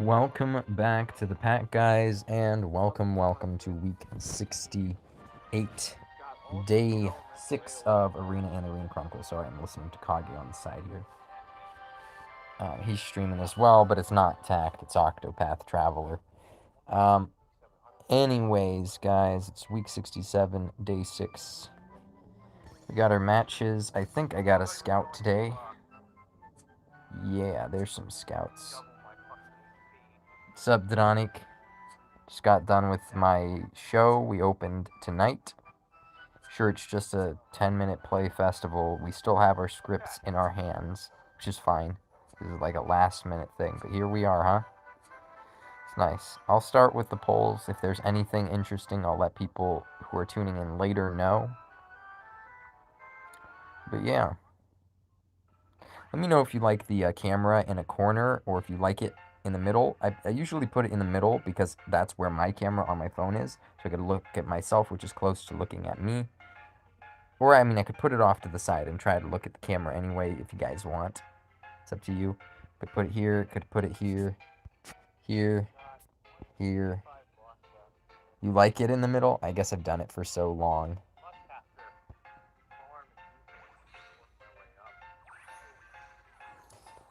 Welcome back to the pack, guys, and welcome to week 68, day 6 of Arena and Arena Chronicles. Sorry, I'm listening to Kage on the side here. He's streaming as well, but it's not Tact, it's Octopath Traveler. Anyways, guys, it's week 67, day 6. We got our matches. I think I got a scout today. Yeah, there's some scouts. Sup, Dronic? Just got done with my show. We opened tonight. Sure, it's just a 10-minute play festival. We still have our scripts in our hands, which is fine. This is like a last-minute thing, but here we are, huh? It's nice. I'll start with the polls. If there's anything interesting, I'll let people who are tuning in later know. But yeah. Let me know if you like the camera in a corner or if you like it in the middle. I usually put it in the middle because that's where my camera on my phone is. So I could look at myself, which is close to looking at me. Or, I mean, I could put it off to the side and try to look at the camera anyway if you guys want. It's up to you. Could put it here, could put it here, here, here. You like it in the middle? I guess I've done it for so long.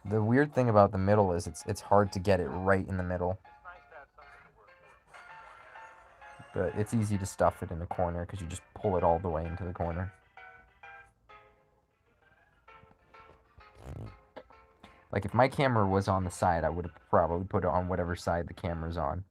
The weird thing about the middle is it's hard to get it right in the middle. But it's easy to stuff it in the corner because you just pull it all the way into the corner. Like, if my camera was on the side, I would have probably put it on whatever side the camera's on.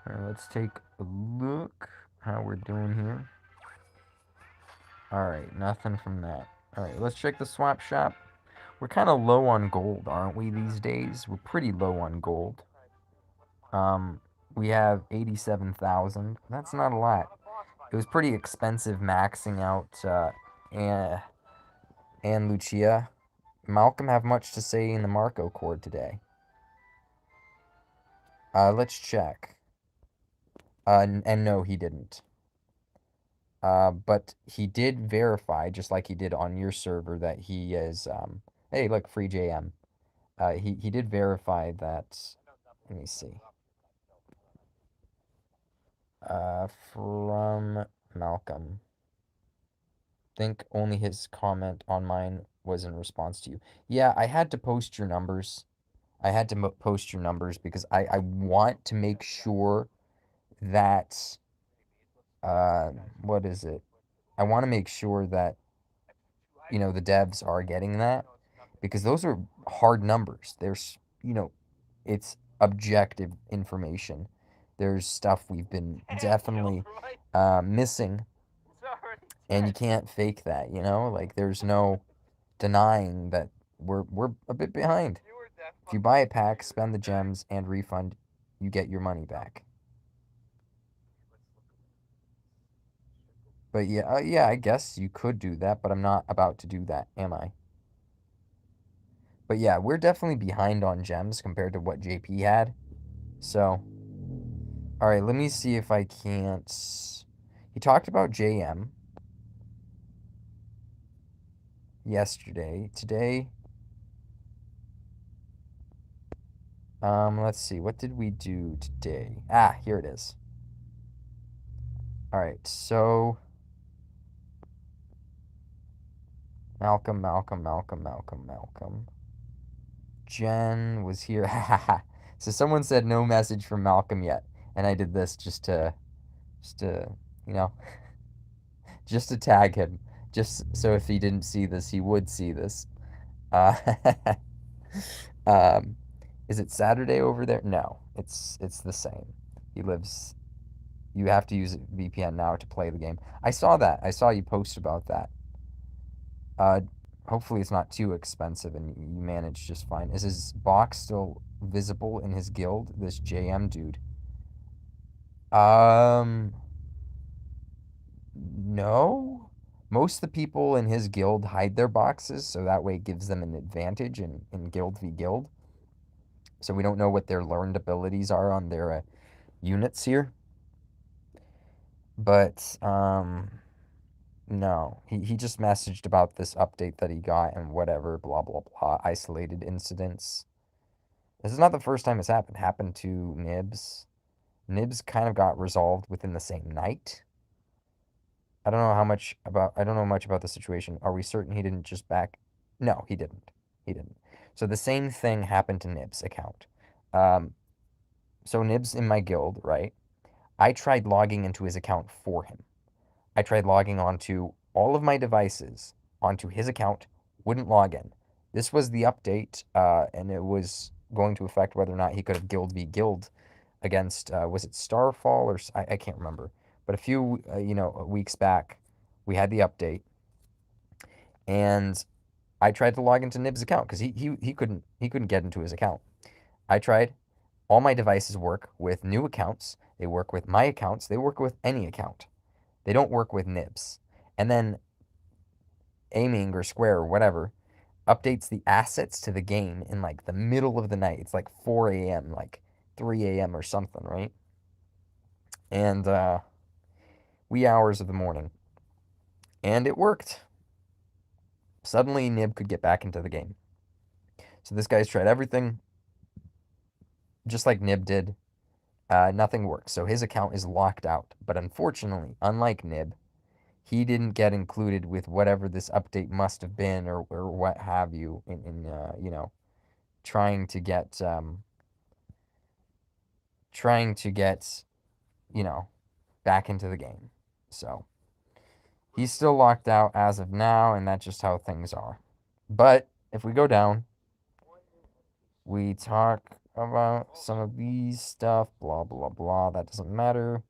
Alright, let's take a look how we're doing here. Alright, nothing from that. Alright, let's check the swap shop. We're kind of low on gold, aren't we, these days? We're pretty low on gold. We have 87,000. That's not a lot. It was pretty expensive maxing out and Lucia. Malcolm have much to say in the Marco Chord today. Let's check. And no, he didn't. But he did verify, just like he did on your server, that he is, hey, look, free JM. He did verify that, let me see. From Malcolm. Think only his comment on mine was in response to you. Yeah, I had to post your numbers. I had to post your numbers because I want to make sure that, what is it? I want to make sure that, the devs are getting that because those are hard numbers. There's, it's objective information. There's stuff we've been definitely missing, and you can't fake that, Like, there's no denying that we're a bit behind. If you buy a pack, spend the gems, and refund, you get your money back. But yeah, I guess you could do that, but I'm not about to do that, am I? But yeah, we're definitely behind on gems compared to what JP had. So, alright, let me see if I can't... He talked about JM yesterday. Today... let's see, what did we do today? Ah, here it is. Alright, so... Malcolm. Jen was here. So someone said no message from Malcolm yet, and I did this just to, you know, just to tag him, just so if he didn't see this, he would see this. Uh, is it Saturday over there? No, it's the same. He lives. You have to use VPN now to play the game. I saw that. I saw you post about that. Hopefully it's not too expensive and you manage just fine. Is his box still visible in his guild? This JM dude. No. Most of the people in his guild hide their boxes, so that way it gives them an advantage in guild v guild. So we don't know what their learned abilities are on their units here. But no, he just messaged about this update that he got and whatever, blah blah blah, isolated incidents. This is not the first time it's happened. It happened to Nibs. Nibs kind of got resolved within the same night. I don't know much about the situation. Are we certain he didn't just back? No, he didn't. He didn't. So the same thing happened to Nibs' account. Um, so Nibs in my guild, right? I tried logging into his account for him. I tried logging onto all of my devices onto his account, wouldn't log in. This was the update, and it was going to affect whether or not he could have guild v guild against, was it Starfall or I can't remember. But a few weeks back, we had the update, and I tried to log into Nib's account because he couldn't get into his account. I tried. All my devices work with new accounts. They work with my accounts. They work with any account. They don't work with Nibs. And then Aiming or Square or whatever updates the assets to the game in like the middle of the night. It's like 4 a.m., like 3 a.m. or something, right? And wee hours of the morning. And it worked. Suddenly, Nib could get back into the game. So this guy's tried everything, just like Nib did. Nothing works. So his account is locked out. But unfortunately, unlike Nib, he didn't get included with whatever this update must have been or what have you in trying to get you know back into the game. So he's still locked out as of now, and that's just how things are. But if we go down, we talk about some of these stuff, blah blah blah. That doesn't matter.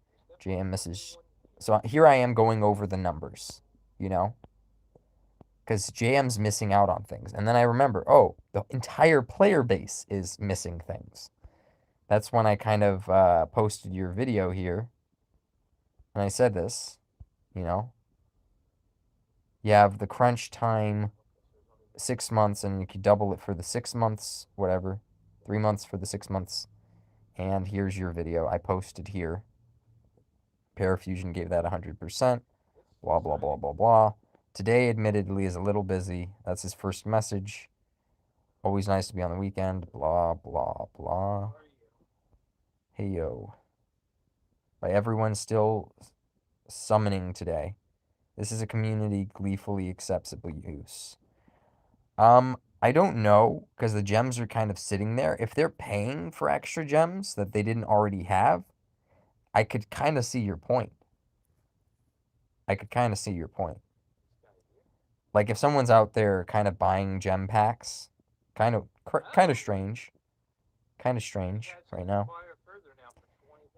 JM misses. So here I am going over the numbers, you know, because JM's missing out on things. And then I remember, oh, the entire player base is missing things. That's when I kind of posted your video here, and I said this, you know, you have the crunch time 6 months, and you could double it for the 6 months, whatever, 3 months for the 6 months. And here's your video I posted here. Parafusion gave that 100%. Blah, blah, blah, blah, blah. Today, admittedly, is a little busy. That's his first message. Always nice to be on the weekend. Blah, blah, blah. Hey, yo. By everyone still summoning today. This is a community gleefully acceptable use. I don't know, because the gems are kind of sitting there. If they're paying for extra gems that they didn't already have, I could kind of see your point. I could kind of see your point. Like if someone's out there kind of buying gem packs, kind of strange, right now.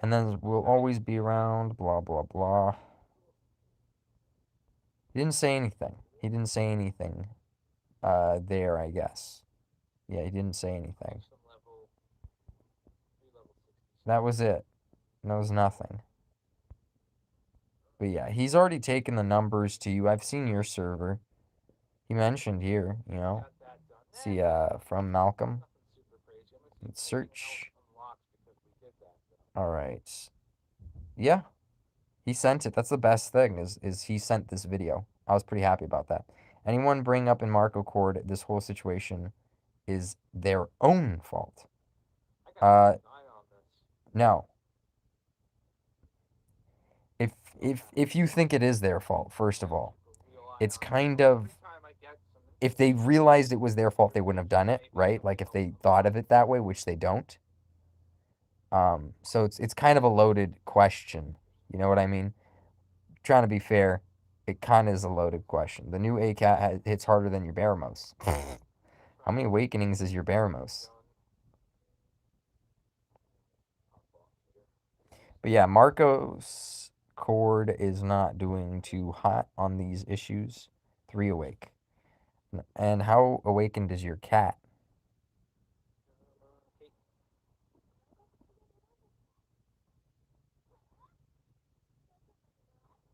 And then we'll always be around, blah blah blah. He didn't say anything. He didn't say anything. There, I guess. Yeah, he didn't say anything. That was it. That was nothing. But yeah, he's already taken the numbers to you. I've seen your server. He mentioned here, see, from Malcolm. Let's search. All right. Yeah, he sent it. That's the best thing is he sent this video. I was pretty happy about that. Anyone bring up in Marco Cord this whole situation is their own fault. No. If if you think it is their fault, first of all, it's kind of if they realized it was their fault, they wouldn't have done it, right? Like if they thought of it that way, which they don't. So it's kind of a loaded question. You know what I mean? Trying to be fair, it kind of is a loaded question. The new ACAT hits harder than your Baramos. How many awakenings is your Baramos? But yeah, Marco's cord is not doing too hot on these issues. 3 awake. And how awakened is your cat?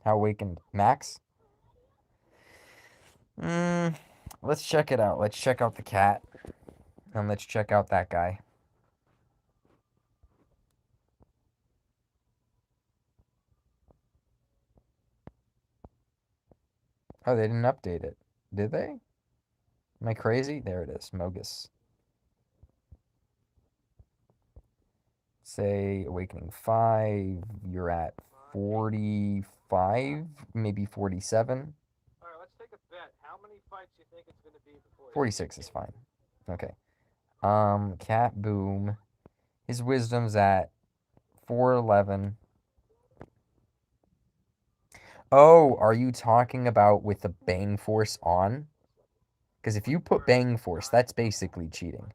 How awakened? Max? Let's check it out. Let's check out the cat. And let's check out that guy. Oh, they didn't update it. Did they? Am I crazy? There it is. Mogus. Say Awakening 5. You're at 45, maybe 47. All right, let's take a bet. How many fights do you think it's going to be before he 46 is CKs? fine. Okay. Cat Boom. His wisdom's at 411. Oh, are you talking about with the bang force on? Because if you put bang force, that's basically cheating.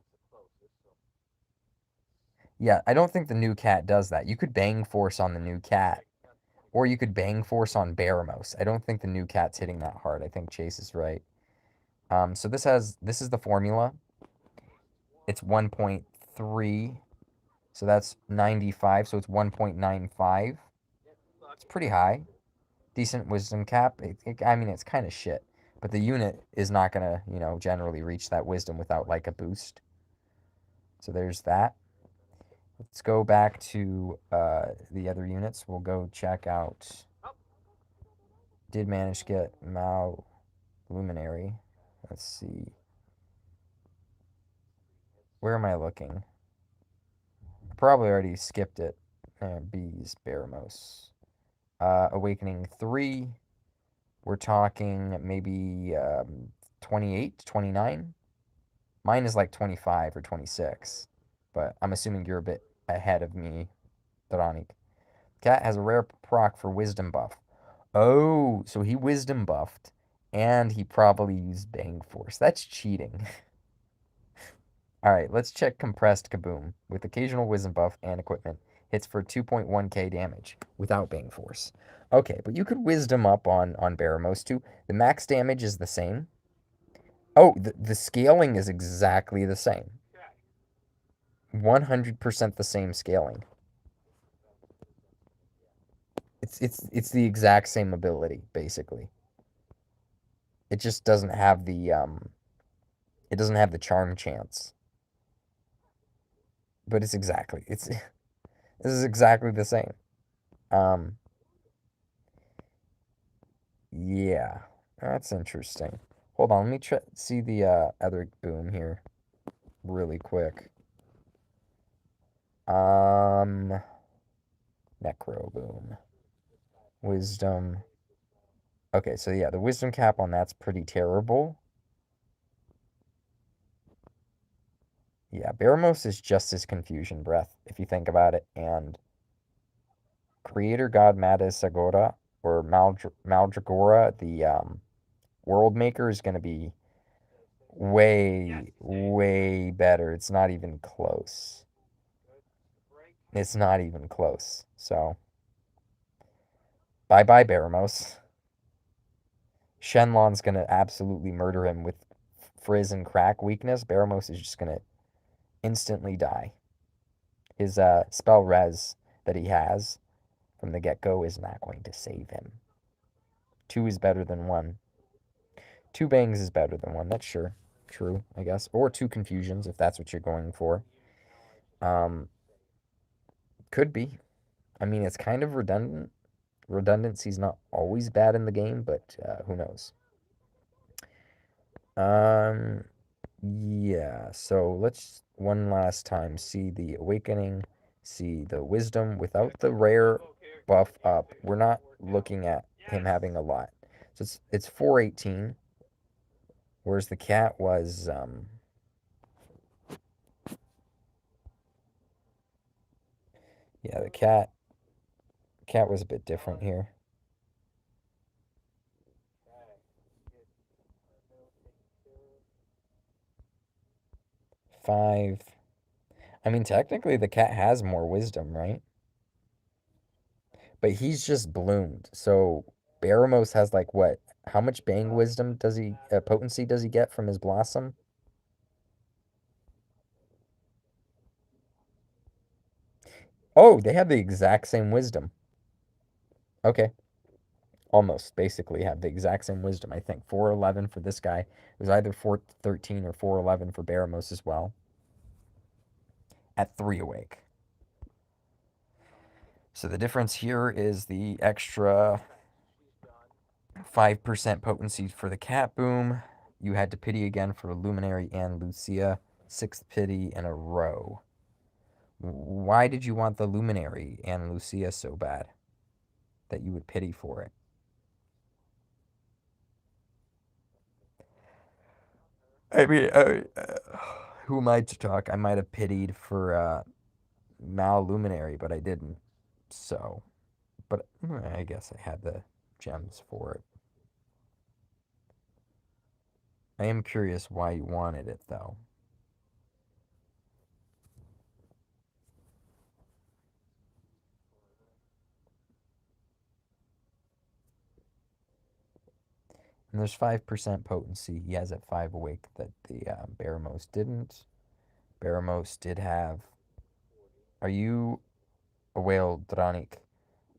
Yeah, I don't think the new cat does that. You could bang force on the new cat, or you could bang force on Baramos. I don't think the new cat's hitting that hard. I think Chase is right. So this is the formula. It's 1.3, so that's 95. So it's 1.95. It's pretty high. Decent wisdom cap. I mean, it's kind of shit, but the unit is not gonna, generally reach that wisdom without like a boost. So there's that. Let's go back to the other units. We'll go check out. Did manage to get Mao Luminary. Let's see. Where am I looking? I probably already skipped it. Bees, Baramos. Awakening 3. We're talking maybe 28, 29. Mine is like 25 or 26. But I'm assuming you're a bit ahead of me, Doronik. Cat has a rare proc for wisdom buff. Oh, so he wisdom buffed, and he probably used Bang Force. That's cheating. All right, let's check Compressed Kaboom. With occasional wisdom buff and equipment, hits for 2.1k damage without Bang Force. Okay, but you could wisdom up on Baramos too. The max damage is the same. Oh, the scaling is exactly the same. 100% the same scaling. It's the exact same ability, basically. It just doesn't have the charm chance. But it's this is exactly the same. Um yeah. That's interesting. Hold on, let me try see the other boom here really quick. Um Necro boom. Wisdom. Okay, so yeah, the wisdom cap on that's pretty terrible. Yeah, Baramos is just as confusion breath if you think about it, and creator god Madisagora or Maldragora, the world maker, is going to be way better. It's not even close. It's not even close. So, bye bye, Baramos. Shenlong's going to absolutely murder him with Frizz and Crack weakness. Baramos is just going to instantly die. His spell res that he has from the get go is not going to save him. Two is better than one. Two bangs is better than one. That's sure. True, I guess. Or two confusions if that's what you're going for. Um, could be. I mean, it's kind of redundant. Redundancy's not always bad in the game, but who knows? Um, yeah. So let's one last time see the awakening, see the wisdom without the rare buff up. We're not looking at him having a lot. So it's 418, whereas the cat was yeah, the cat was a bit different here. 5. I mean, technically the cat has more wisdom, right? But he's just bloomed. So Baramos has like what? How much bang wisdom does he potency does he get from his blossom? Oh, they have the exact same wisdom. Okay. Almost basically have the exact same wisdom. I think 411 for this guy. It was either 413 or 411 for Baramos as well. At 3 awake. So the difference here is the extra 5% potency for the cat boom. You had to pity again for Luminary and Lucia. 6th pity in a row. Why did you want the Luminary and Lucia so bad that you would pity for it? I mean, who am I to talk? I might have pitied for Mal Luminary, but I didn't. So, but I guess I had the gems for it. I am curious why you wanted it, though. And there's 5% potency. He has at 5 awake that the Baramos didn't. Baramos did have. Are you a whale, Dranik?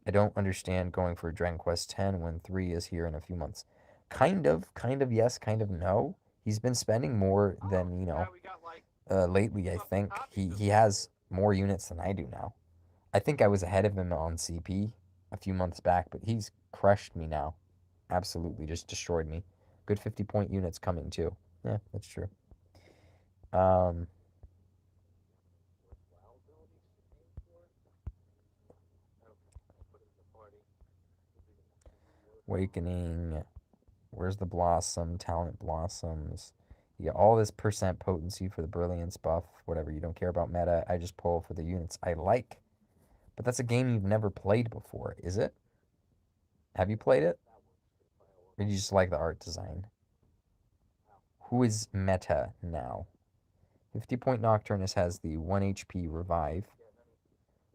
I don't understand going for Dragon Quest 10 when 3 is here in a few months. Kind of yes, kind of no. He's been spending more than, lately, I think. He has more units than I do now. I think I was ahead of him on CP a few months back, but he's crushed me now. Absolutely just destroyed me. Good 50-point units coming too. Yeah, that's true. Um, Awakening. Where's the Blossom? Talent Blossoms. You get all this percent potency for the Brilliance buff. Whatever, you don't care about meta. I just pull for the units I like. But that's a game you've never played before, is it? Have you played it? Or do you just like the art design? Who is meta now? 50-point Nocturnus has the 1 HP revive.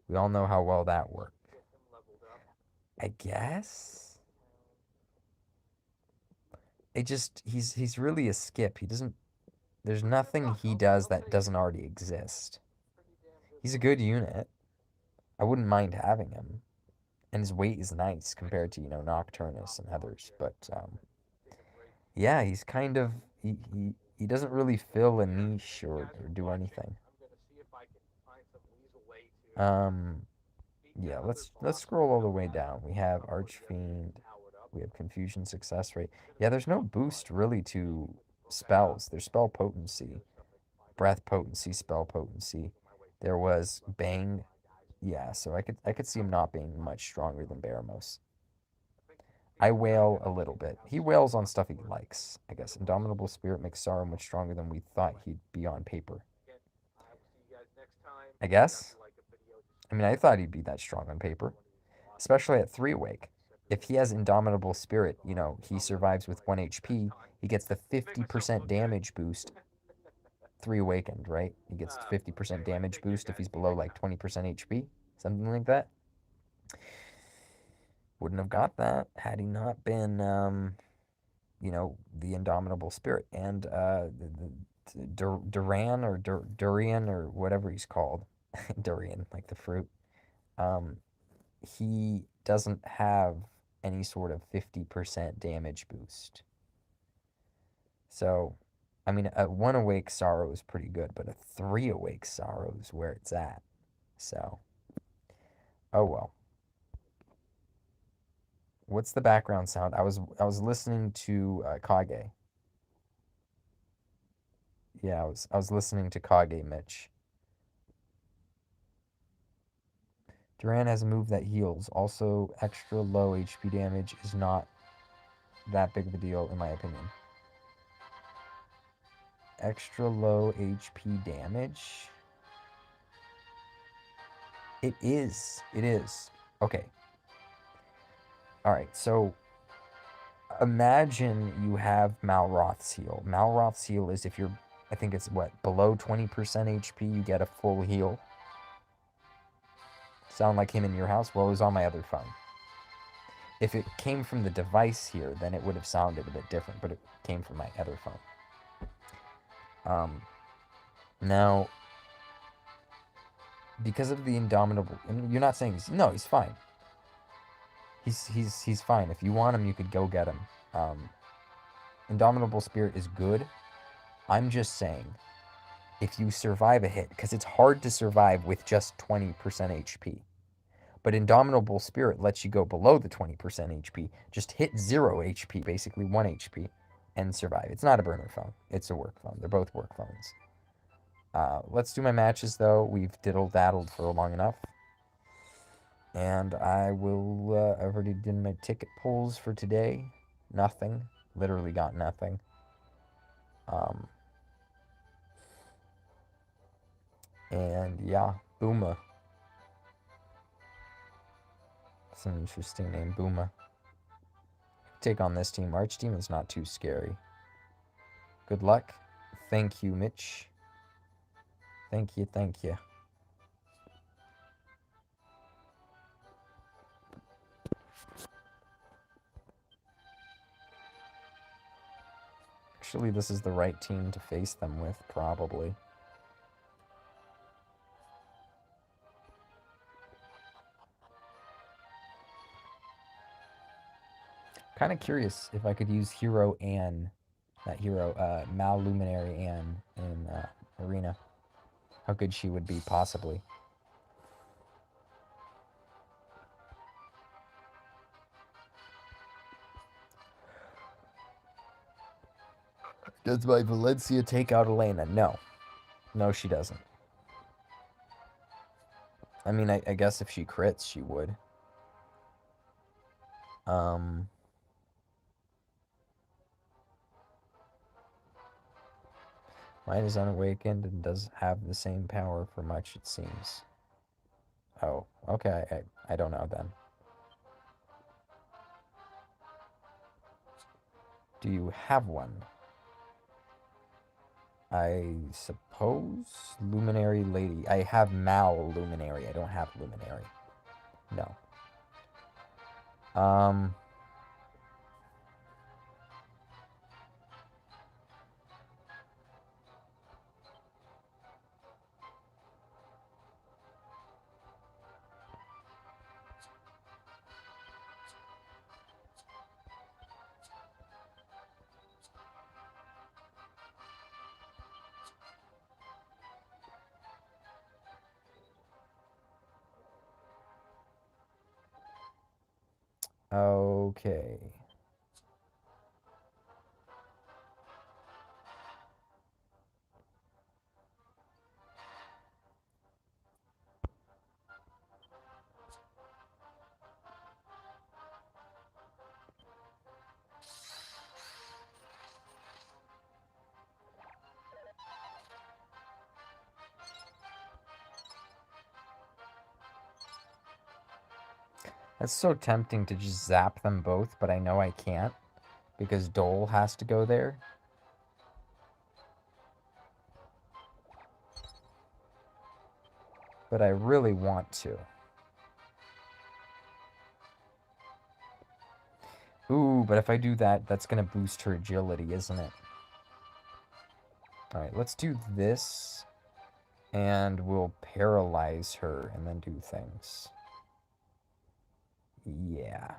We all know how well that worked. I guess? He's really a skip. He doesn't There's nothing he does that doesn't already exist. He's a good unit. I wouldn't mind having him. And his weight is nice compared to, Nocturnus and others, but yeah, he's kind of he doesn't really fill a niche or do anything. Um Yeah, let's scroll all the way down. We have Archfiend. We have Confusion success rate. Yeah, there's no boost really to spells. There's spell potency, breath potency, spell potency. There was Bang. Yeah, so I could see him not being much stronger than Baramos. I wail a little bit. He wails on stuff he likes, I guess. Indomitable Spirit makes Sorrow much stronger than we thought he'd be on paper. I guess. I mean, I thought he'd be that strong on paper, especially at 3 awake. If he has Indomitable Spirit, he survives with 1 HP, he gets the 50% damage boost. 3 awakened, right? He gets 50% damage boost if he's below like 20% HP, something like that. Wouldn't have got that had he not been, the Indomitable Spirit. And Duran or Durian or whatever he's called, Durian, like the fruit. Um, he doesn't have any sort of 50% damage boost. So, I mean, a 1 awake Sorrow is pretty good, but a 3 awake Sorrow is where it's at. So, oh well. What's the background sound? I was listening to Kage. Yeah, I was listening to Kage, Mitch. Duran has a move that heals. Also, extra low HP damage is not that big of a deal, in my opinion. Extra low HP damage? It is. It is. Okay. Alright, so imagine you have Malroth's heal. Malroth's heal is if you're, I think it's what, below 20% HP, you get a full heal. Sound like him in your house? Well, it was on my other phone. If it came from the device here, then it would have sounded a bit different, but it came from my other phone. Now, because of the Indomitable, I mean, you're not saying he's fine. He's fine. If you want him, you could go get him. Indomitable Spirit is good. I'm just saying, if you survive a hit, because it's hard to survive with just 20% HP. But Indomitable Spirit lets you go below the 20% HP. Just hit 0 HP, basically 1 HP, and survive. It's not a burner phone. It's a work phone. They're both work phones. Let's do my matches, though. We've diddle-daddled for long enough. And I will... I've already done my ticket pulls for today. Nothing. Literally got nothing. And yeah, Booma. It's an interesting name, Booma. Take on this team. Arch team is not too scary. Good luck. Thank you, Mitch. Thank you, thank you. Actually, this is the right team to face them with, probably. Kind of curious if I could use Hero Ann, not Hero, Mal Luminary Ann in Arena. How good she would be, possibly. Does my Valencia take out Elena? No. No, she doesn't. I mean, I guess if she crits, she would. Mine is unawakened and does have the same power for much, it seems. Oh, okay, I don't know then. Do you have one? I suppose Luminary Lady. I have Mal Luminary. I don't have Luminary. No. Okay. It's so tempting to just zap them both, but I know I can't because Dole has to go there. But I really want to. Ooh, but if I do that, that's going to boost her agility, isn't it? Alright, let's do this. And we'll paralyze her and then do things. Yeah.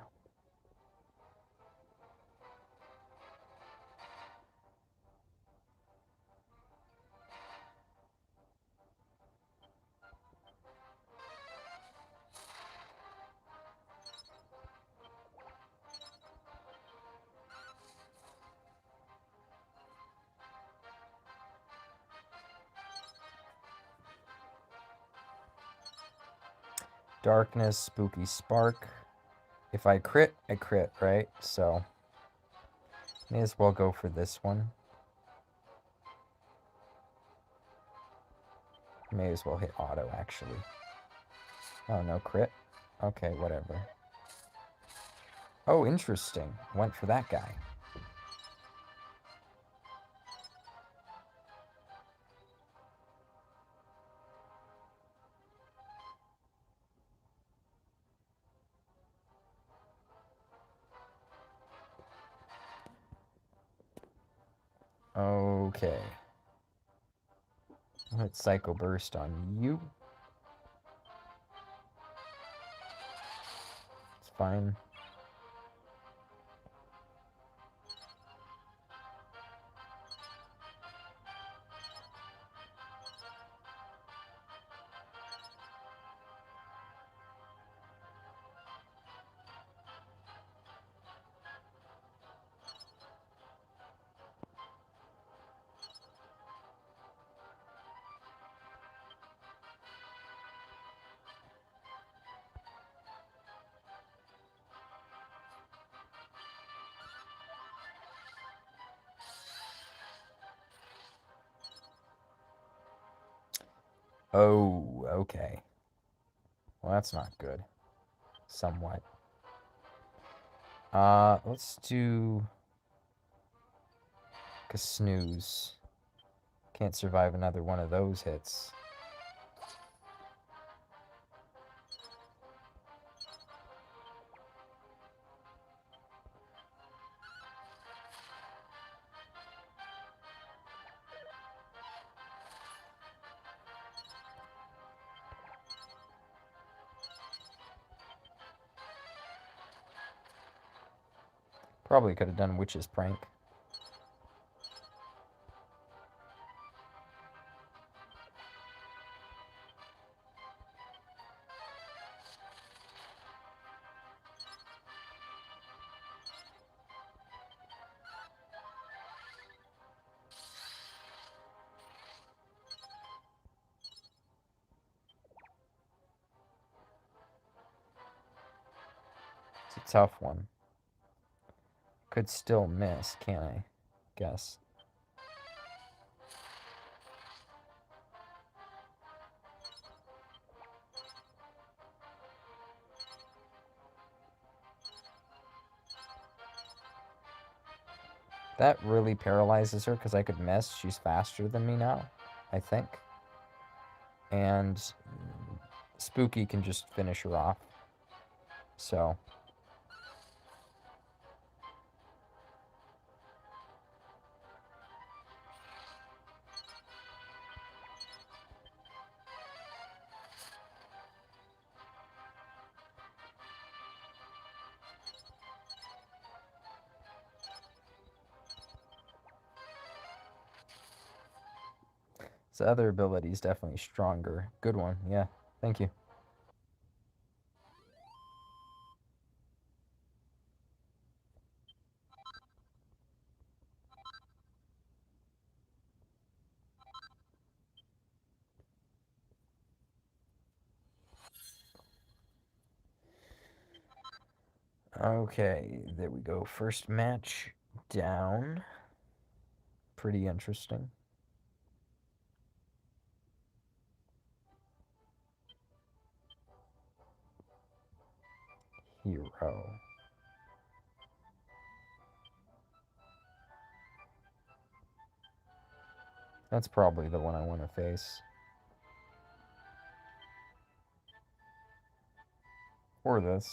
Darkness, Spooky Spark. If I crit, I crit, right? So, may as well go for this one. May as well hit auto, actually. Oh, no crit? Okay, whatever. Oh, interesting. Went for that guy. Okay. I'll hit Psycho Burst on you. It's fine. Oh, okay. Well, that's not good. Somewhat. Let's do a snooze. Can't survive another one of those hits. Probably could have done Witch's Prank. It's a tough one. Could still miss, can't I? Guess. That really paralyzes her because I could miss. She's faster than me now, I think. And Spooky can just finish her off. So. The other ability is definitely stronger. Good one, yeah. Thank you. Okay, there we go. First match down. Pretty interesting. Hero. That's probably the one I want to face. Or this.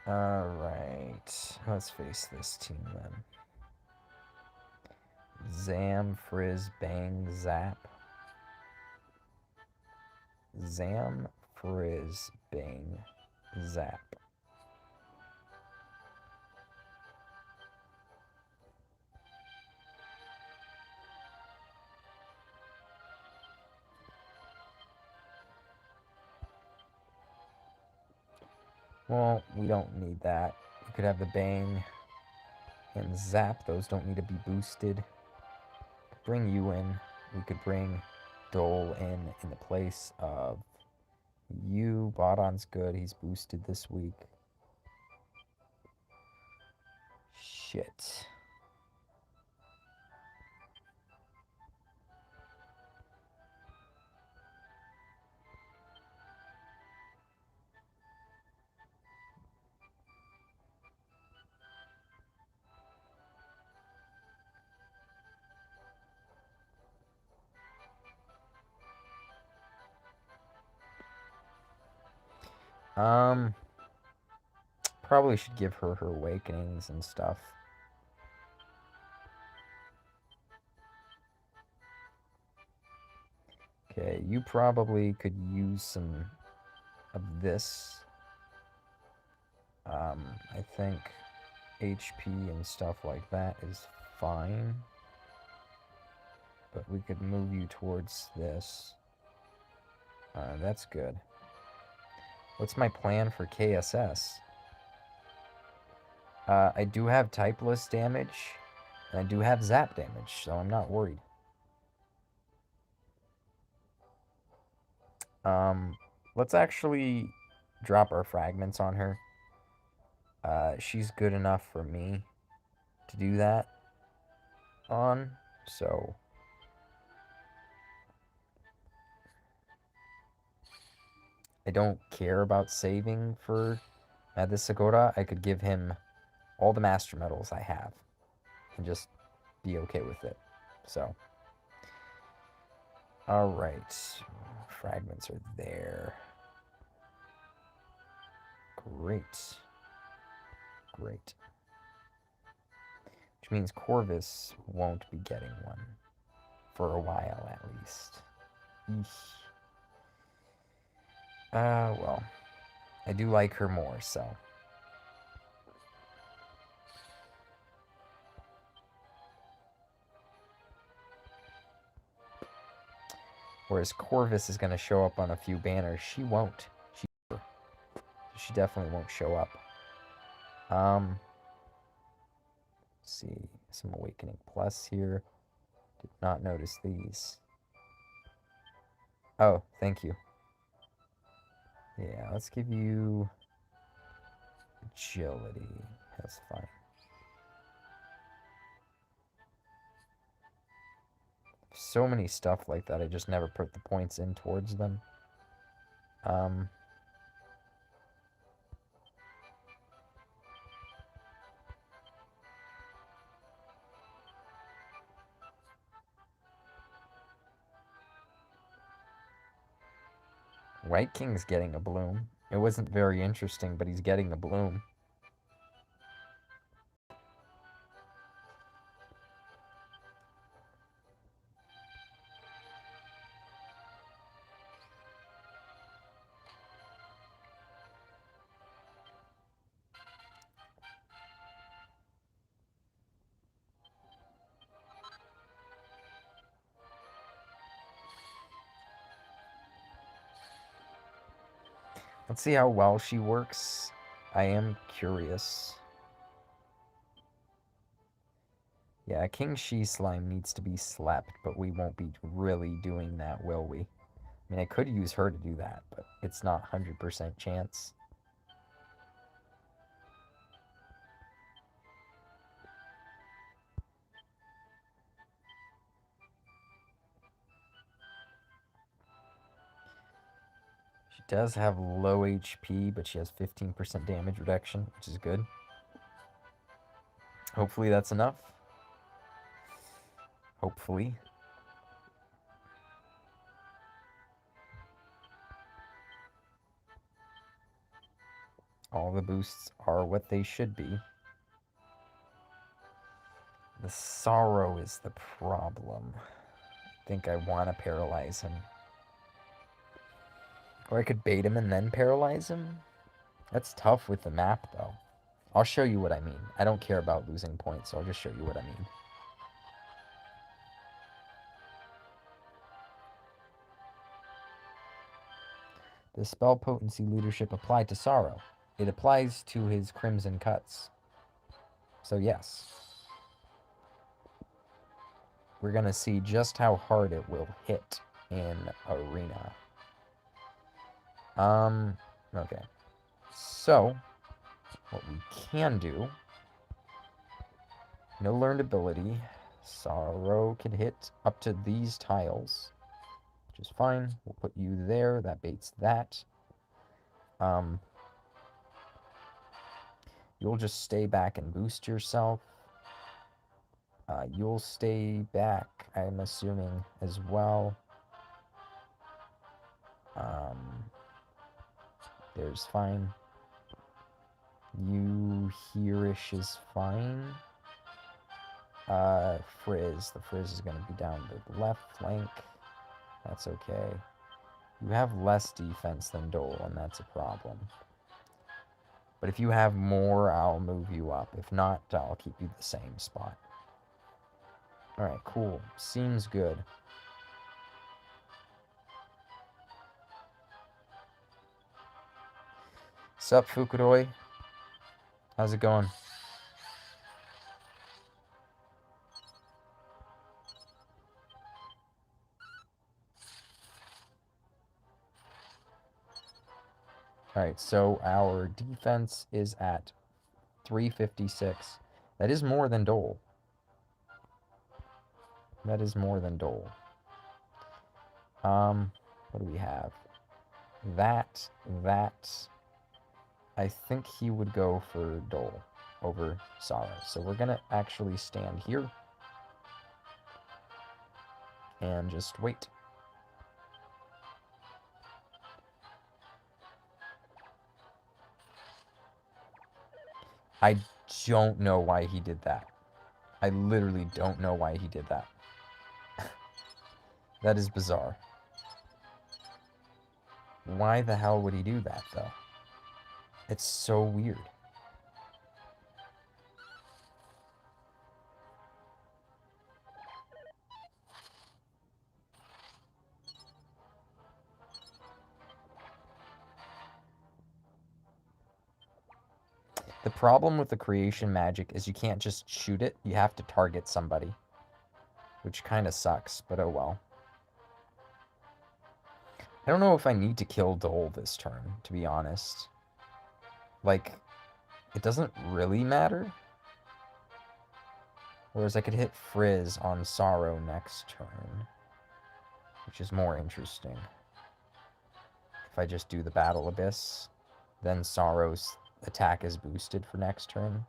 Alright. Let's face this team then. Zam, Frizz, Bang, Zap. Zam, Frizz, Bang, Zap. Well, we don't need that. We could have the Bang and Zap. Those don't need to be boosted. Bring you in. We could bring Dole in the place of you. Bodon's good. He's boosted this week. Shit. Probably should give her her awakenings and stuff. Okay, you probably could use some of this. I think HP and stuff like that is fine. But we could move you towards this. That's good. What's my plan for KSS? I do have typeless damage, and I do have zap damage, so I'm not worried. Let's actually drop our fragments on her. She's good enough for me to do that on, so I don't care about saving for this Sakura. I could give him all the master medals I have and just be okay with it. So, alright. Fragments are there. Great. Great. Which means Corvus won't be getting one. For a while, at least. Eesh. Well. I do like her more, so. Whereas Corvus is going to show up on a few banners. She won't. She definitely won't show up. Let's see. Some Awakening Plus here. Did not notice these. Oh, thank you. Yeah, let's give you Agility. That's fine. So many stuff like that, I just never put the points in towards them. White King's getting a bloom. It wasn't very interesting, but he's getting a bloom. Let's see how well she works. I am curious. Yeah, King She Slime needs to be slept, but we won't be really doing that, will we? I mean, I could use her to do that, but it's not 100% chance. She does have low HP, but she has 15% damage reduction, which is good. Hopefully that's enough. Hopefully. All the boosts are what they should be. The sorrow is the problem. I think I want to paralyze him. Or I could bait him and then paralyze him. That's tough with the map, though. I'll show you what I mean. I don't care about losing points, so I'll just show you what I mean. Does spell potency leadership apply to Sorrow? It applies to his Crimson Cuts. So yes. We're going to see just how hard it will hit in Arena. Okay. So, what we can do, no learned ability. Sorrow can hit up to these tiles, which is fine. We'll put you there. That baits that. You'll just stay back and boost yourself. You'll stay back, I'm assuming, as well. There's fine. You here-ish is fine. Frizz. The Frizz is going to be down the left flank. That's okay. You have less defense than Dole, and that's a problem. But if you have more, I'll move you up. If not, I'll keep you the same spot. Alright, cool. Seems good. Sup, Fukudoi? How's it going? Alright, so our defense is at 356. That is more than Dole. That is more than Dole. What do we have? That. I think he would go for Dole over Sorrow. So we're gonna actually stand here and just wait. I don't know why he did that. I literally don't know why he did that. That is bizarre. Why the hell would he do that, though? It's so weird. The problem with the creation magic is you can't just shoot it. You have to target somebody. Which kind of sucks, but oh well. I don't know if I need to kill Dole this turn, to be honest. Like, it doesn't really matter. Whereas I could hit Frizz on Sorrow next turn, which is more interesting. If I just do the Battle Abyss, then Sorrow's attack is boosted for next turn.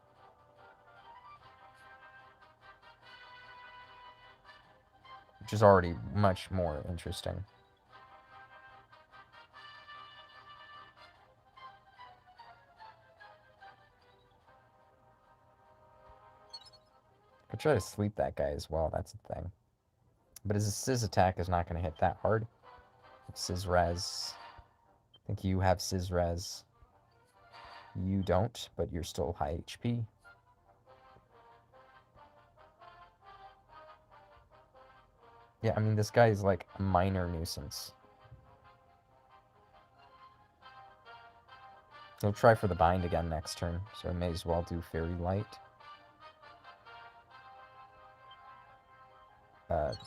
Which is already much more interesting. I could try to sleep that guy as well, that's a thing. But his Sizz attack is not going to hit that hard. Sizz Res. I think you have Sizz Res. You don't, but you're still high HP. Yeah, I mean, this guy is like a minor nuisance. He'll try for the bind again next turn, so I may as well do Fairy Light.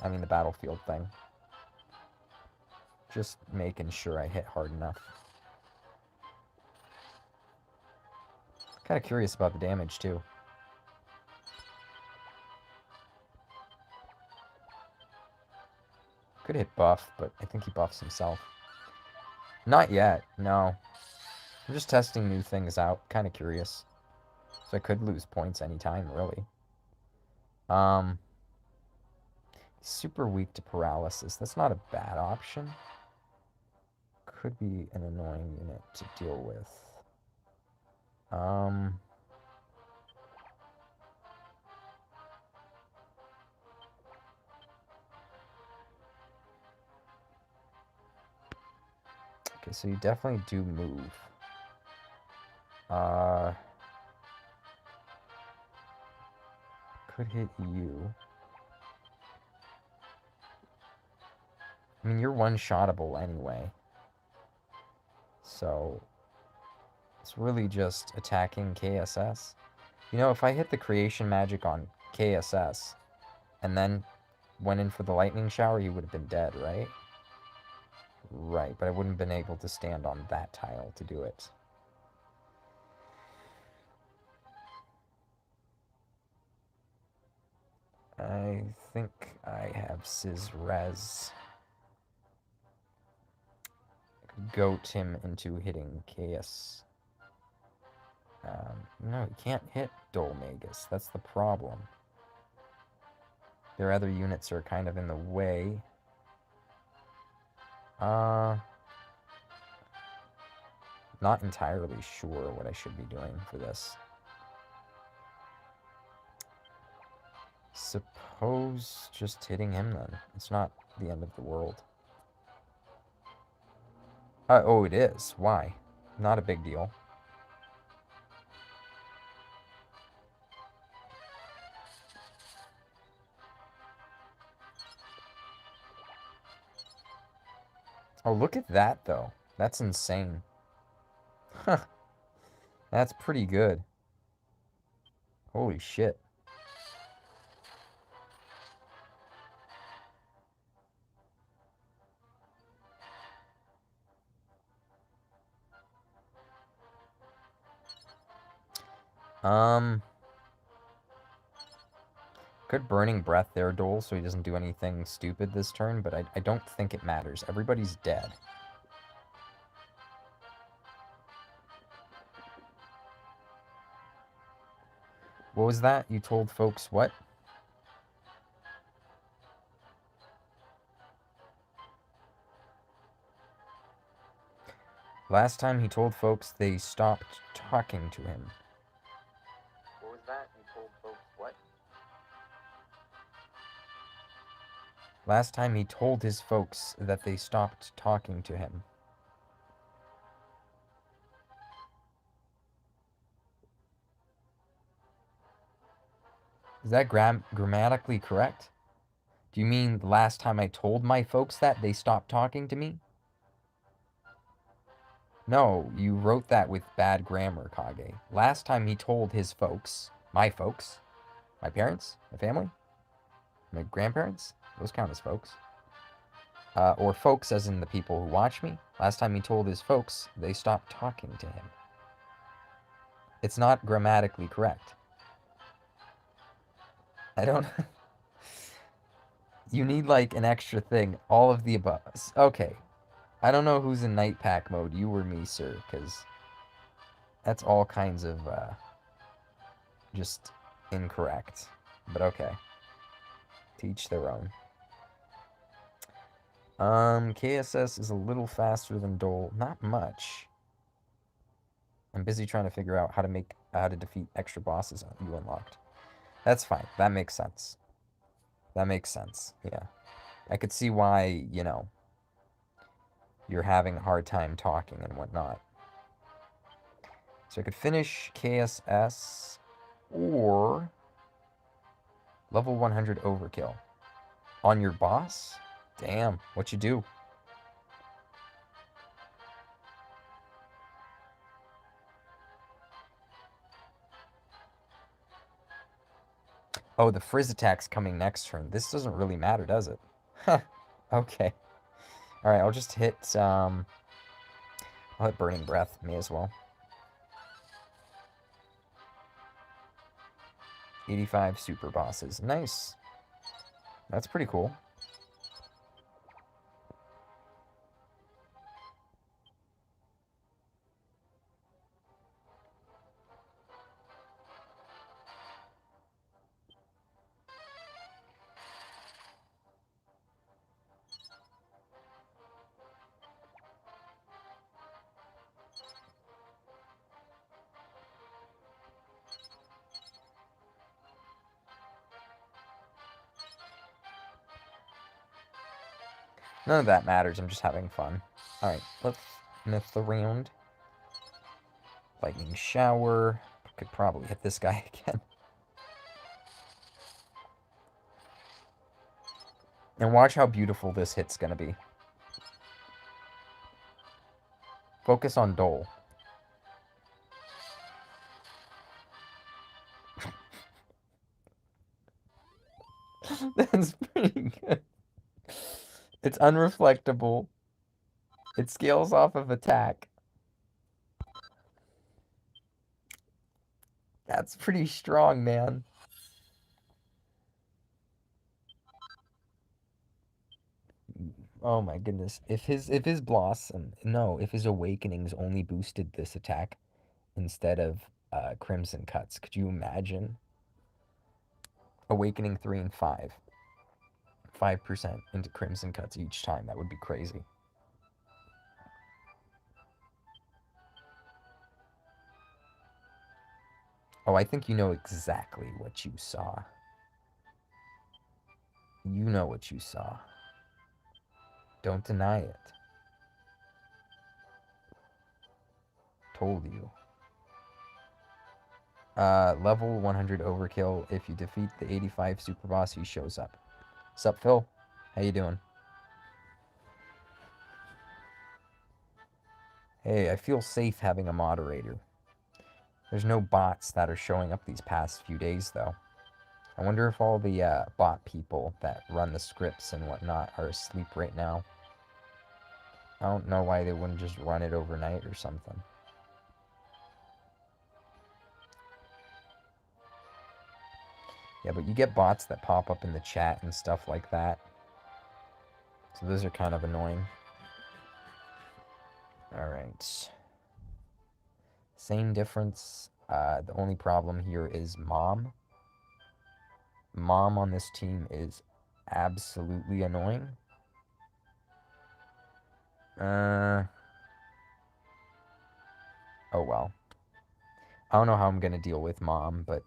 I mean the battlefield thing. Just making sure I hit hard enough. Kind of curious about the damage, too. Could hit buff, but I think he buffs himself. Not yet, no. I'm just testing new things out. Kind of curious. So I could lose points anytime, really. Super weak to paralysis. That's not a bad option. Could be an annoying unit to deal with. Okay, so you definitely do move. Could hit you. I mean, you're one-shottable anyway. So, it's really just attacking KSS. You know, if I hit the creation magic on KSS, and then went in for the lightning shower, he would have been dead, right? Right, but I wouldn't have been able to stand on that tile to do it. I think I have Sizz Res. Goat him into hitting KS. No, he can't hit Dolmagus. That's the problem. Their other units are kind of in the way. Not entirely sure what I should be doing for this. Suppose just hitting him then. It's not the end of the world. Oh, it is. Why? Not a big deal. Oh, look at that, though. That's insane. Huh. That's pretty good. Holy shit. Um, could Burning Breath there, Dole, so he doesn't do anything stupid this turn, but I don't think it matters. Everybody's dead. What was that? You told folks what? Last time he told folks they stopped talking to him. What was that? You told folks what? Last time he told his folks that they stopped talking to him. Is that grammatically correct? Do you mean the last time I told my folks that they stopped talking to me? No, you wrote that with bad grammar, Kage. Last time he told his folks, my parents, my family, my grandparents, those count as folks. Or folks as in the people who watch me. Last time he told his folks, they stopped talking to him. It's not grammatically correct. I don't... You need, like, an extra thing. All of the above. Okay. I don't know who's in night pack mode, you or me, sir, because that's all kinds of, just incorrect. But okay. To each their own. KSS is a little faster than Dole. Not much. I'm busy trying to figure out how to defeat extra bosses you unlocked. That's fine. That makes sense. That makes sense. Yeah. I could see why, you know, you're having a hard time talking and whatnot. So I could finish KSS or level 100 overkill. On your boss? Damn, what you do? Oh, the Frizz attack's coming next turn. This doesn't really matter, does it? Huh. Okay. Alright, I'll just hit, I'll hit Burning Breath. May as well. 85 super bosses. Nice. That's pretty cool. None of that matters. I'm just having fun. Alright, let's myth around. Lightning Shower. Could probably hit this guy again. And watch how beautiful this hit's gonna be. Focus on Dole. That's pretty good. It's unreflectable. It scales off of attack. That's pretty strong, man. Oh my goodness. If his Blossom, no, if his Awakenings only boosted this attack instead of Crimson Cuts, could you imagine? Awakening 3 and 5. 5% into Crimson Cuts each time. That would be crazy. Oh, I think you know exactly what you saw. You know what you saw. Don't deny it. Told you. Level 100 overkill. If you defeat the 85 super boss, he shows up. Sup, Phil? How you doing? Hey, I feel safe having a moderator. There's no bots that are showing up these past few days, though. I wonder if all the bot people that run the scripts and whatnot are asleep right now. I don't know why they wouldn't just run it overnight or something. Yeah, but you get bots that pop up in the chat and stuff like that. So those are kind of annoying. Alright. Same difference. The only problem here is Mom. Mom on this team is absolutely annoying. Oh well. I don't know how I'm gonna deal with Mom, but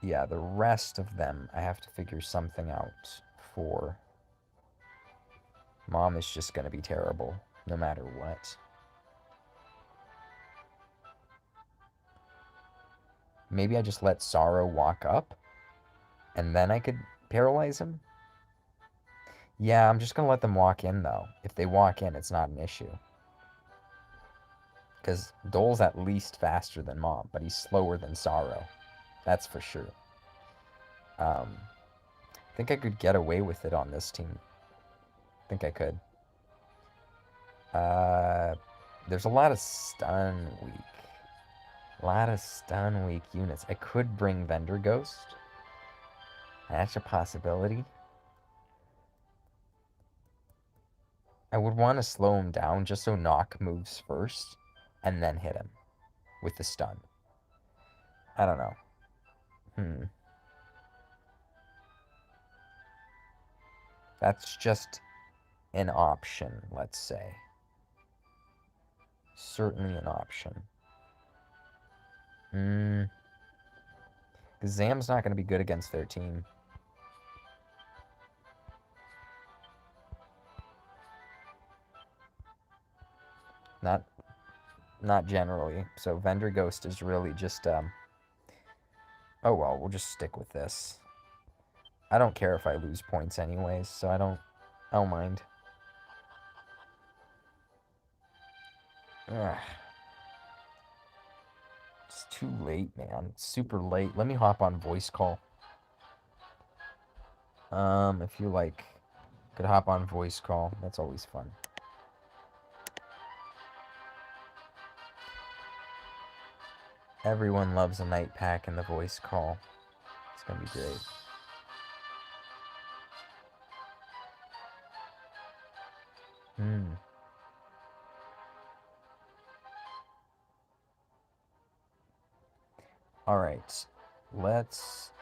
yeah, the rest of them I have to figure something out for. Mom is just gonna be terrible, no matter what. Maybe I just let Sorrow walk up, and then I could paralyze him? Yeah, I'm just gonna let them walk in, though. If they walk in, it's not an issue. Because Dole's at least faster than Mom, but he's slower than Sorrow. That's for sure. I think I could get away with it on this team. I think I could. There's a lot of stun weak. A lot of stun weak units. I could bring Vendor Ghost. That's a possibility. I would want to slow him down just so Knock moves first and then hit him with the stun. I don't know. That's just an option, let's say. Certainly an option. Because Zam's not going to be good against their team. Not generally. So Vendor Ghost is really just, oh well, we'll just stick with this. I don't care if I lose points anyways, so I don't mind. Ugh. It's too late, man. It's super late. Let me hop on voice call. If you like, could hop on voice call. That's always fun. Everyone loves a night pack in the voice call. It's gonna be great. Alright. Let's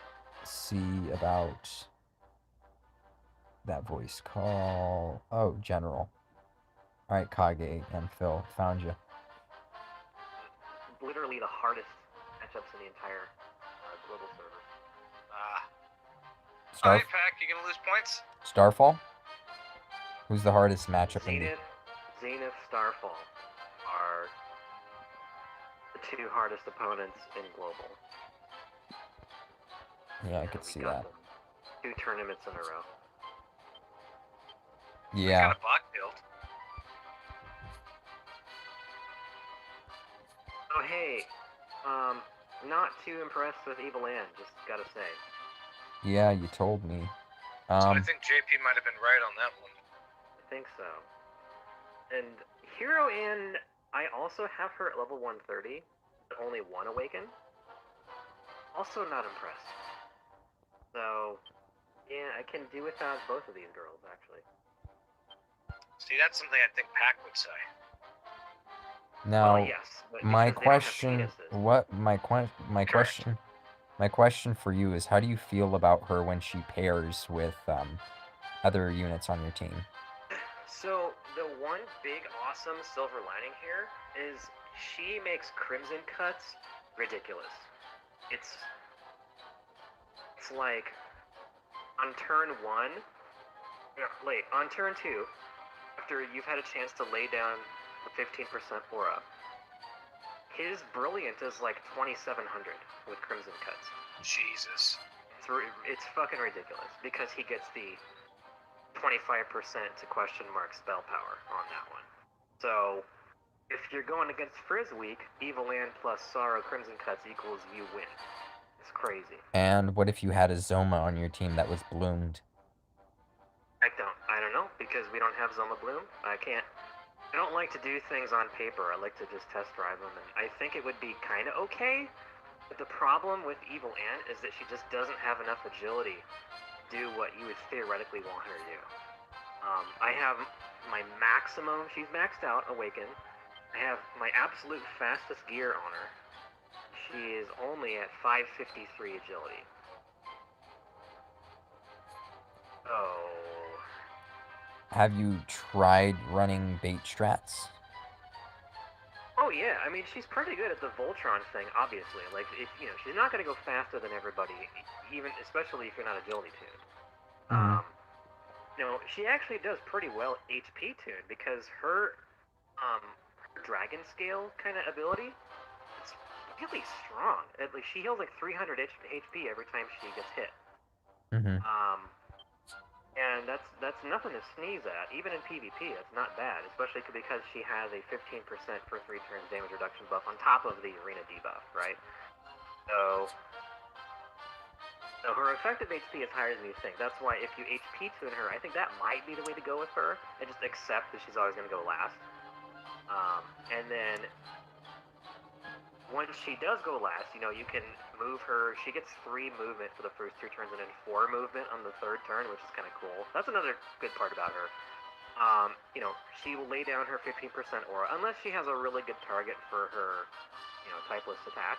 see about that voice call. Oh, General. Alright, Kage and Phil. Found you. Literally the hardest matchups in the entire global server. Night pack, you gonna lose points? Starfall? Who's the hardest matchup in the... Zenith, Starfall are the two hardest opponents in global. Yeah, I could see that. 2 tournaments in a row. Yeah. Kind of bot build. Oh hey, not too impressed with Evil Ann, just gotta say. Yeah, you told me. So I think JP might have been right on that one. I think so. And Hero Ann, I also have her at level 130, but only 1 awaken. Also not impressed. So, yeah, I can do without both of these girls, actually. See, that's something I think Pac would say. Now, well, yes, my question, my question for you is, how do you feel about her when she pairs with other units on your team? So the one big awesome silver lining here is she makes Crimson Cuts ridiculous. It's like on turn 1, on turn 2, after you've had a chance to lay down the 15% aura, his Brilliant is like 2700 with Crimson Cuts. Jesus. It's fucking ridiculous because he gets the 25% to question mark spell power on that one. So if you're going against Frizz week, Evil Ann plus Sorrow Crimson Cuts equals you win. It's crazy. And what if you had a Zoma on your team that was bloomed? I don't know, because we don't have Zoma Bloom. I don't like to do things on paper. I like to just test drive them, and I think it would be kind of okay, But the problem with Evil Ann is that she just doesn't have enough agility to do what you would theoretically want her to do. I have my maximum, she's maxed out, Awakened. I have my absolute fastest gear on her. She is only at 553 agility. Oh. Have you tried running bait strats? Oh yeah, I mean she's pretty good at the Voltron thing, obviously. Like if she's not gonna go faster than everybody, even especially if you're not agility tuned. Mhm. She actually does pretty well HP tuned because her dragon scale kind of ability, it's really strong. She heals like 300 HP every time she gets hit. Mhm. And that's nothing to sneeze at. Even in PvP, it's not bad, especially because she has a 15% per 3 turns damage reduction buff on top of the arena debuff, right? So her effective HP is higher than you think. That's why if you HP tune her, I think that might be the way to go with her, and just accept that she's always going to go last. And then once she does go last, you can move her. She gets 3 movement for the first 2 turns and then 4 movement on the 3rd turn, which is kind of cool. That's another good part about her. She will lay down her 15% aura, unless she has a really good target for her, typeless attack.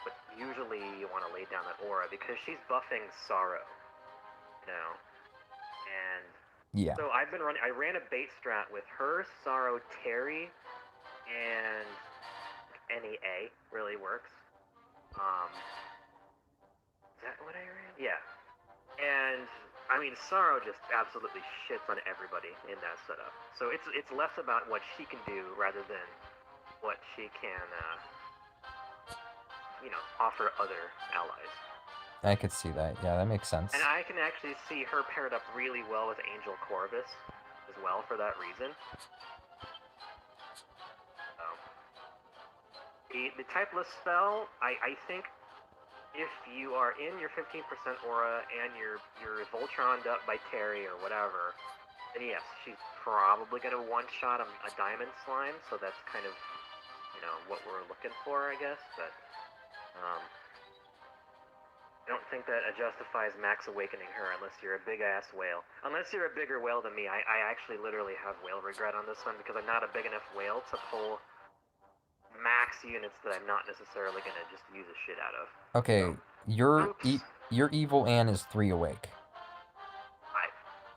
But usually you want to lay down that aura because she's buffing Sorrow, and Yeah. so I ran a bait strat with her, Sorrow, Terry, and NEA really works. Is that what I ran? Yeah. And I mean, Sorrow just absolutely shits on everybody in that setup. So it's less about what she can do rather than what she can, offer other allies. I could see that. Yeah, that makes sense. And I can actually see her paired up really well with Angel Corvus as well for that reason. The typeless spell, I think if you are in your 15% aura and you're Voltroned up by Terry or whatever, then yes, she's probably going to one-shot a diamond slime, so that's kind of, what we're looking for, I guess, but I don't think that justifies max awakening her unless you're a big-ass whale. Unless you're a bigger whale than me, I actually literally have whale regret on this one because I'm not a big enough whale to pull max units that I'm not necessarily going to just use a shit out of. Okay, Oops. your Evil Ann is 3 awake.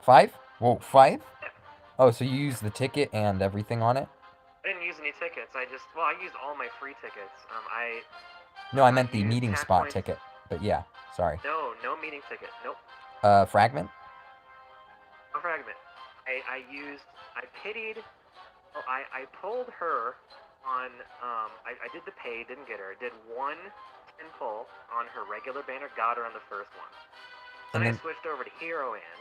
5. 5? Whoa, 5? Yeah. Oh, so you use the ticket and everything on it? I didn't use any tickets. I used all my free tickets. No, I meant the used meeting tack spot points. ticket. But yeah, sorry. No meeting ticket. Nope. Fragment? No fragment. I pulled her on, I did the pay, didn't get her. Did 1 10 pull on her regular banner, got her on the first one. Then I switched over to Hero Ann.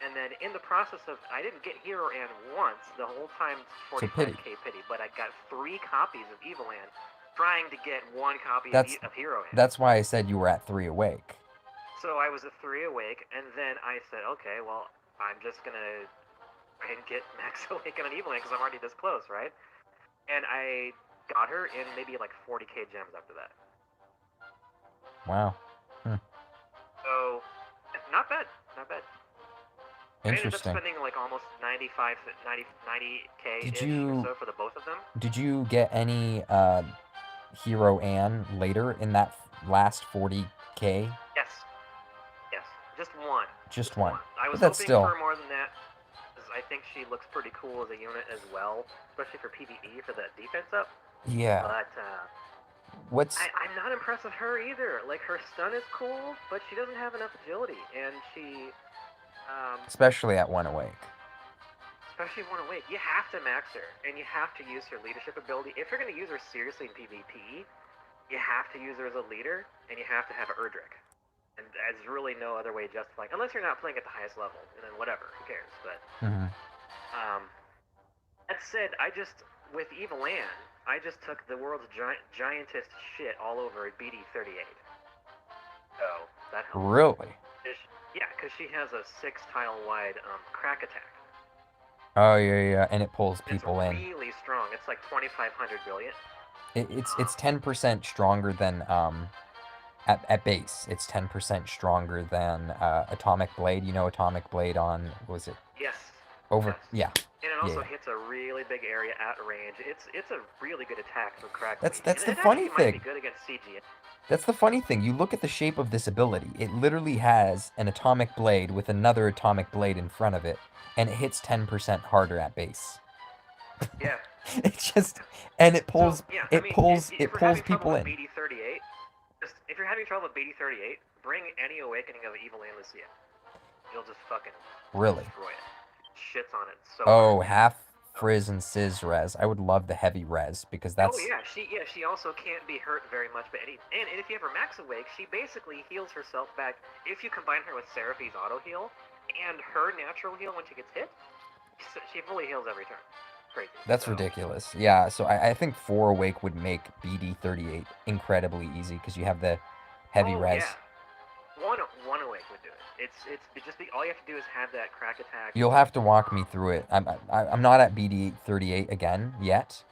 And then in the process of, I didn't get Hero Ann once the whole time 45k pity, but I got 3 copies of Evil Ann trying to get 1 copy of Hero Ann. That's why I said you were at 3 awake. So I was at 3 awake, and then I said, okay, well, I'm just going to try and get max awaken on Evil Ann because I'm already this close, right? And I got her in maybe like 40k gems after that. Wow. So, not bad. Not bad. I ended up Interesting. spending like almost 90k Did or you so for the both of them. did you get any Hero Ann later in that last 40k? Yes. Just one. Just one. I was But that's hoping still for more than that. I think she looks pretty cool as a unit as well, especially for PvE for that defense up. Yeah. But I'm not impressed with her either. Like, her stun is cool, but she doesn't have enough agility, and she especially at 1 awake. Especially 1 awake, you have to max her, and you have to use her leadership ability. If you're going to use her seriously in PvP, you have to use her as a leader, and you have to have Erdrick. And there's really no other way justifying, unless you're not playing at the highest level, and then whatever, who cares? But that said, with Evil Ann, I just took the world's giantest shit all over BD38. So that helps. Really? Yeah, because she has a 6-tile wide crack attack. Oh yeah, and it pulls people in. It's really strong. It's like 2,500 billion. It's 10% stronger than at base. It's 10% stronger than Atomic Blade. You know Atomic Blade on what was it Yes. over? Yes. Yeah, And it yeah, also yeah. hits a really big area at range. It's a really good attack from Crack That's Leech. that's And the it funny actually might be thing. good against CG. That's the funny thing. You look at the shape of this ability. It literally has an atomic blade with another atomic blade in front of it, and it hits 10% harder at base. Yeah. It's just, and it So pulls, yeah, I it mean, pulls, if it we're pulls having trouble people with in. BD38, just if you're having trouble with BD38, bring any Awakening of Evil and Lucia. You'll just fucking Really. destroy it. Shits on it so Oh, hard. half frizz and sizz res. I would love the heavy res because Oh that's yeah, she also can't be hurt very much. But and if you have her Max Awake, she basically heals herself back. If you combine her with Seraphi's auto heal and her natural heal when she gets hit, she fully heals every turn. Crazy. that's So, ridiculous. Yeah, so I think 4 awake would make BD38 incredibly easy because you have the heavy oh res. yeah, one awake would do it. It's just all you have to do is have that crack attack. You'll have to walk me through it. I'm not at BD38 again yet.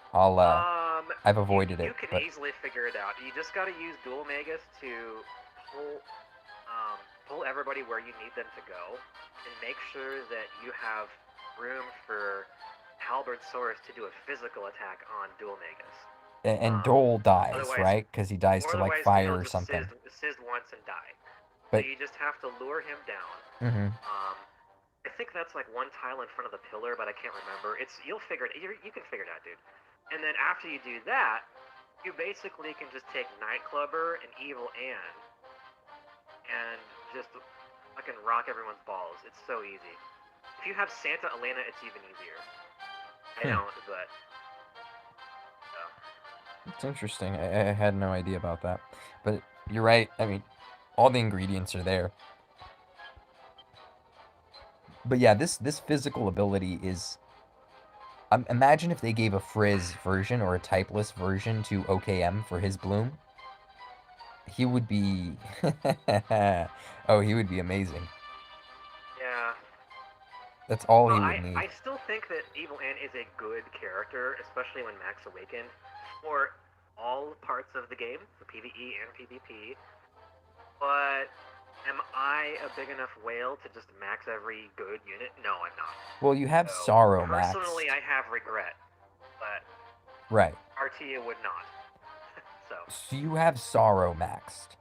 I've avoided You it, can but easily figure it out. You just got to use Dual Magus to pull pull everybody where you need them to go, and make sure that you have room for Halberd Source to do a physical attack on Dual Magus. and Dole dies, Otherwise, right? Because he dies or to like otherwise fire he'll or just something. sizz once and die. So But you just have to lure him down. hmm I think that's like one tile in front of the pillar, but I can't remember. You'll figure it. You can figure it out, dude. And then after you do that, you basically can just take Nightclubber and Evil Ann and just fucking rock everyone's balls. It's so easy. If you have Santa Elena, it's even easier. I don't, but it's interesting. I had no idea about that. But you're right. I mean, all the ingredients are there. But yeah, this physical ability is. Imagine if they gave a frizz version or a typeless version to OKM for his bloom. He would be. Oh, he would be amazing. yeah. That's all Well, he would need. I still think that Evil Ann is a good character, especially when Max Awakened, for all parts of the game, for PvE and PvP. But am I a big enough whale to just max every good unit? No, I'm not. Well, you have So, Sorrow personally, maxed. I have regret, but Right. Artia would not. So, So you have Sorrow maxed.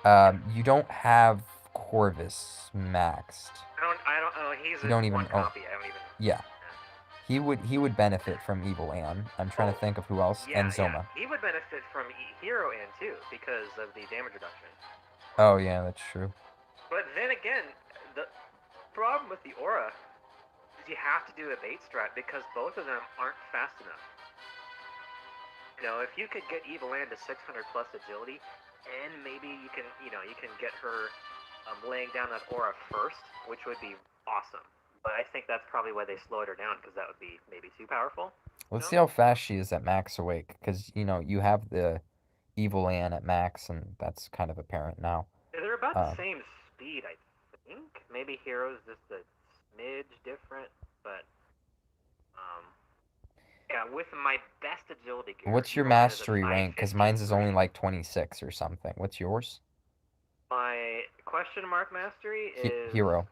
yeah. You don't have Corvus maxed. I don't know. He's You a don't even one copy. I don't even. Yeah. He would benefit from Evil Ann. I'm trying to think of who else. Yeah, And yeah. Zoma. He would benefit from Hero Ann too because of the damage reduction. Oh yeah, that's true. But then again, the problem with the aura is you have to do a bait strat because both of them aren't fast enough. You know, if you could get Evil Ann to 600 plus agility, and maybe you can get her laying down that aura first, which would be awesome. But I think that's probably why they slowed her down because that would be maybe too powerful. Let's see how fast she is at max awake, because you have the Evil Ann at max, and that's kind of apparent now. They're about the Um, same speed, I think. Maybe Hero's just a smidge different, but yeah, with my best agility gear, what's your Evil Ann is at mastery rank? Because mine's is 553. only like 26 or something. What's yours? My question mark mastery is Hero.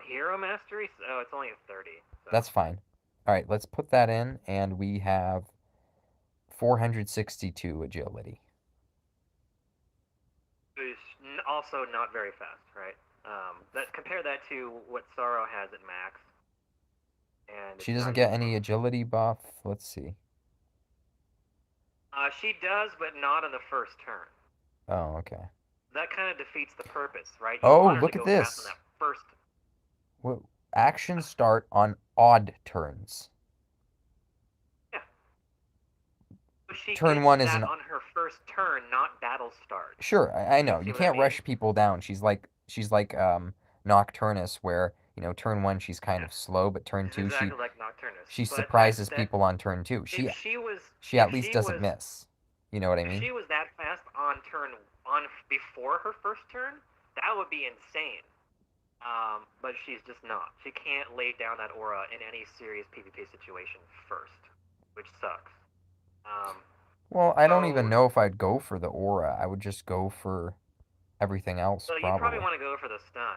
Hero mastery. Oh, it's only a 30. So. That's fine. All right, let's put that in, and we have 462 agility. It's also not very fast, right? Compare that to what Sorrow has at max. And She doesn't get any agility buff. Let's see. She does, but not on the first turn. Oh, okay. That kind of defeats the purpose, right? You want her look to go at this. Fast on that first. What, actions start on odd turns. Yeah. She Turn gets 1 is that on her first turn, not battle start. Sure, I know. You can't rush people down. She's like Nocturnus, where turn 1 she's kind of slow, but turn 2 exactly like Nocturnus. she surprises people on turn 2. She at least doesn't miss. You know what I mean? If she was that fast on before her first turn, that would be insane. But she's just not. She can't lay down that aura in any serious PvP situation first, which sucks. Well, I don't So, even know if I'd go for the aura. I would just go for everything else, so you'd probably probably. want to go for the stun.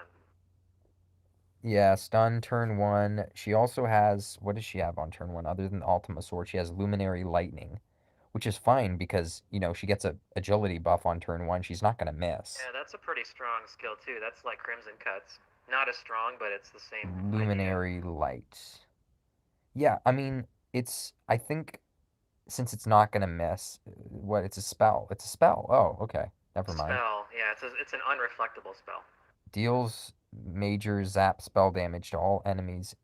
Yeah, stun turn 1. She also has, what does she have on turn 1 other than the Ultima Sword? She has Luminary Lightning, which is fine because, she gets a agility buff on turn 1. She's not going to miss. Yeah, that's a pretty strong skill too. That's like Crimson Cuts. Not as strong, but it's the same idea. Luminary Light. Yeah, I mean, I think, since it's not going to miss, it's a spell. It's a spell. Oh, okay. Never mind. Spell, yeah, it's an unreflectable spell. Deals major zap spell damage to all enemies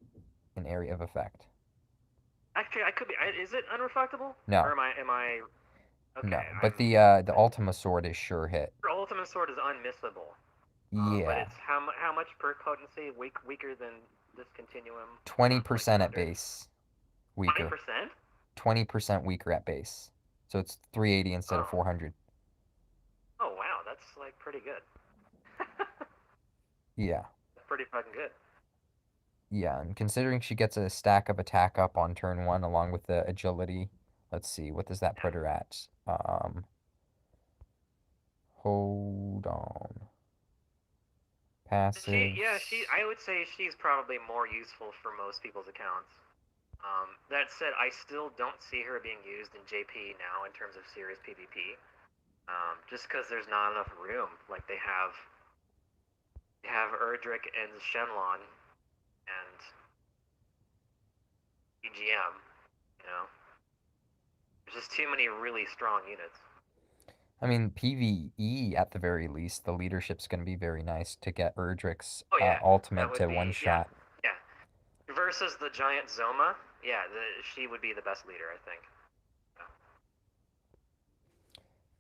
in area of effect. Actually, I could be. Is it unreflectable? Or No, am I? Okay, no. But the Ultima Sword is sure hit. Her ultimate sword is unmissable. But Yeah. it's how much per potency? Weaker than this continuum? Around 20% at 1400. base. Weaker. 20%? 20% weaker at base. So it's 380 instead of Oh. 400. Oh wow, that's like pretty good. Yeah. That's pretty fucking good. Yeah, and considering she gets a stack of attack up on turn 1 along with the agility, let's see, what does that put her at? Hold on. Passives. I would say she's probably more useful for most people's accounts. That said, I still don't see her being used in JP now in terms of serious PvP. Just because there's not enough room. Like they have Erdrick and Shenlong and EGM. You know, there's just too many really strong units. I mean, PvE at the very least, the leadership's going to be very nice to get Erdrick's Oh yeah, that ultimate would to be one shot. yeah. Versus the giant Zoma, yeah, she would be the best leader, I think.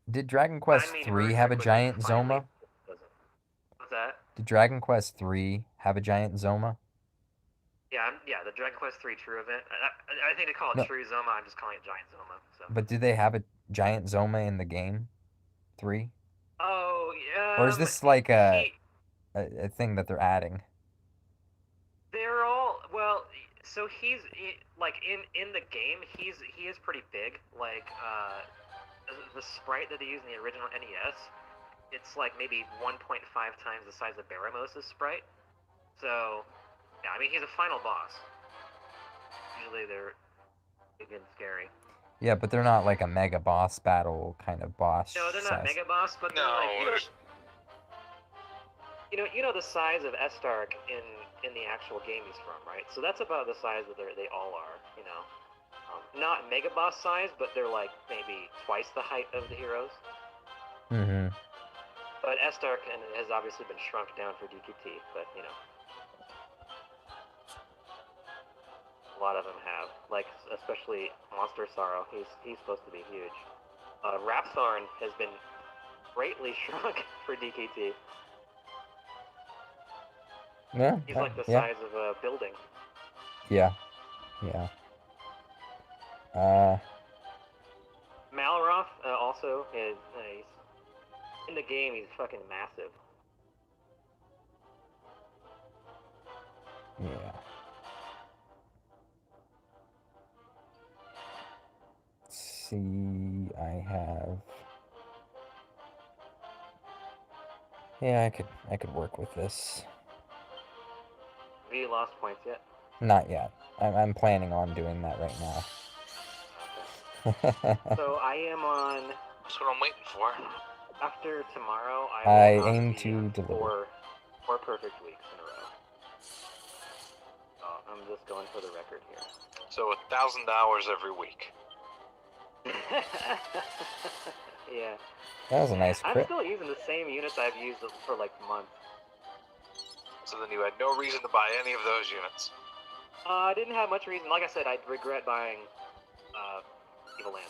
Did Dragon I Quest mean, 3 have a Erdrick would be giant finally. Zoma? What's that? Did Dragon Quest 3 have a giant Zoma? Yeah, the Dragon Quest 3 True event. I think they call it No, True Zoma. I'm just calling it Giant Zoma. So. but did they have a giant Zoma in the game 3? Oh, Or is this like a, he. a, a thing that they're adding? They're all well. So like in the game, he is pretty big. Like the sprite that they use in the original NES, it's like maybe 1.5 times the size of Baramos' sprite. So yeah, I mean he's a final boss. Usually they're big and scary. Yeah, but they're not like a mega boss battle kind of boss No, they're not size. mega boss, but they're like you know the size of Estark in the actual game he's from, right? So that's about the size that they all are, you know. Not mega boss size, but they're like maybe twice the height of the heroes. Mm-hmm. But Estark has obviously been shrunk down for DQT, but you know. A lot of them have, like especially Monster Sorrow. He's supposed to be huge. Rapthorn has been greatly shrunk for DKT. Yeah. He's like the yeah. size of a building. Yeah. Yeah. Malroth also is he's, in the game. He's fucking massive. Yeah. Let's see, I have. Yeah, I could work with this. Have you lost points yet? Not yet. I'm planning on doing that right now. Okay. So I am on. That's what I'm waiting for. After tomorrow, I will aim be to deliver. four perfect weeks in a row. Oh, I'm just going for the record here. So $1,000 every week. Yeah. That was a nice I'm crit. still using the same units I've used for like months. So then you had no reason to buy any of those units. I didn't have much reason. Like I said, I'd regret buying Evil Land.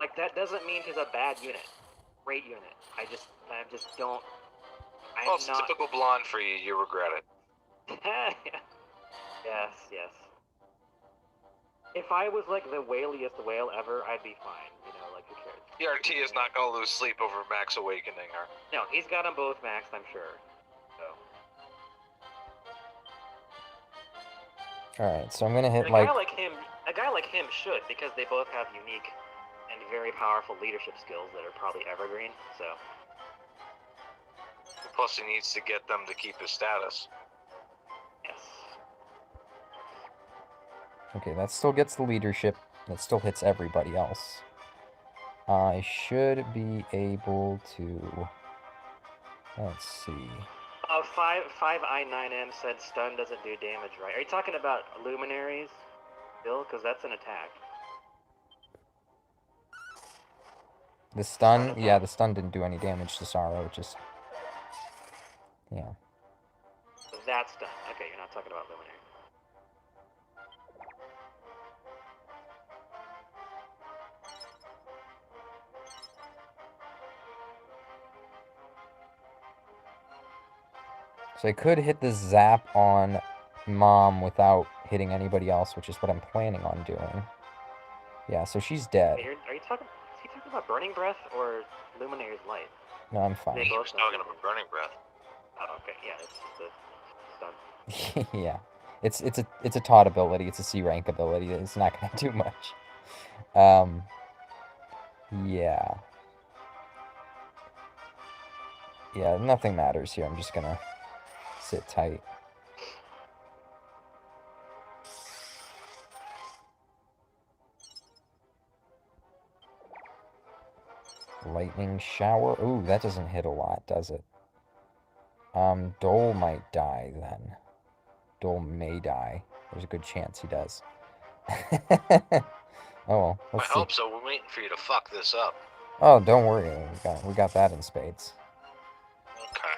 Like that doesn't mean he's a bad unit. Great unit. I just don't. Well, it's typical blonde for you. You regret it. Yes. If I was like the whaliest whale ever, I'd be fine. You know, like who cares? ERT is not going to lose sleep over Max Awakening her. No, he's got them both maxed, I'm sure. So. Alright, so I'm gonna hit And like... a guy like him should, because they both have unique and very powerful leadership skills that are probably evergreen. So. Plus, he needs to get them to keep his status. Yes. Okay, that still gets the leadership. That still hits everybody else. I should be able to... Let's see. 5I9M said stun doesn't do damage, right? Are you talking about luminaries, Bill? Because that's an attack. The stun? Yeah, the stun didn't do any damage to Sorrow, it just... Yeah. That's stun. Okay, you're not talking about luminary. So I could hit the zap on Mom without hitting anybody else, which is what I'm planning on doing. Yeah, so she's dead. Wait, are you talking? Is he talking about Burning Breath or Luminary's Light? No, I'm fine. He was talking about Burning Breath. Oh, okay. Yeah, it's just a stun. Yeah. It's a taught ability, it's a C rank ability, it's not gonna do much. Yeah. Yeah, nothing matters here, I'm just gonna sit tight. Lightning shower. Ooh, that doesn't hit a lot, does it? Dole might die then. Dole may die. There's a good chance he does. Oh well, I let's see. hope so. We're waiting for you to fuck this up. Oh, don't worry. We got that in spades. Okay.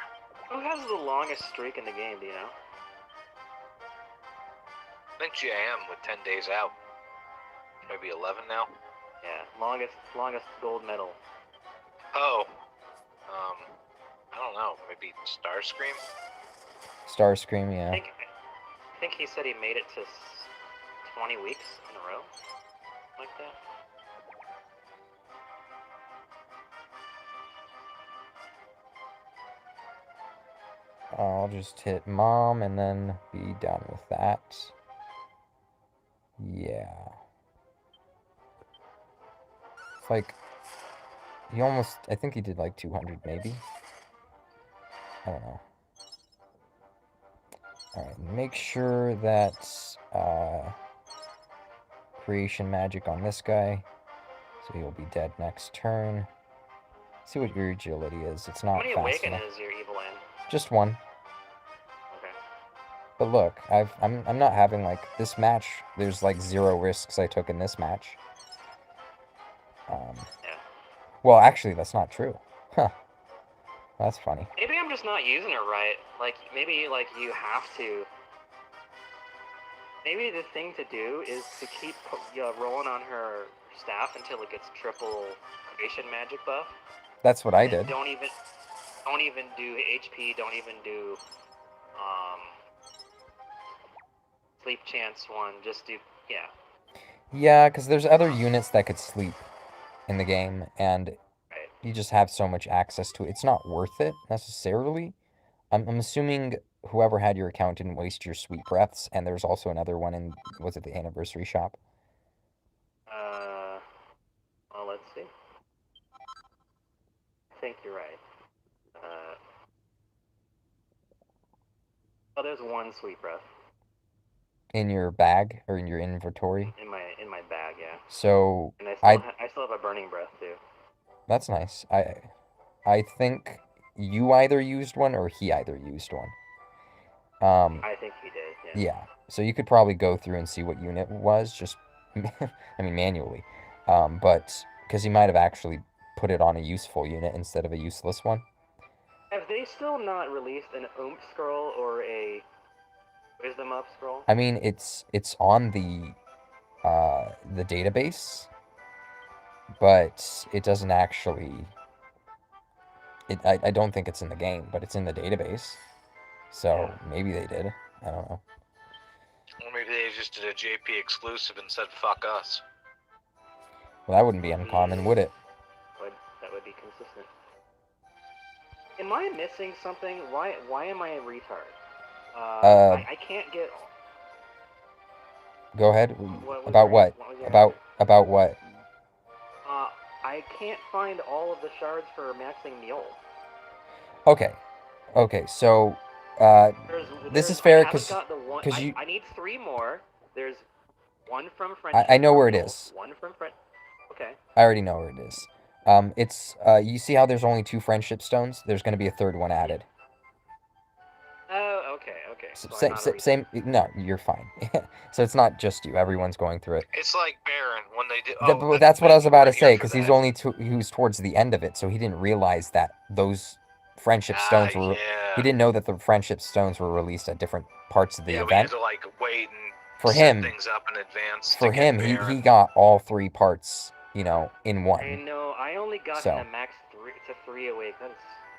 Who has the longest streak in the game? Do you know? I think GIM with 10 days out. Maybe 11 now. Yeah, longest gold medal. Oh. I don't know. Maybe Starscream? Starscream, I yeah. think he said he made it to 20 weeks in a row, like that. I'll just hit Mom and then be done with that. Yeah. It's like, he almost, I think he did like 200 maybe. I don't know. Alright, make sure that creation magic on this guy. So he'll be dead next turn. See what your agility is. It's How not many fast awaken enough. is your evil in? Just one. Okay. But look, I'm not having like this match. There's like 0 risks I took in this match. Yeah. Well, actually, that's not true. Huh. That's funny. Maybe I'm just not using it right. Like maybe like you have to. Maybe the thing to do is to keep rolling on her staff until it gets triple creation magic buff. That's what I And did. Don't even do HP. Don't even do sleep chance one. Just do Yeah, because there's other units that could sleep in the game, and right. you just have so much access to it. It's not worth it, necessarily. I'm assuming whoever had your account didn't waste your sweet breaths, and there's also another one in, was it the anniversary shop? Well, let's see. I think you're right. Oh, there's one sweet breath In your bag, or in your inventory? in my bag, yeah. So, And I I still have a burning breath too. that's nice. I think you either used one, or he either used one. I think he did, yeah. Yeah, so you could probably go through and see what unit it was, just, I mean, manually. But, because he might have actually put it on a useful unit instead of a useless one. Have they still not released an Oomph scroll or a Wisdom Up scroll? I mean, it's on the database, but it doesn't actually, I don't think it's in the game, but it's in the database. So, maybe they did. I don't know. Or maybe they just did a JP exclusive and said, fuck us. Well, that wouldn't be uncommon, would it? That would be consistent. Am I missing something? Why am I a retard? I can't get... Go ahead. What was About your, what? what was your answer? About what? I can't find all of the shards for maxing Mule. Okay. Okay. So, this is I fair haven't got the one. because you. I need 3 more. There's one from I Friendship know for where it Mule, is. one from Friend. Okay. I already know where it is. It's you see how there's only 2 friendship stones? There's going to be a third one added. Oh, okay. So I'm Same, not a same. No, you're fine. So it's not just you. Everyone's going through it. It's like Baron when they did. But that's what I was about to say because he was towards the end of it, so he didn't realize that those friendship stones were. He Yeah. didn't know that the friendship stones were released at different parts of the Yeah, we had event. to like wait and For set him, things up in advance. for to get him, Baron. he got all 3 parts, in I one. know. I only got So. him to max 3 awake.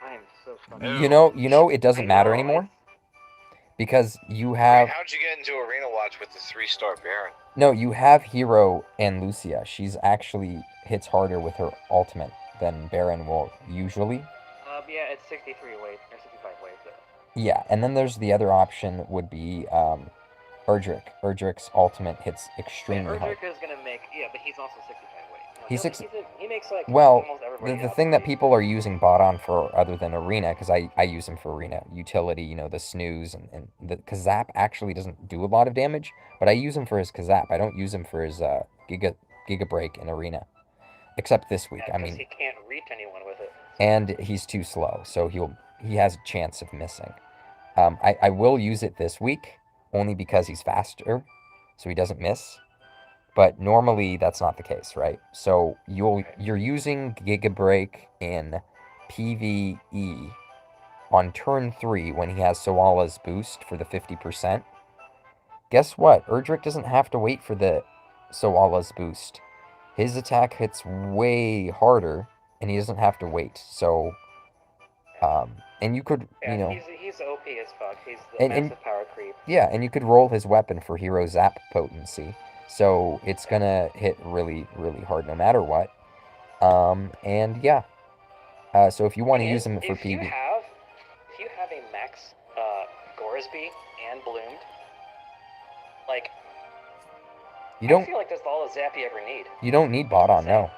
I am so fucking. It doesn't matter anymore because you Wait, have. how'd you get into Arena Watch with the 3-star Baron? No, you have Hero and Lucia. She's actually hits harder with her ultimate than Baron will usually. Yeah, it's 63 weight or 65 weight. So. Yeah, and then there's the other option would be Erdrick. Erdrick's ultimate hits extremely hard. Erdrick is gonna make but he's also 65 weight. He makes like Well, almost everybody. the thing that people are using bot on for other than Arena, because I use him for Arena utility, the snooze and the Kazap actually doesn't do a lot of damage, but I use him for his Kazap. I don't use him for his Giga Break in Arena, except this week. Yeah, he can't reach anyone with it. And he's too slow, so he has a chance of missing. I will use it this week only because he's faster, so he doesn't miss. But normally that's not the case, right? So you're using Giga Break in PvE on turn 3 when he has Soala's boost for the 50%. Guess what? Erdrick doesn't have to wait for the Soala's boost. His attack hits way harder, and he doesn't have to wait. So, and you could, he's OP as fuck. He's the massive power creep. Yeah, and you could roll his weapon for Hero Zap potency. So it's gonna hit really, really hard no matter what. And yeah. So if you want to use him for PvP. If you have a max Goresby and Bloomed, like I feel like that's all a Zap you ever need. You don't need bot on, no.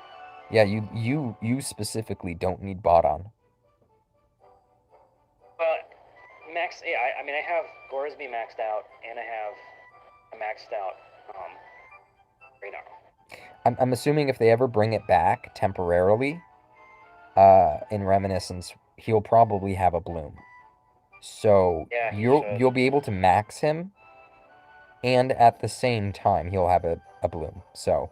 Yeah, you specifically don't need bot on. But max, I have Goresby maxed out, and I have a maxed out Radar. I'm assuming if they ever bring it back temporarily, in Reminiscence, he'll probably have a Bloom. So you'll be able to max him, and at the same time he'll have a Bloom. So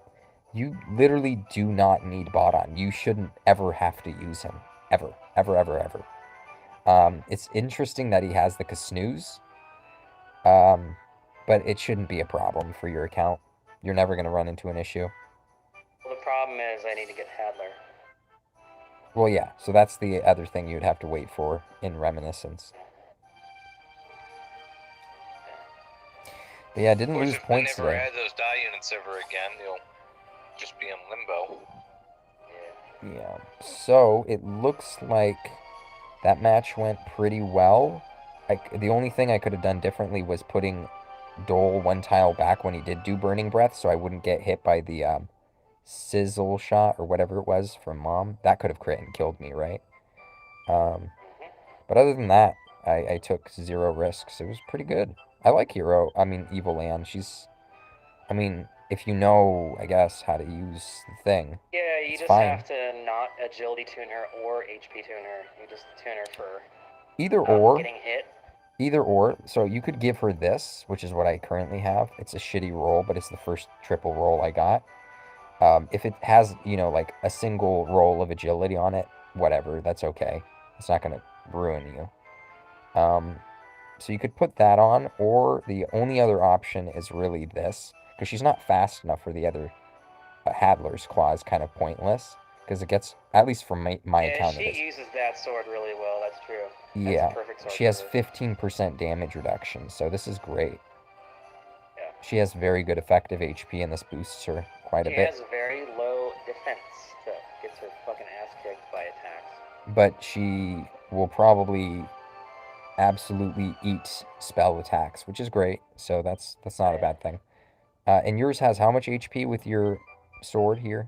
you literally do not need bot on. You shouldn't ever have to use him. Ever. Ever, ever, ever. It's interesting that he has the Snooze. But it shouldn't be a problem for your account. You're never going to run into an issue. Well, the problem is I need to get Hadler. Well, yeah, so that's the other thing you'd have to wait for in Reminiscence. But yeah, didn't lose points today. If they never add those die units ever again, you'll just be in limbo. Yeah, so it looks like that match went pretty well. The only thing I could have done differently was putting Dole 1 tile back when he did do Burning Breath, so I wouldn't get hit by the sizzle shot or whatever it was from Mom. That could have crit and killed me, right? But other than that, I took 0 risks. It was pretty good. I like Evil Land. If you know, I guess, how to use the thing. Yeah, you just have to not agility tune her or HP tune her. You just tune her for getting hit. Either or. So you could give her this, which is what I currently have. It's a shitty roll, but it's the first triple roll I got. If it has, like a single roll of agility on it, whatever, that's okay. It's not going to ruin you. So you could put that on, or the only other option is really this, because she's not fast enough for the other Hadler's Claw is kind of pointless, because it gets, at least from my account, she uses that sword really well, that's true. Yeah, that's a perfect sword she has 15% damage reduction, so this is great. Yeah. She has very good effective HP, and this boosts her quite a bit. She has very low defense, so gets her fucking ass kicked by attacks. But she will probably absolutely eat spell attacks, which is great, so that's not a bad thing. And yours has how much HP with your sword here?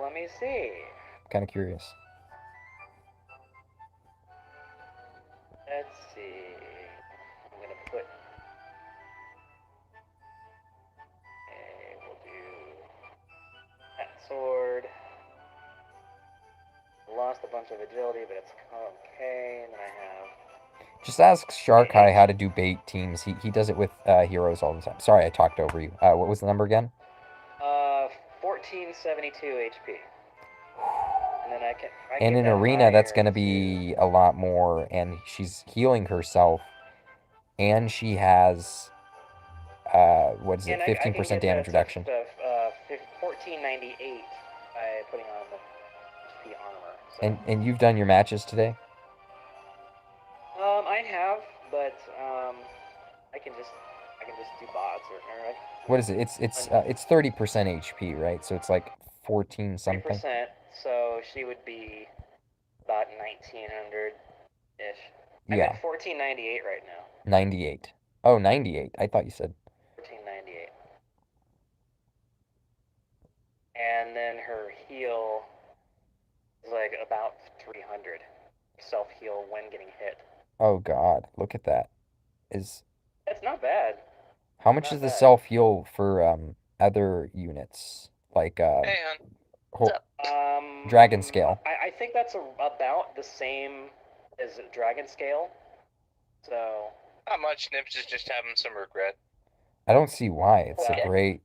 Let me see. I'm kind of curious. Let's see. I'm gonna put. Okay, we'll do that sword. Lost a bunch of agility, but it's okay. And then I have. Just ask Sharkai how to do bait teams. He does it with heroes all the time. Sorry, I talked over you. What was the number again? 1472 HP. And then I And get in that arena, that's higher going to to- be a lot more. And she's healing herself. And she has, what is it, And I can 15% get damage that reduction. to 1498 by putting on the HP armor. So. And you've done your matches today? I have, but I can just do bots or What is it? It's 30% HP, right? So it's like 14 something. 3%. So she would be about 1900 ish. I'm Yeah, at 1498 right now. 98. Oh, 98. I thought you said. 1498. And then her heal is like about 300. Self heal when getting hit. Oh God, look at that. It's not bad. How much Not is the bad. self heal for other units like Hey, hon. What's up? Dragon scale? I think that's about the same as Dragon scale. So. Not much. Nips is just having some regret. I don't see why. It's a Okay. great.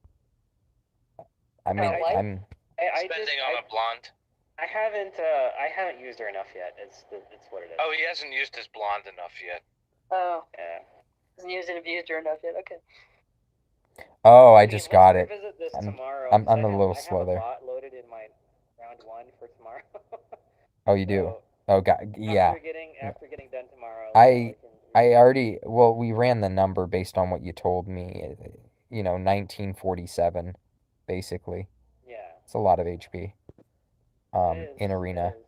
I mean, I'm. Spending on a blonde. I haven't used her enough yet. It's what it is. Oh, he hasn't used his blonde enough yet. Oh, Yeah. hasn't used and abused her enough yet. Okay. Oh, I mean, just let's got it. revisit this I'm- tomorrow. I'm 'cause a little I slow have there. a bot loaded in my round 1 for tomorrow. Oh, you do. So, Oh God, yeah. After getting done tomorrow. I already. Well, we ran the number based on what you told me. You know, 1947, basically. Yeah. It's a lot of HP. It In is, arena. it is.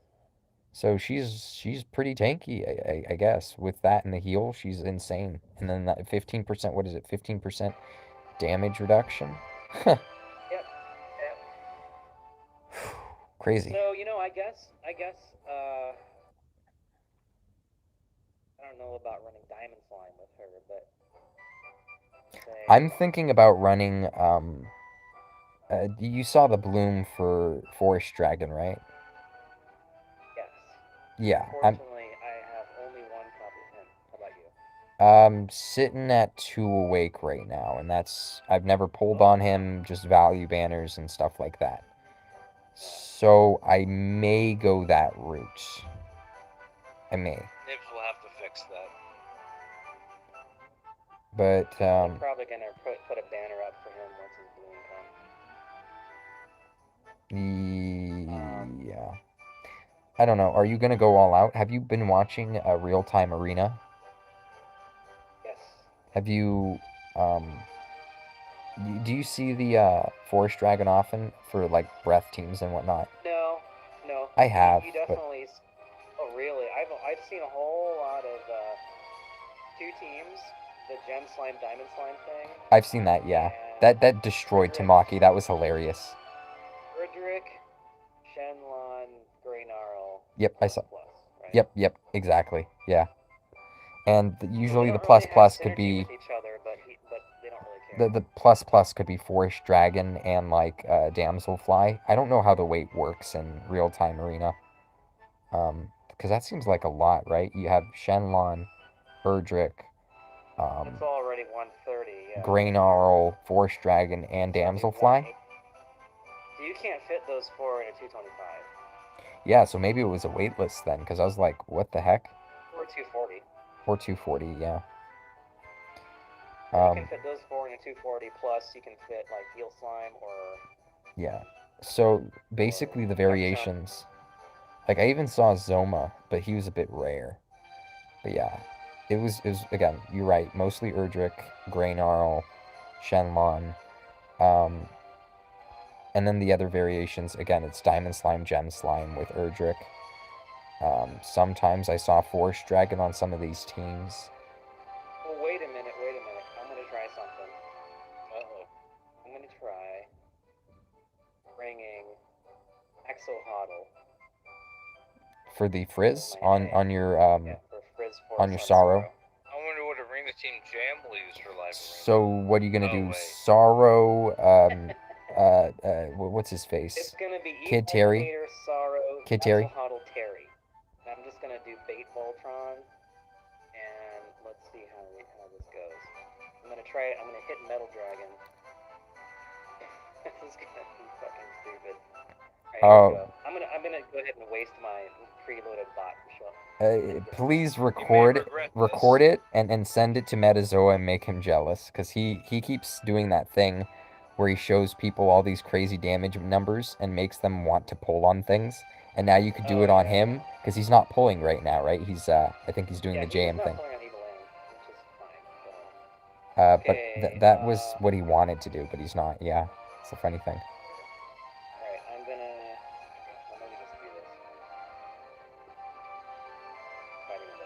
So she's pretty tanky, I guess. With that and the heal, she's insane. And then that 15%, what is it? 15% damage reduction? Yep. Crazy. So, I guess, I don't know about running Diamond Slime with her, but I'm thinking about running, you saw the bloom for Forest Dragon, right? yes. Yeah, Unfortunately, I have only one copy of him. How about you? I'm sitting at 2 awake right now, and I've never pulled on him, just value banners and stuff like that. So I may go that route. I may. Nibs will have to fix that. But, I'm probably gonna put a banner up for him once his bloom comes. yeah. I don't know. Are you gonna go all out? Have you been watching Real Time Arena? Yes. Have you, do you see the Forest Dragon often for like breath teams and whatnot? No. I have, You but definitely. Oh, really? I've seen a whole lot of 2 teams, the Gem Slime, Diamond Slime thing. I've seen that. Yeah, and that destroyed Tamaki. That was hilarious. Erdrick, Shenlon, Greynarl. Yep, I saw. Plus, right? Yep, exactly. Yeah, and usually They the don't really have plus could synergy be with each other, but they don't really care. the plus could be Forest Dragon and like Damselfly. I don't know how the weight works in Real Time Arena. Because that seems like a lot, right? You have Shenlon, Erdrick, It's already 130. Yeah. Greynarl, Forest Dragon, and So it'd be Damselfly. 180. So you can't fit those 4 in a 225. Yeah, so maybe it was a wait list then, because I was like, what the heck? Or 240. Or 240, yeah. You can fit those 4 in a 240, plus you can fit like Heal Slime or. Yeah. So basically the variations. Like I even saw Zoma, but he was a bit rare. But yeah. It was again, you're right, mostly Erdrick, Greynarl, Shenlon. And then the other variations, again, it's Diamond Slime, Gem Slime with Erdrick. Sometimes I saw Forest Dragon on some of these teams. Well, wait a minute. I'm gonna try something. Exohodl. For the frizz My on your Yeah, for Frizz Force on your Sorrow. I wonder what Arena Team Jam will use for live arena. So what are you gonna Oh, do? wait. Sorrow, what's his It's face? gonna be Kid Terry? Evader, Sorrow, Kid Terry? Exohodl, Terry. And I'm just gonna do Bait Voltron, and let's see how this goes. I'm gonna hit Metal Dragon. This is gonna be fucking stupid. Alright, here we go. I'm gonna go ahead and waste my preloaded bot for sure. Please regret record it and send it to Metazoa and make him jealous, because he keeps doing that thing where he shows people all these crazy damage numbers and makes them want to pull on things. And now you could do it on him, because he's not pulling right now, right? He's I think he's doing the JM he's thing. not pulling on Evil Land, which is fine. But Okay, that was what he wanted to do, but he's not. Yeah, it's a funny thing. Alright, let me just do this. Fighting the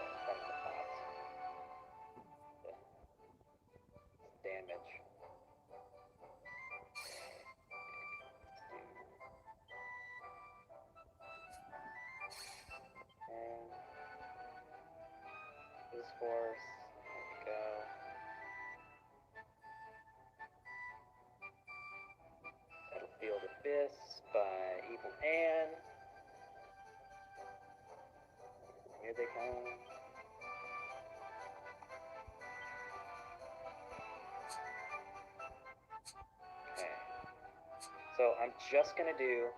pots. Damage. And this force, there we go. Battlefield Abyss by Evil Ann. Here they come. Okay. So I'm just gonna do.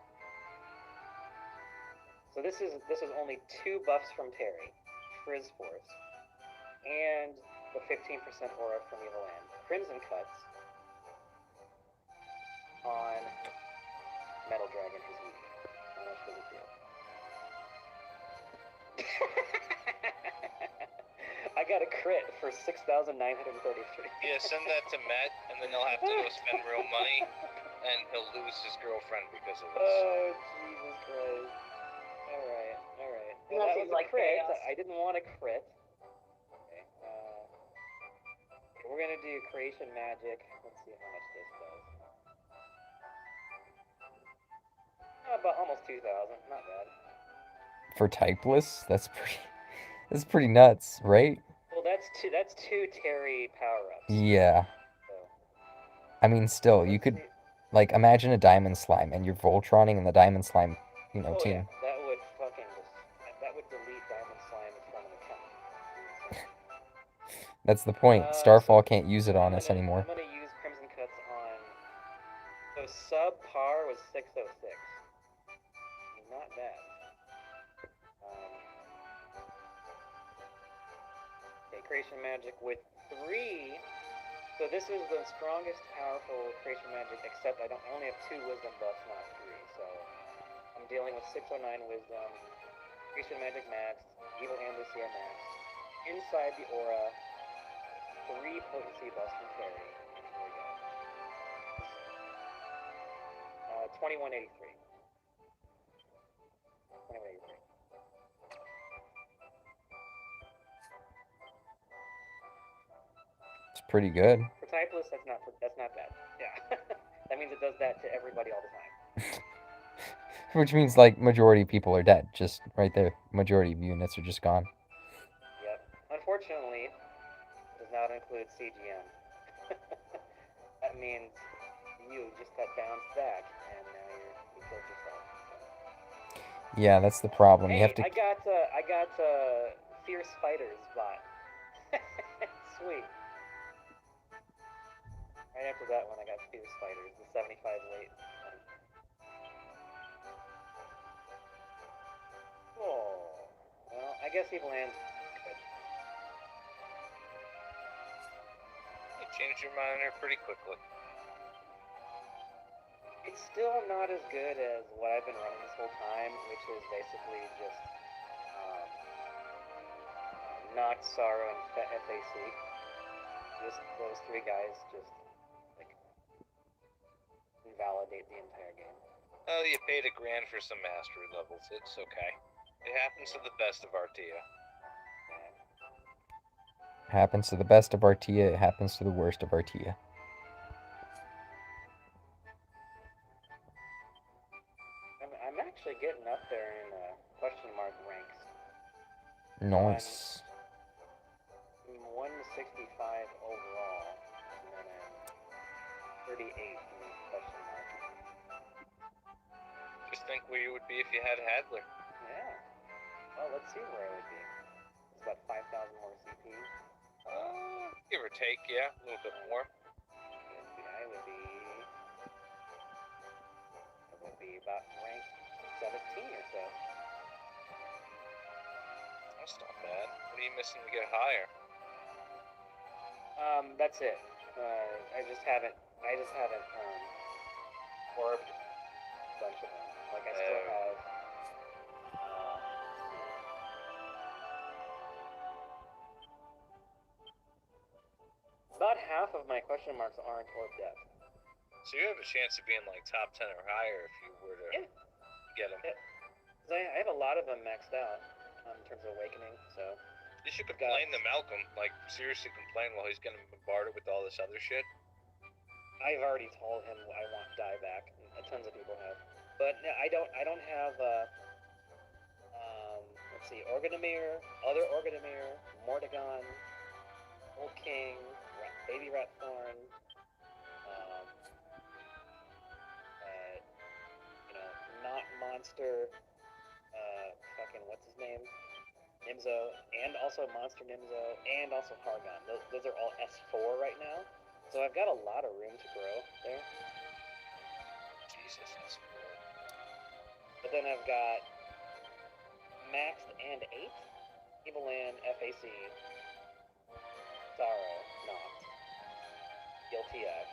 So this is only 2 buffs from Terry, Frizz Force, and the 15% aura from Evil Ann. Crimson Cuts on Metal Dragon, who's weak. How much does it do? I got a crit for 6,933. Yeah, send that to Matt, and then he'll have to go spend real money, and he'll lose his girlfriend because of this. Oh, Jesus Christ. Alright. Well, that was Nothing a like crit. chaos. I didn't want a crit. Okay, we're gonna do Creation Magic. Let's see how much this does. About almost 2,000. Not bad. For typeless, that's pretty nuts, right? Well, that's two Terry power-ups. Yeah. So, I mean, still, you could, like, imagine a Diamond Slime, and you're Voltroning and the Diamond Slime, team. Yeah, that would fucking that would delete Diamond Slime from an account. That's the point. Starfall can't use it on us anymore. I'm gonna use Crimson Cuts on. So subpar was 606. Not bad. Okay, Creation Magic with 3. So this is the strongest, powerful Creation Magic, except I only have 2 Wisdom buffs, not 3. So I'm dealing with 609 Wisdom, Creation Magic maxed, Evil and Lucia maxed. Inside the aura, 3 potency buffs from Terry. Here we go. 2183. 2183. It's pretty good. For typeless, that's not bad. Yeah. That means it does that to everybody all the time. Which means, like, majority of people are dead. Just right there. Majority of units are just gone. Yep. Unfortunately, it does not include CGM. That means you just got bounced back, and now you killed yourself. Yeah, that's the problem. Hey, You have to. I got Fierce Fighters bot. Sweet. Right after that one, I got Fierce Fighters, the 75 weight. Oh, well, I guess Evil Land's good. You changed your mind there pretty quickly. It's still not as good as what I've been running this whole time, which is basically just Noct, Sorrow, and FAC. Just those 3 guys just like invalidate the entire game. Oh, you paid $1,000 for some mastery levels. It's okay. It happens to the best of Artia. Happens to the best of Artia. It happens to the worst of Artia. I'm actually getting up there in question mark ranks. Nice. 165 overall, and then 38 in question mark. Just think where you would be if you had Hadler. Yeah. Well, let's see where I would be. It's about 5,000 more CP. Give or take, yeah, a little bit more. I would be about rank 17 or so. That's not bad. What are you missing to get higher? That's it. I just haven't orbed a bunch of them. Like I still have. About half of my question marks aren't orb depth. So you have a chance of being like top 10 or higher if you were to get them. Yeah. 'Cause I have a lot of them maxed out in terms of awakening, so. You should complain to Malcolm, like seriously complain while he's getting bombarded with all this other shit. I've already told him I want dieback. Tons of people have, but no, I don't have. Let's see, Organomir, other Organomir, Mordegon, Old King, Baby Ratthorn. Not Monster. Fucking what's his name? Nimzo, and also Monster Nimzo, and also Hargon. Those are all S4 right now. So I've got a lot of room to grow there. Jesus, that's cool. But then I've got maxed and 8, Evelyn, FAC, Sorrow, Noct, Giltiak,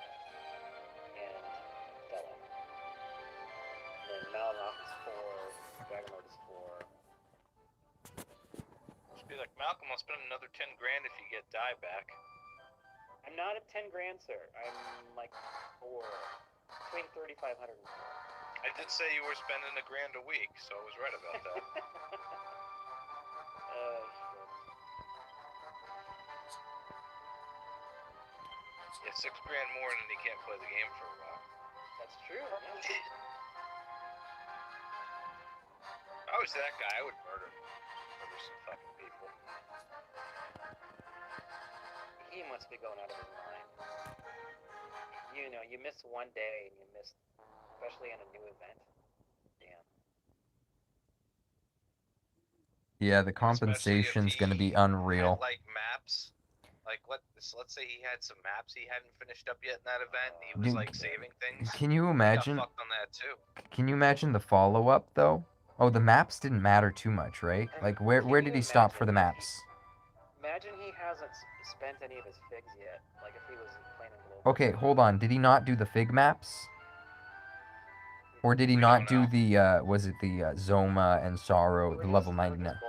and Stella. And then Malanox is 4, Dragonlord is 4. Just be like, Malcolm, I'll spend another 10 grand if you get die back. I'm not at 10 grand, sir. I'm like 4. Between 3,500 and 4. I did say you were spending $1 grand a week, so I was right about that. Yeah, 6 grand more and then you can't play the game for a while. That's true. If I was that guy, I would murder some fucking people. He must be going out of his mind. You know, you miss one day and you miss, especially in a new event. Damn. Yeah, the compensation's gonna be unreal. Had, like maps, like let's say he had some maps he hadn't finished up yet in that event. And he was Dude, like saving things. Can you He imagine? got fucked on that too. Can you imagine the follow-up though? Oh, the maps didn't matter too much, right? Like where did he stop for the maps? Imagine he hasn't spent any of his figs yet. Like if he was playing in global. Okay, hold on. Did he not do the fig maps? Or did he not do the was it the Zoma and Sorrow, the level 99?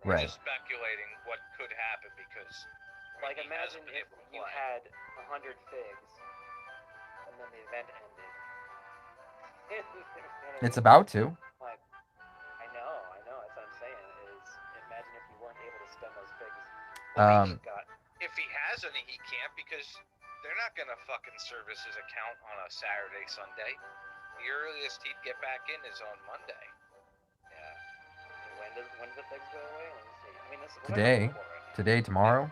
Right. Just speculating what could happen because like imagine if you had 100 figs and then the event ended. It's about to. Like, I know, that's what I'm saying, is imagine if you weren't able to spend those figs. If he has any, he can't because they're not gonna fucking service his account on a Saturday, Sunday. The earliest he'd get back in is on Monday. Yeah. When does the figs go away? Let me see. I mean, this is today. Right today, tomorrow?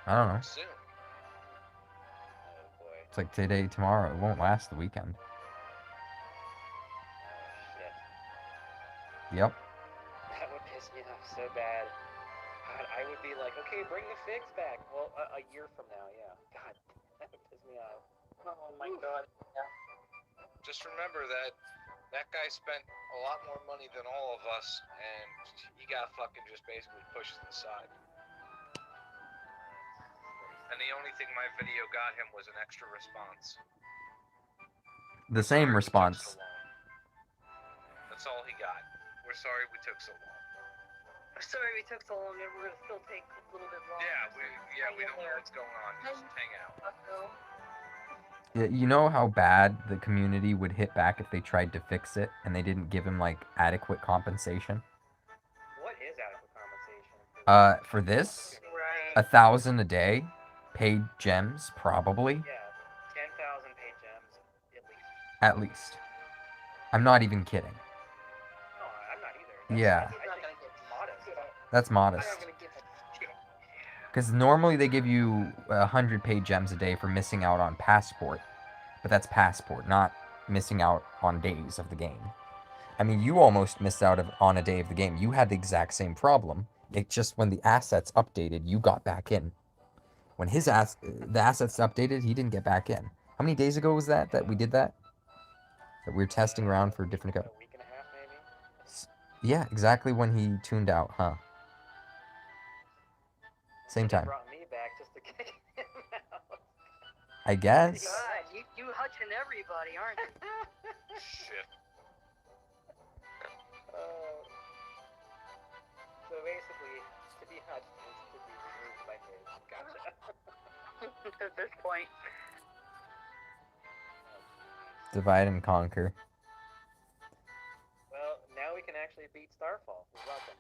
I don't know. Soon. Oh boy. It's like today, tomorrow. It won't last the weekend. Oh shit. Yep. That would piss me off so bad. God, I would be like, okay, bring the figs back. Well, a year from now, yeah. God, that would piss me off. Oh my god. Yeah. Just remember that guy spent a lot more money than all of us, and he got fucking just basically pushed to the side. And the only thing my video got him was an extra response. The same response. So that's all he got. We're sorry we took so long. I'm sorry we took so long, and we're gonna still take a little bit longer. Yeah, we don't know what's going on. Just hang out. Yeah, you know how bad the community would hit back if they tried to fix it and they didn't give him like adequate compensation? What is adequate compensation? For this, Right. 1,000 a day, paid gems probably. Yeah, 10,000 paid gems at least. At least. I'm not even kidding. Yeah. He's not gonna get modest. That's He's modest. not gonna give a shit. Because normally they give you 100 paid gems a day for missing out on Passport. But that's Passport, not missing out on days of the game. I mean, you almost missed out on a day of the game. You had the exact same problem. It just when the assets updated, you got back in. When the assets updated, he didn't get back in. How many days ago was that we did that? That we were testing around for different... A week and a half, maybe. Yeah, exactly when he tuned out, huh? Same He time. brought me back just to kick him out. I guess. God, you hutching everybody, aren't you? Shit. So basically, to be hutched is to be removed by his. Gotcha. At this point. Divide and conquer. Well, now we can actually beat Starfall. You're welcome.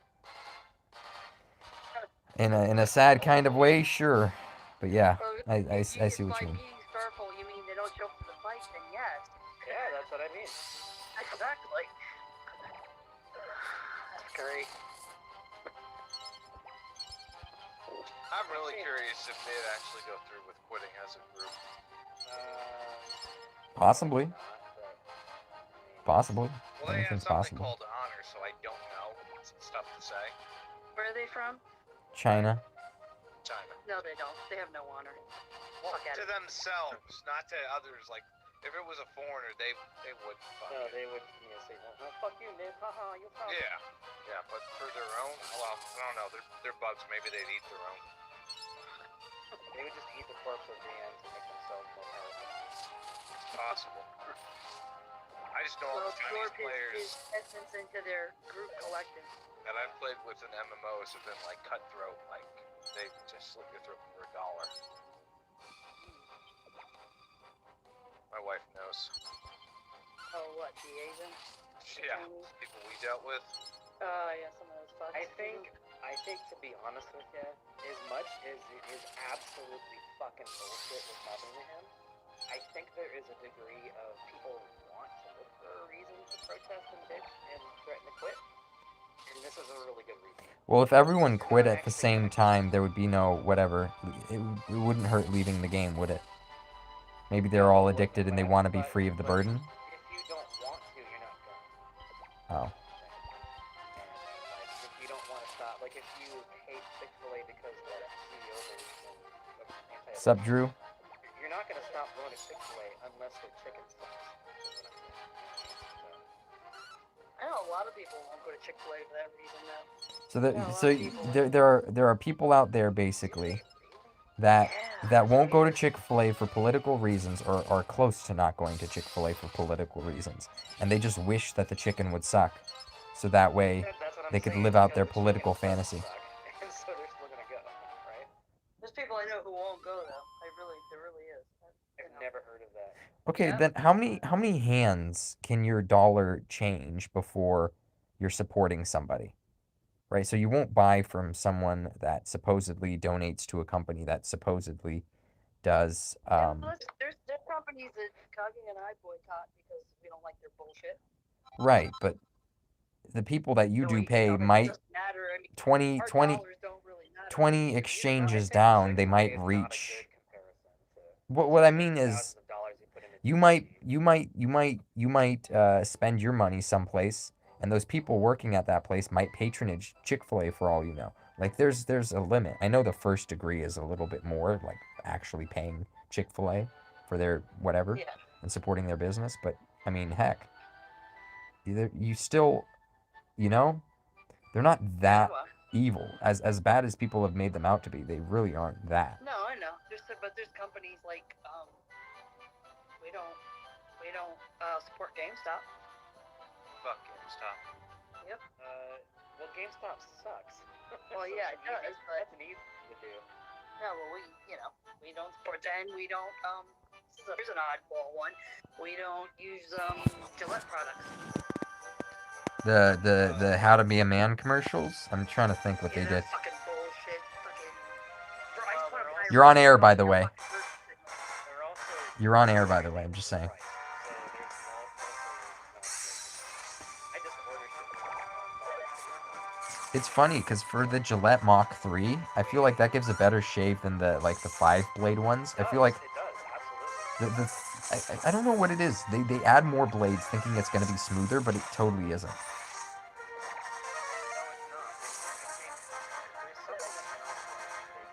In a sad kind of way, sure. But yeah, I see what you By mean. being Starfall, you mean they don't show up to the fight? Then yes. Yeah, that's what I mean. Exactly. That's great. I'm really curious if they'd actually go through with quitting as a group. Possibly. Possibly. Well, they have Anything's something possible. called honor, so I don't know. It's tough to say. Where are they from? China. China. No, they don't. They have no honor. Well, Fuck at to it. themselves, not to others. Like, if it was a foreigner, they would fuck No, it. they would say, "Oh, fuck you, Nip. Haha, you fuck." Yeah, but for their own, well, I don't know. They're bugs. Maybe they'd eat their own. They would just eat the corpse of Brienne to make themselves more powerful. It's possible. I just know all Well, the Chinese absorb players his essence into their group collective. that I've played with in MMOs have been like cutthroat. Like, they just slit your throat for $1. My wife knows. Oh, what? The Asian? Yeah, people we dealt with. Yeah, some of those fucks. I think, to be honest with you, as much as it is absolutely fucking bullshit what's happening to him, I think there is a degree of people want to look for a reason to protest and bitch and threaten to quit. And this is a really good reason. Well, if everyone quit at the same time, there would be no whatever. It wouldn't hurt leaving the game, would it? Maybe they're all addicted and they want to be free of the burden. If you don't want to, you're not Oh. going. Like, if you don't want to stop, like if you hate Chick-fil-A because the CEO believes in anti-abortion, Sup, Drew? you're not going to stop going to Chick-fil-A unless their chicken sucks. I know a lot of people won't go to Chick-fil-A for that reason now. There are people out there basically that won't go to Chick-fil-A for political reasons or are close to not going to Chick-fil-A for political reasons, and they just wish that the chicken would suck, so that way they could live out their political fantasy. And so they're still going to go, right? There's people I know who won't go though. There really is. I've never heard of that. Okay, Yeah. then how many hands can your dollar change before you're supporting somebody? Right? So you won't buy from someone that supposedly donates to a company that supposedly does There's companies that Kage and I boycott because we don't like their bullshit. right, but the people that you So do it pay doesn't might matter. I mean, 20 our 20 dollars don't really matter. 20 exchanges down, they might reach. What I mean is, you might spend your money someplace, and those people working at that place might patronage Chick-fil-A for all you know. Like there's a limit. I know the first degree is a little bit more, like actually paying Chick-fil-A for their whatever Yeah. and supporting their business, but I mean, heck, you still, they're not that evil. As bad as people have made them out to be, they really aren't that. No, I know. But there's companies like we don't support GameStop. Fuck GameStop. Yep. Well, GameStop sucks. Well, yeah, it does, but That's an easy thing to do. no, well, we don't support that, and we don't here's an oddball one. We don't use Gillette products. The How to Be a Man commercials. I'm trying to think what they did. Fucking bullshit. You're on air, by the way. They're also You're on air, by the way. I'm just saying. right. So there's small places. I just ordered It's funny because for the Gillette Mach 3, I feel like that gives a better shave than the 5-blade ones. I feel like It does, absolutely. I don't know what it is. They add more blades thinking it's gonna be smoother, but it totally isn't. No, it's not. There's something about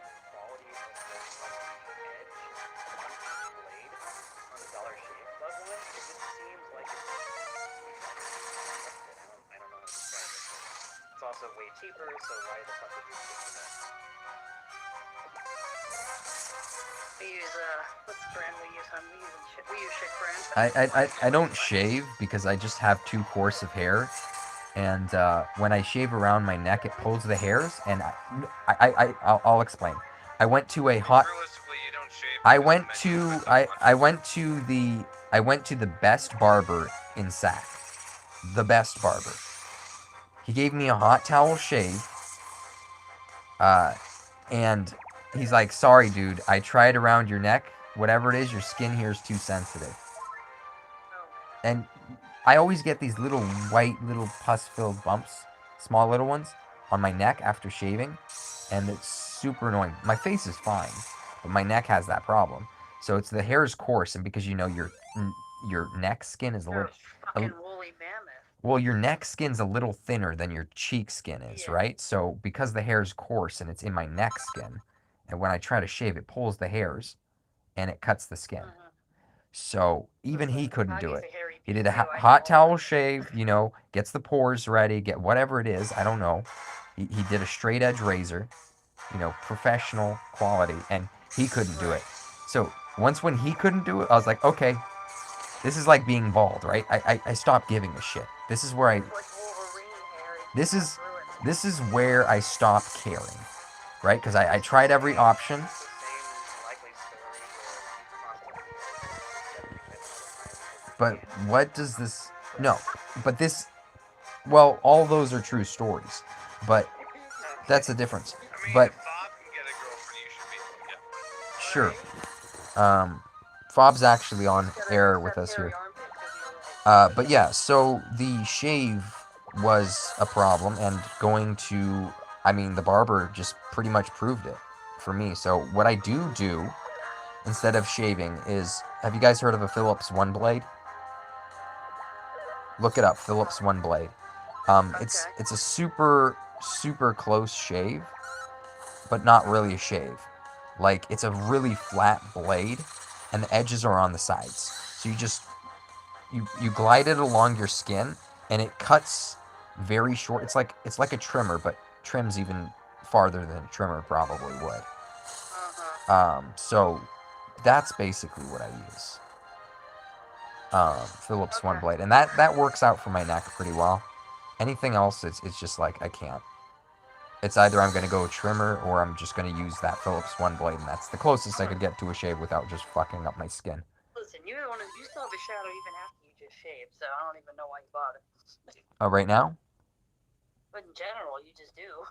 the quality of the edge on each blade on the Dollar Shave Club one. It just seems like it's I don't know how to describe it. It's also way cheaper, so why the fuck would you stick with that? We use what's the brand we use? We use Shit brand. I don't shave because I just have too coarse of hair, and when I shave around my neck, it pulls the hairs, and I'll explain. I went to a hot. Realistically, you don't shave. I because went the to menu puts I up I lunch. went to the I went to the best barber in Sac. The best barber. He gave me a hot towel shave. And he's like, "Sorry, dude. I tried around your neck. Whatever it is, your skin here is too sensitive." Oh. And I always get these little white, little pus-filled bumps, small little ones, on my neck after shaving, and it's super annoying. My face is fine, but my neck has that problem. So it's the hair is coarse, and because your neck skin is a You're little, a fucking woolly mammoth. well, your neck skin's a little thinner than your cheek skin is, Yeah. right? So because the hair is coarse and it's in my neck skin, and when I try to shave, it pulls the hairs, and it cuts the skin. Mm-hmm. So even he couldn't do Kage's it. a hairy He did beast a too. I know hot all towel about it. shave, gets the pores ready, get whatever it is, I don't know. He did a straight edge razor, professional quality, and he couldn't do it. So once when he couldn't do it, I was like, okay, this is like being bald, right? I stopped giving a shit. This is where I It's like Wolverine hair. this is this is where I stopped caring, right? Because I tried every option. It's the same likely story where you constantly get But what does this? No, but this. Well, all those are true stories, but that's the difference. I mean, But if Bob can get a girlfriend, you should be able to get one. sure, Fob's actually on air with us here. But yeah, so the shave was a problem, and the barber just pretty much proved it for me. So what I do instead of shaving is, have you guys heard of a Phillips One Blade? Look it up, Phillips One Blade. It's a super close shave, but not really a shave. Like, it's a really flat blade, and the edges are on the sides. So you glide it along your skin, and it cuts very short. It's like a trimmer, but trims even farther than a trimmer probably would. So that's basically what I use. Phillips One Blade, and that works out for my neck pretty well. Anything else, it's just like I can't. It's either I'm gonna go trimmer or I'm just gonna use that Phillips One Blade, and that's the closest I could get to a shave without just fucking up my skin. Listen, you still have a shadow even after you just shaved, so I don't even know why you bought it. Oh, right now? But in general, you just do.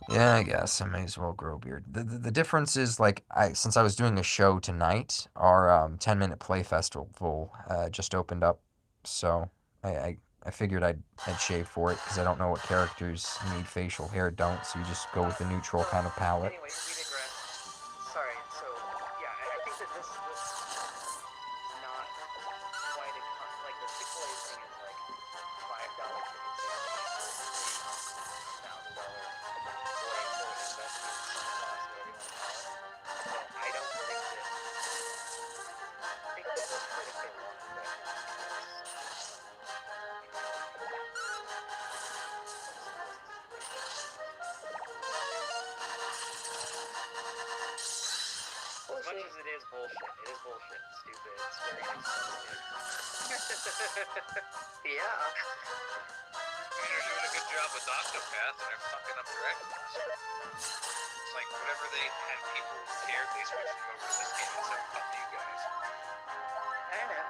Yeah, I guess I may as well grow a beard. The difference is, like, since I was doing a show tonight, our 10-minute play festival just opened up, so I figured I'd shave for it because I don't know what characters need facial hair don't, so you just go with the neutral kind of palette. Anyways, we digress. Sorry. So yeah, I think that this not quite like the Chick-fil-A thing is like $5 tickets, $1,000 quote-unquote investment cost, whatever you want to call it. But I don't think that this could have been one of the As much as it is bullshit, It's stupid. It's very expensive. Yeah. I mean, they're doing a good job with Octopath, and they're fucking up directors. It's like whenever they had people cared, they switched them over to this game and said, "Fuck you guys." I know.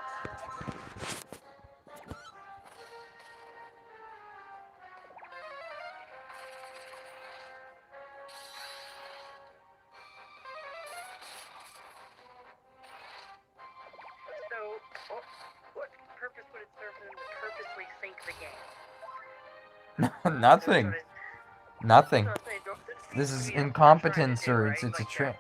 So, what purpose would it serve them to purposely sink the game? Nothing. Nothing. This is incompetence, or it's a trick.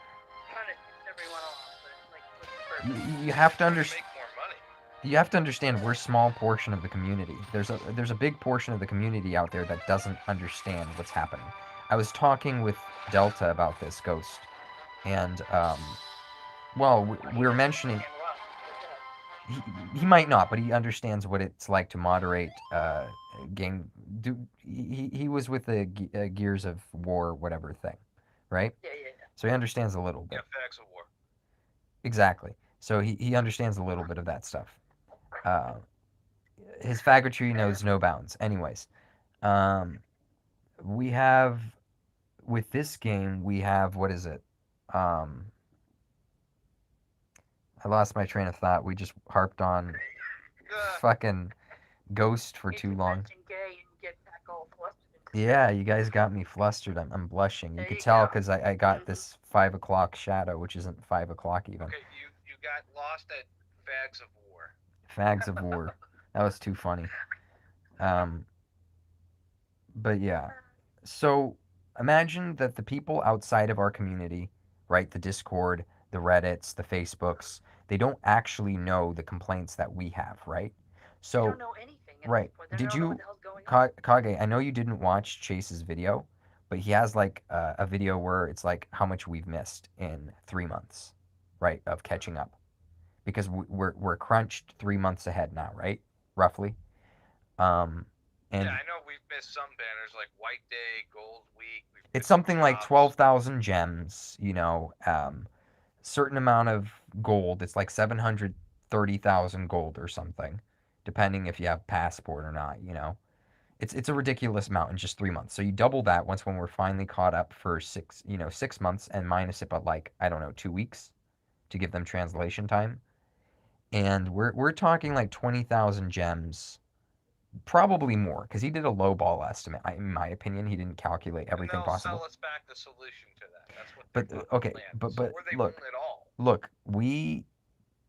Trying to piss everyone off, but like, what's the You have to Trying to understand. make more money. You have to understand we're a small portion of the community. There's a big portion of the community out there that doesn't understand what's happening. I was talking with Delta about this Ghost, and well, we were mentioning he might not, but he understands what it's like to moderate game. He was with the Gears of War whatever thing, right? Yeah. So he understands a little Yeah, bit. facts of war. Exactly. So he understands a little bit of that stuff. Uh, his faggotry knows no bounds. Anyways, um, we have with this game we have what is it? Um, I lost my train of thought. We just harped on fucking Ghost for too long. Gay and get back all flustered. Yeah, you guys got me flustered. I'm blushing. You There could you tell go. because I got this 5 o'clock shadow, which isn't 5 o'clock even. Okay, you got lost at fags of war. Fags of War. That was too funny. But yeah. So imagine that the people outside of our community, right, the Discord, the Reddits, the Facebooks, they don't actually know the complaints that we have, right? They So, don't know anything. right. They Did don't know you, what the hell's going on. Kage, I know you didn't watch Chase's video, but he has like a video where it's like how much we've missed in 3 months, right, of catching up. Because we're crunched 3 months ahead now, right? Roughly. Um, and Yeah, I know we've missed some banners like White Day, Gold Week. it's something like drops. 12,000 gems, certain amount of gold. It's like 730,000 gold or something, depending if you have passport or not. It's a ridiculous amount in just 3 months. So you double that once when we're finally caught up for 6 months and minus it by like, I don't know, 2 weeks to give them translation time. And we're talking like 20,000 gems, probably more, because he did a low ball estimate. In my opinion, he didn't calculate everything and they'll possible. sell us back the solution to that. That's what. But okay, but or they look, won't at all. look,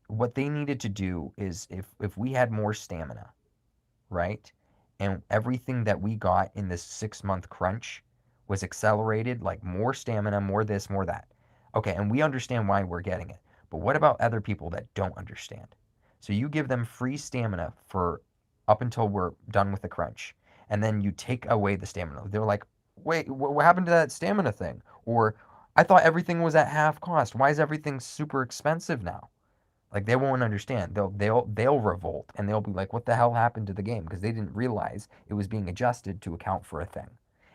what they needed to do is if we had more stamina, right, and everything that we got in this 6 month crunch was accelerated, like more stamina, more this, more that. Okay, and we understand why we're getting it. But what about other people that don't understand? So you give them free stamina for up until we're done with the crunch, and then you take away the stamina. They're like, wait, what happened to that stamina thing? Or I thought everything was at half cost. Why is everything super expensive now? Like they won't understand. They'll revolt and they'll be like, "What the hell happened to the game?" Because they didn't realize it was being adjusted to account for a thing.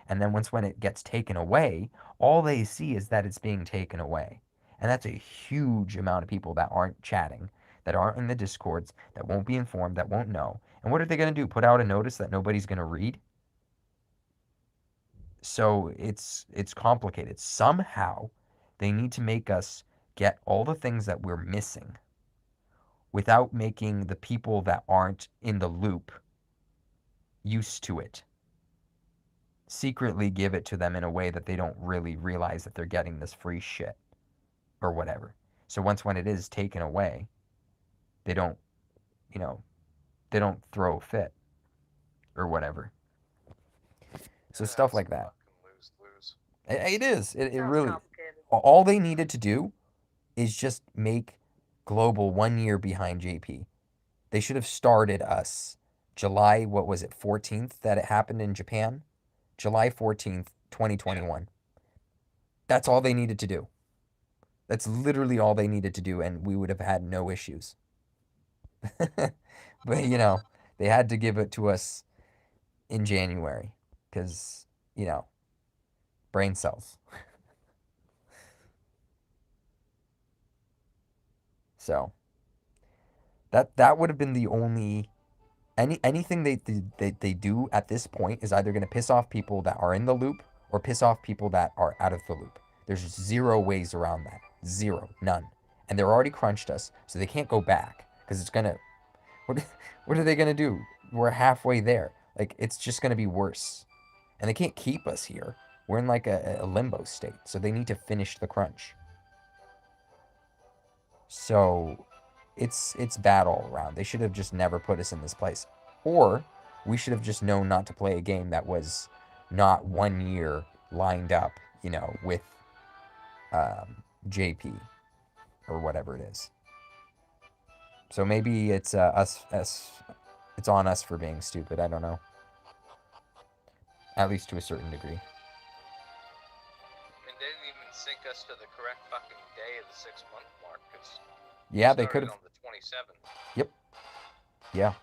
And then when it gets taken away, all they see is that it's being taken away. And that's a huge amount of people that aren't chatting, that aren't in the discords, that won't be informed, that won't know. And what are they going to do? Put out a notice that nobody's going to read? So it's complicated. Somehow they need to make us get all the things that we're missing without making the people that aren't in the loop used to it. Secretly give it to them in a way that they don't really realize that they're getting this free shit or whatever. So when it is taken away, they don't, they don't throw a fit or whatever. So stuff like that. Lose. It is. It really. Complicated. All they needed to do is just make Global 1 year behind JP. They should have started us July, what was it, 14th that it happened in Japan? July 14th, 2021. Yeah. That's all they needed to do. That's literally all they needed to do, and we would have had no issues. But, they had to give it to us in January because, brain cells. So, that would have been the only anything they do at this point is either going to piss off people that are in the loop or piss off people that are out of the loop. There's zero ways around that. Zero. None. And they're already crunched us, so they can't go back because it's going to... What are they going to do? We're halfway there. Like, it's just going to be worse. And they can't keep us here. We're in like a limbo state, so they need to finish the crunch. So... It's bad all around. They should have just never put us in this place. Or we should have just known not to play a game that was not 1 year lined up, with JP or whatever it is. So maybe it's it's on us for being stupid. I don't know. At least to a certain degree. And they didn't even sync us to the correct fucking day of the 6-month mark, because Yeah, they could have. on the 27th. Yep. Yeah.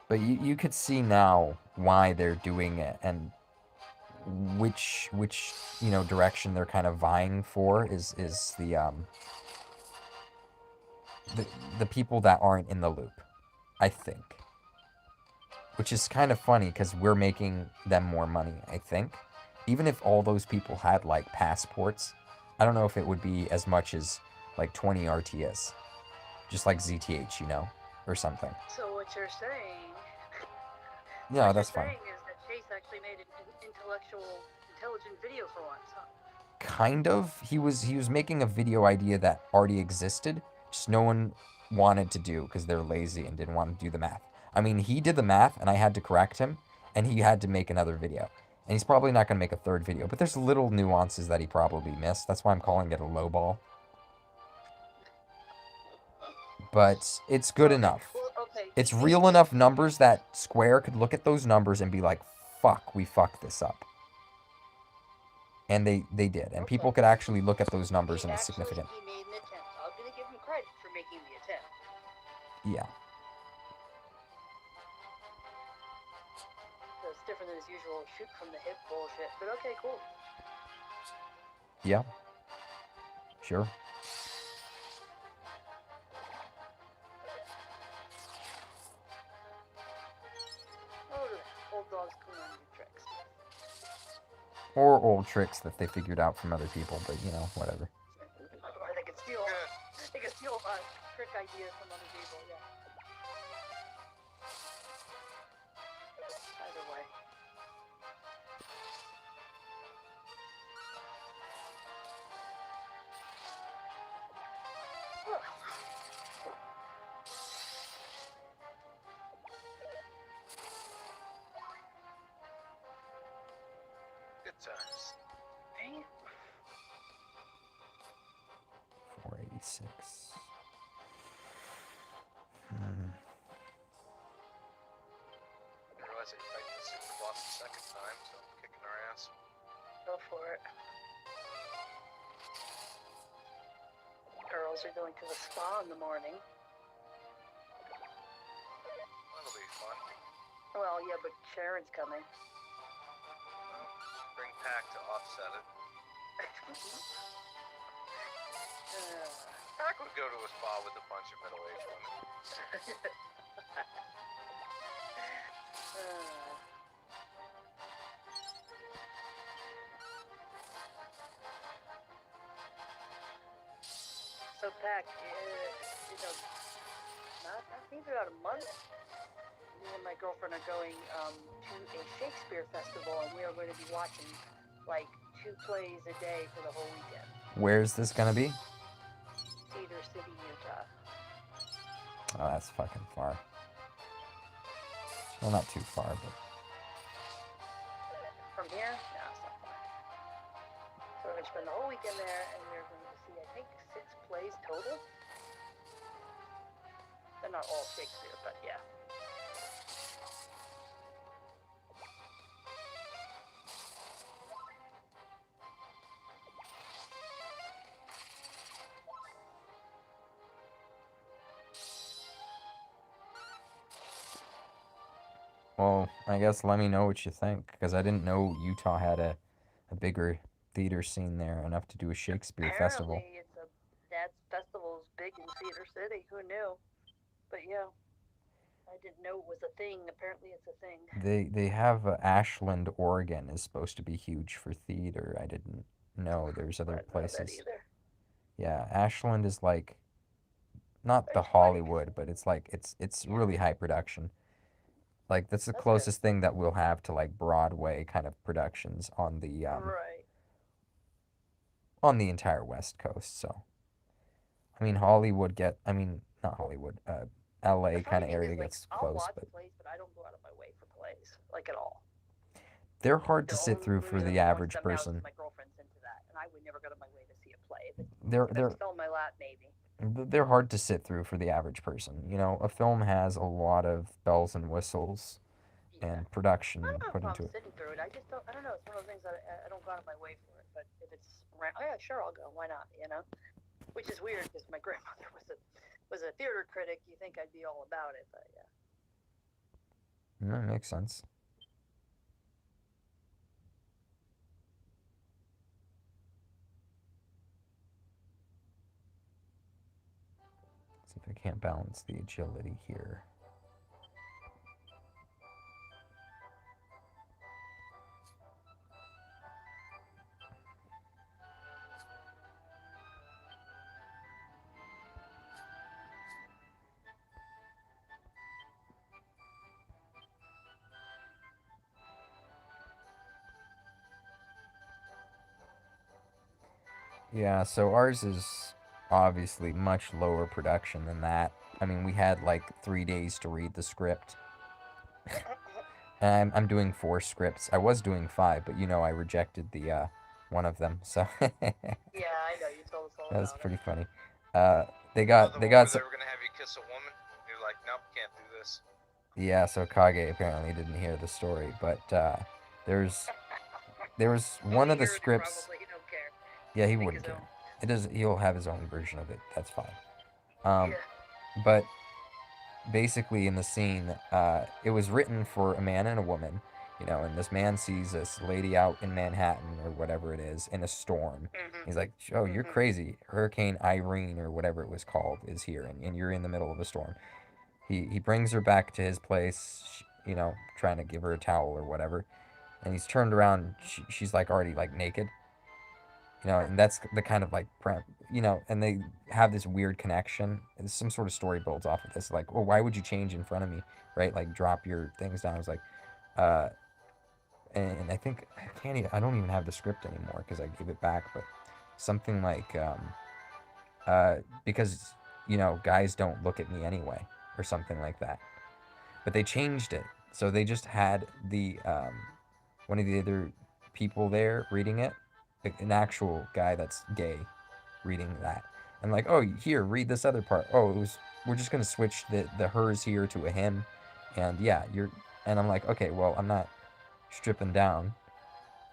But you could see now why they're doing it, and which direction they're kind of vying for is the people that aren't in the loop, I think. Which is kind of funny because we're making them more money, I think. Even if all those people had like passports, I don't know if it would be as much as like 20 RTS. Just like ZTH, or something. So what you're saying? No, what that's you're fine. saying is that Chase actually made an intelligent video for once, huh? Kind of. He was making a video idea that already existed, just no one wanted to do because they're lazy and didn't want to do the math. I mean, he did the math and I had to correct him, and he had to make another video. And he's probably not going to make a third video, but there's little nuances that he probably missed. That's why I'm calling it a lowball. But it's good enough. Well, okay. It's real enough numbers that Square could look at those numbers and be like, fuck, we fucked this up. And they did. And people could actually look at those numbers and it's significant. He made an attempt. I'm going to give him credit for making the attempt. Yeah. So it's different than his usual shoot from the hip bullshit. But okay, cool. Yeah. Sure. Old dogs can learn new tricks. Or old tricks that they figured out from other people, but whatever. Or they can steal trick ideas from other people, yeah. Either way. Good times. Right? 486. I realize I fight the super boss the second time, so I'm kicking our ass. Go for it. Girls are going to the spa in the morning. That'll be fun. Well, yeah, but Sharon's coming. Well, bring Pack to offset it. Pack would go to a spa with a bunch of middle-aged women. So, Pack, not maybe about a month. Me and my girlfriend are going to a Shakespeare festival, and we are going to be watching like 2 plays a day for the whole weekend. Where's this gonna be? Cedar City, Utah. Oh, that's fucking far. Well, not too far, but... From here? No, it's not far. So we're going to spend the whole weekend there, and we're going to see, I think, 6 plays total. They're not all Shakespeare, but yeah. Well, I guess let me know what you think, because I didn't know Utah had a bigger theater scene there, enough to do a Shakespeare festival. Apparently, that festival's big in Cedar City. Who knew? But yeah, I didn't know it was a thing. Apparently, it's a thing. They have Ashland, Oregon is supposed to be huge for theater. I didn't know there's other I didn't know that places. either. Yeah, Ashland is like not the It's funny. Hollywood, but it's like it's really high production. Like that's the That's good. closest thing that we'll have to like Broadway kind of productions Right. on the entire West Coast. So I mean Hollywood not Hollywood, The LA funny kind of thing is, area like, gets I'll close, watch but plays, but I don't go out of my way for plays, like at all. they're hard to The sit only through for movie that the I'm going to average them now is because person. my girlfriend's into that, and I would never go to my way to see a play. They're If it they're fell in my lap, maybe. they're hard to sit through for the average person. You know, a film has a lot of bells and whistles Yeah. and I production don't know put if I'm into it. sitting through it. I just don't. I don't know. It's one of those things that I don't go out of my way for it. But if it's around, oh yeah, sure, I'll go. Why not? You know. Which is weird because my grandmother was a theater critic. You think I'd be all about it, but yeah. That makes sense. See if I can't balance the agility here. Yeah, so ours is obviously much lower production than that. I mean, we had like 3 days to read the script. And I'm doing 4 scripts. I was doing 5, but I rejected the one of them. So that Yeah, I know. You told us all was about it. pretty funny. Uh, they Oh, got the they one got where some, they were gonna have you kiss a woman. You're like, nope, can't do this. yeah. So Kage apparently didn't hear the story, but there's there was If one he of the heard it, scripts. probably he don't care. Yeah, he Make wouldn't his care. own. It does. He'll have his own version of it. That's fine. Um, Yeah. but basically in the scene, it was written for a man and a woman, and this man sees this lady out in Manhattan or whatever it is in a storm. Mhm. He's like, "Oh, you're Mhm. crazy. Hurricane Irene or whatever it was called is here, and you're in the middle of a storm." He brings her back to his place, trying to give her a towel or whatever, and he's turned around. She's like already like naked, and that's the kind of like and they have this weird connection. And some sort of story builds off of this, like, well, why would you change in front of me, right? Like, drop your things down. I was like, uh, and I think I don't even have the script anymore because I gave it back, but something like, because guys don't look at me anyway, or something like that. But they changed it, so they just had the one of the other people there reading it, like an actual guy that's gay reading that. And like, oh, here, read this other part. Oh, we're just gonna switch the hers here to a him, and yeah, and I'm like, okay, well, I'm not stripping down,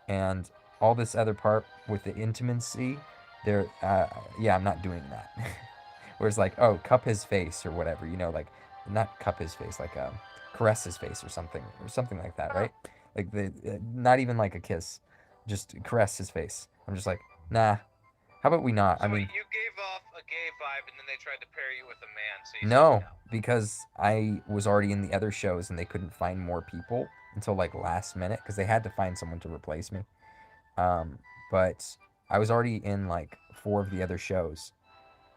and all this other part with the intimacy, there, yeah, I'm not doing that. Whereas like, oh, cup his face or whatever, like not cup his face, like caress his face or something like that, right? Like not even like a kiss, just caress his face. I'm just like, nah. How about we not? I So mean, you gave off a gay vibe, and then they tried to pair you with a man. So you said no, no. because I was already in the other shows and they couldn't find more people until like last minute because they had to find someone to replace me. Um, but I was already in like 4 of the other shows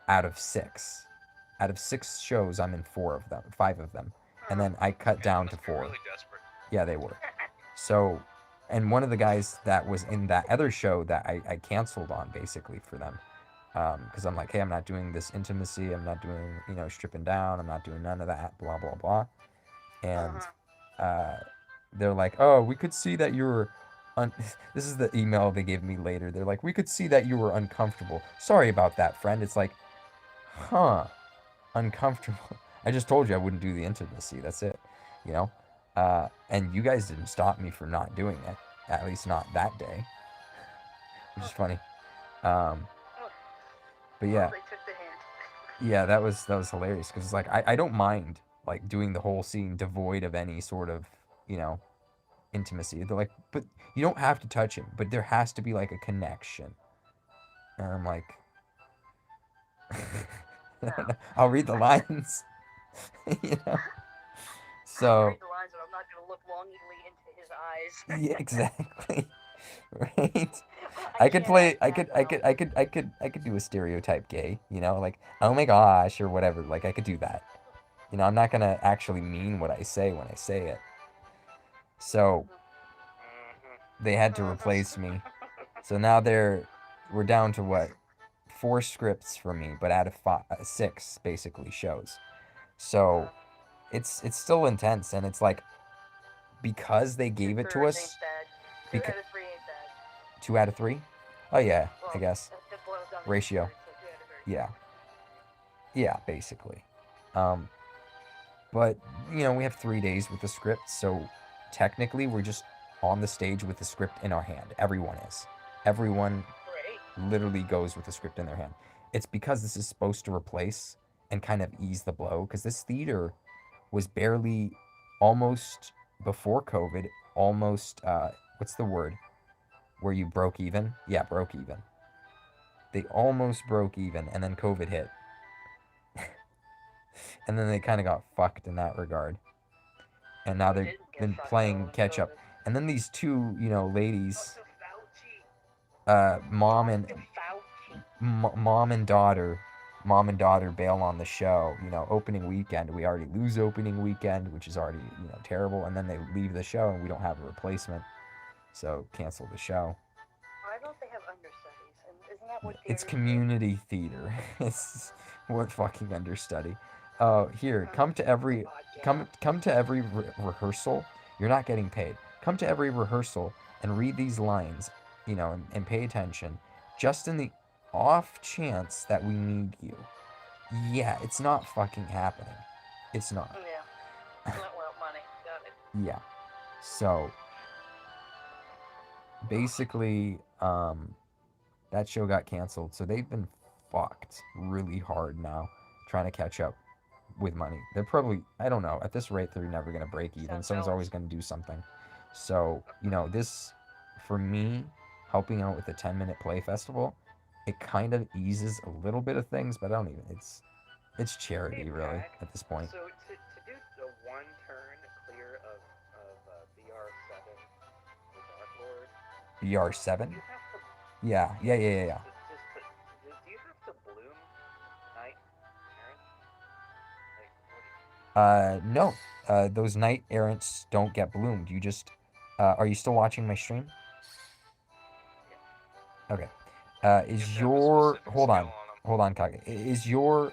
out of 6. Out of 6 shows, I'm in 4 of them, 5 of them, and then I cut Yeah, they down to must be 4. really desperate. Yeah, they were. So, and one of the guys that was in that other show that I canceled on basically for them, because I'm like, hey, I'm not doing this intimacy. I'm not doing, stripping down. I'm not doing none of that. Blah blah blah. And Uh-huh. uh, they're like, oh, we could see that you were. This is the email they gave me later. They're like, we could see that you were uncomfortable. Sorry about that, friend. It's like, huh, uncomfortable. I just told you I wouldn't do the intimacy. That's it, you know. And you guys didn't stop me from not doing it. At least not that day, which is funny. Um, Oh, but well, yeah, they took the hint. yeah, that was hilarious because it's like I don't mind like doing the whole scene devoid of any sort of you know intimacy. They're like, but you don't have to touch him, but there has to be like a connection. And I'm like, No. I'll read the lines, you know. I'll So read the lines, but I'm not going to look longingly into his eyes. yeah, exactly. right? I could can't play. act I that could. I well. could. I could. I could. I could do a stereotype gay. You know, like oh my gosh or whatever. Like I could do that. You know, I'm not gonna actually mean what I say when I say it. So they had to replace me. So now we're down to what, 4 scripts for me, but out of 6 basically shows. So it's still intense, and it's like because they gave it to 2/3 ain't us. bad. 2 Because out of 3 ain't bad. 2 out of 3. Oh yeah, Well, I guess it boils down to ratio. 2/3, so 2 out of 3. Yeah, yeah, basically. Um, but we have 3 days with the script, so technically we're just on the stage with the script in our hand. Everyone is. Everyone Great. literally goes with the script in their hand. It's because this is supposed to replace and kind of ease the blow, because this theater was barely, almost before COVID, almost what's the word where you broke even? Yeah, broke even. They almost broke even, and then COVID hit, and then they kind of got fucked in that regard. And now We they've didn't get been fucked playing over catch up. COVID. And then these two, ladies, Dr. Fauci. mom and Dr. Fauci. mom and daughter bail on the show. Opening weekend, we already lose opening weekend, which is already terrible. And then they leave the show, and we don't have a replacement, so cancel the show. Why don't they have understudies? And isn't that what It's theaters community theater. It's what fucking understudy. Oh, here, come to every rehearsal. You're not getting paid. Come to every rehearsal and read these lines, and pay attention, just in the off chance that we need you. Yeah, it's not fucking happening. It's not. Yeah. Not well, money. Got it. Yeah. So basically, that show got canceled. So they've been fucked really hard now, trying to catch up with money. They're probably, I don't know, at this rate they're never gonna break even. Sounds Someone's always jealous. gonna do something. So this, for me, helping out with the 10-minute play festival, it kind of eases a little bit of things, but I don't even. It's charity, Hey, really, Jack. at this point. So to do the one turn clear of BR7, the Dark Lord. BR7. You have to. Yeah. Do you have to bloom Knight Aaron? Like, what No. Those knight errants don't get bloomed. You just. Are you still watching my stream? Okay. You Is have to have a your specific hold skill on, them. hold on, Kage. Is your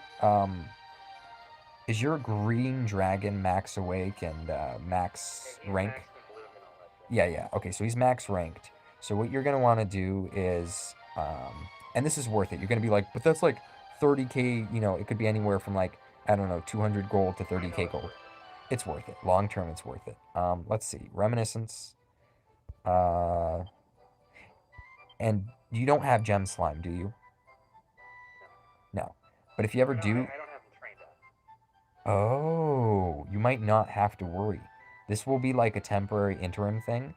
green dragon max awake and max he's rank? max and bloom and all that shit. Yeah. Okay, so he's max ranked. So what you're gonna want to do is, and this is worth it. You're gonna be like, but that's like 30k. It could be anywhere from like, I don't know, 200 gold to I know 30k it's gold. worth it. It's worth it. Long term, it's worth it. Let's see, reminiscence. Uh, and you don't have gem slime, do you? No. But if you ever No, do, I don't have him trained up. oh, you might not have to worry. This will be like a temporary interim thing,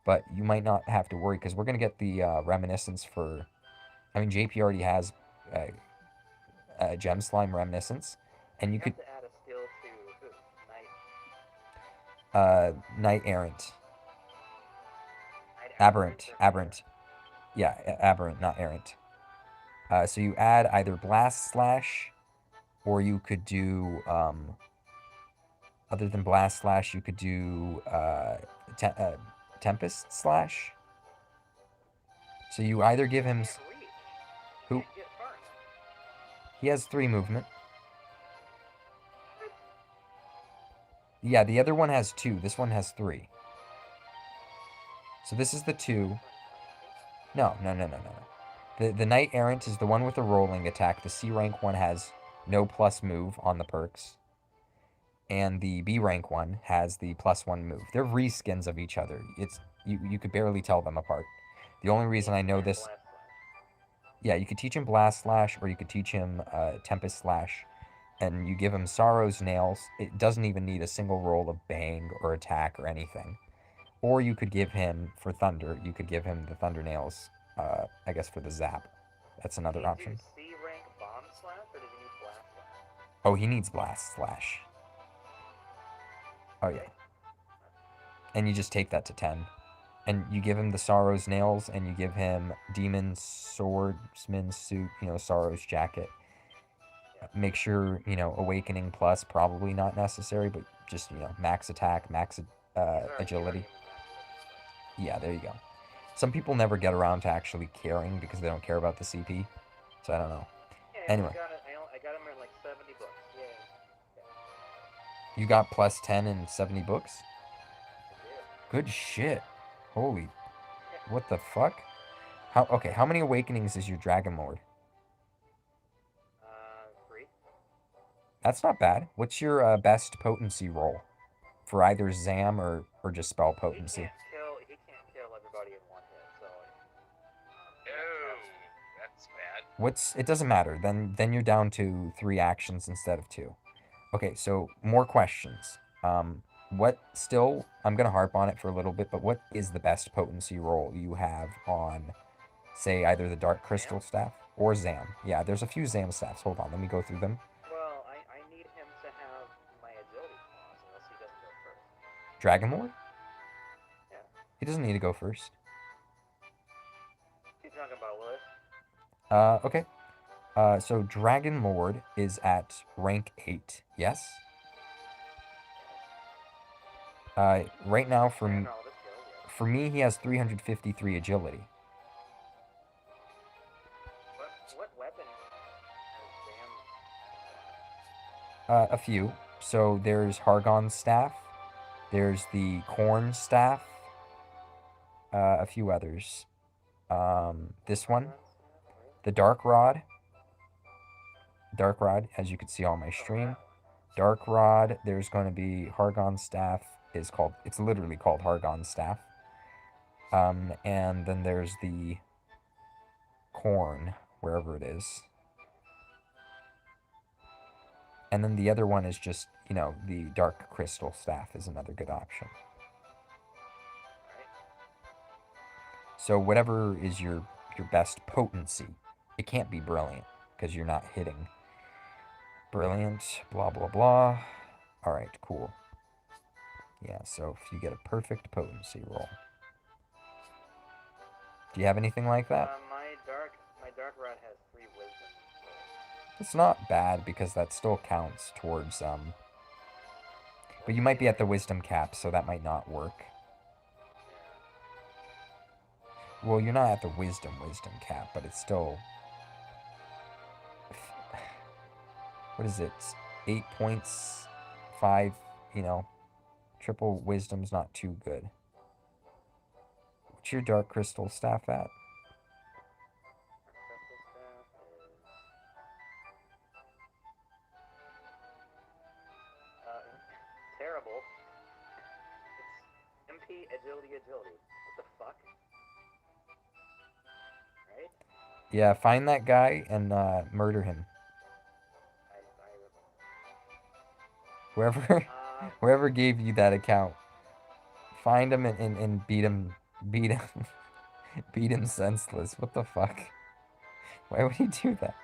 but you might not have to worry because we're gonna get the reminiscence for. I mean, JP already has gem slime reminiscence, and you have could to add a skill to who? knight errant, Aberrant. aberrant. Yeah, aberrant, not errant. So you add either blast slash, or you could do other than blast slash, you could do tempest slash. So you either give him who Can't get far enough. he has 3 movement. Yeah, the other one has 2. This one has 3. So this is the 2. No. The knight errant is the one with the rolling attack. The C rank one has no plus move on the perks. And the B rank one has the +1 move. They're reskins of each other. It's you could barely tell them apart. The only reason I know this, yeah, you could teach him Blast Slash, or you could teach him Tempest Slash, and you give him Sorrow's Nails. It doesn't even need a single roll of Bang or Attack or anything. Or you could give him, for Thunder, you could give him the Thunder Nails, I guess for the Zap. That's another option. C rank bomb slash, or does he need blast slash? Oh, he needs Blast Slash. Oh, yeah. And you just take that to 10. And you give him the Sorrow's nails, and you give him Demon Swordsman's suit, Sorrow's jacket. Make sure, Awakening Plus, probably not necessary, but just, max attack, max agility. Yeah, there you go. Some people never get around to actually caring because they don't care about the CP. So I don't know. Yeah, Anyway. I got him at like 70 books. Yeah. You got plus 10 and 70 books? Good shit. Holy. What the fuck? How many awakenings is your Dragon Lord? 3. That's not bad. What's your best potency roll? For either Zam or just spell potency? He can't kill everybody in one hit, so... Oh, that's bad. It doesn't matter. Then you're down to 3 actions instead of 2. Okay, so more questions. I'm gonna harp on it for a little bit, but what is the best potency roll you have on, say, either the Dark Crystal Staff or Zam? Yeah, there's a few Zam staffs. Hold on, let me go through them. Well, I need him to have my agility clause, unless he doesn't go first. Dragon Lord? Yeah. He doesn't need to go first. He's talking about Lewis. Okay. So Dragon Lord is at rank 8, yes? Right now, for me, he has 353 agility. What weapon has Zam? A few. So there's Hargon's staff. There's the Corn staff. A few others. This one. The Dark Rod. Dark Rod, as you can see on my stream. Dark Rod, there's going to be Hargon's staff. It's literally called Hargon's staff. And then there's the Corn, wherever it is. And then the other one is just, the Dark Crystal staff is another good option. So whatever is your best potency, it can't be brilliant because you're not hitting. Brilliant, blah, blah, blah. All right, cool. Yeah, so if you get a perfect potency roll. Do you have anything like that? My dark rod has 3 wisdom. It's not bad because that still counts towards but you might be at the wisdom cap, so that might not work. Well, you're not at the wisdom cap, but it's still... What is it? 8 points, 5, triple wisdom's not too good. What's your Dark Crystal staff at? Terrible. It's MP agility. What the fuck? Right? Yeah, find that guy and murder him. Whoever gave you that account, find him and beat him beat him senseless. What the fuck? Why would he do that?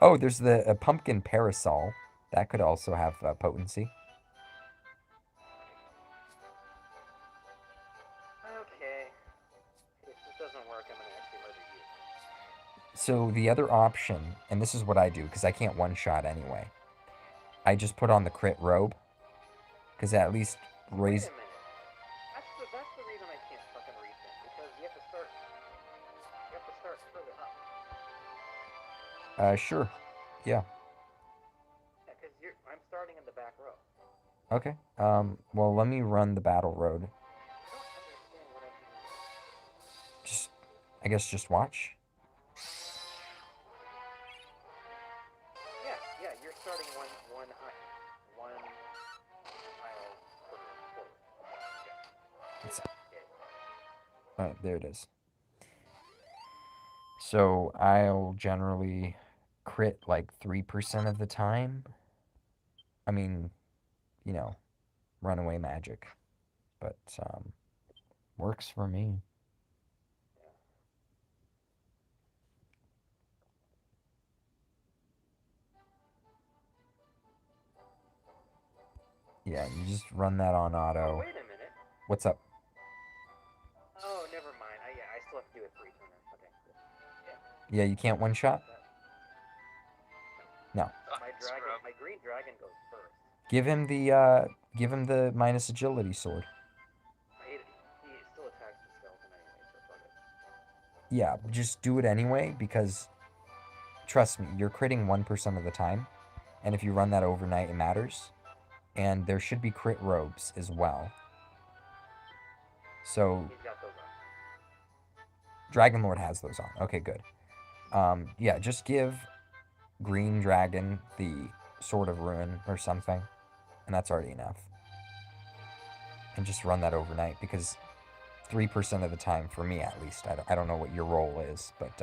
Oh, there's the pumpkin parasol. That could also have potency. Okay. If this doesn't work, I'm gonna actually murder you. So the other option, and this is what I do, because I can't one-shot anyway. I just put on the crit robe, because at least raise... Wait a minute. That's the reason I can't fucking reach him, because you have to start further up. Sure. Yeah. Yeah, because I'm starting in the back row. Okay. Well, let me run the battle road. I don't understand what I'm doing. I guess just watch. Yeah, you're starting one aisle forward. Alright, there it is. So I'll generally crit like 3% of the time. I mean, runaway magic. But works for me. Yeah, you just run that on auto. Oh, wait a minute. What's up? Oh, Yeah, you can't one shot. No. Scrub. My green dragon goes first. Give him the minus agility sword. He still attacks the skeleton anyway, so fuck it. Yeah, just do it anyway because trust me, you're critting 1% of the time, and if you run that overnight, it matters. And there should be crit robes as well. So He's got those on. Dragon Lord has those on. Okay, good. Yeah, just give Green Dragon the Sword of Ruin or something, and that's already enough. And just run that overnight because 3% of the time, for me at least, I don't know what your roll is, but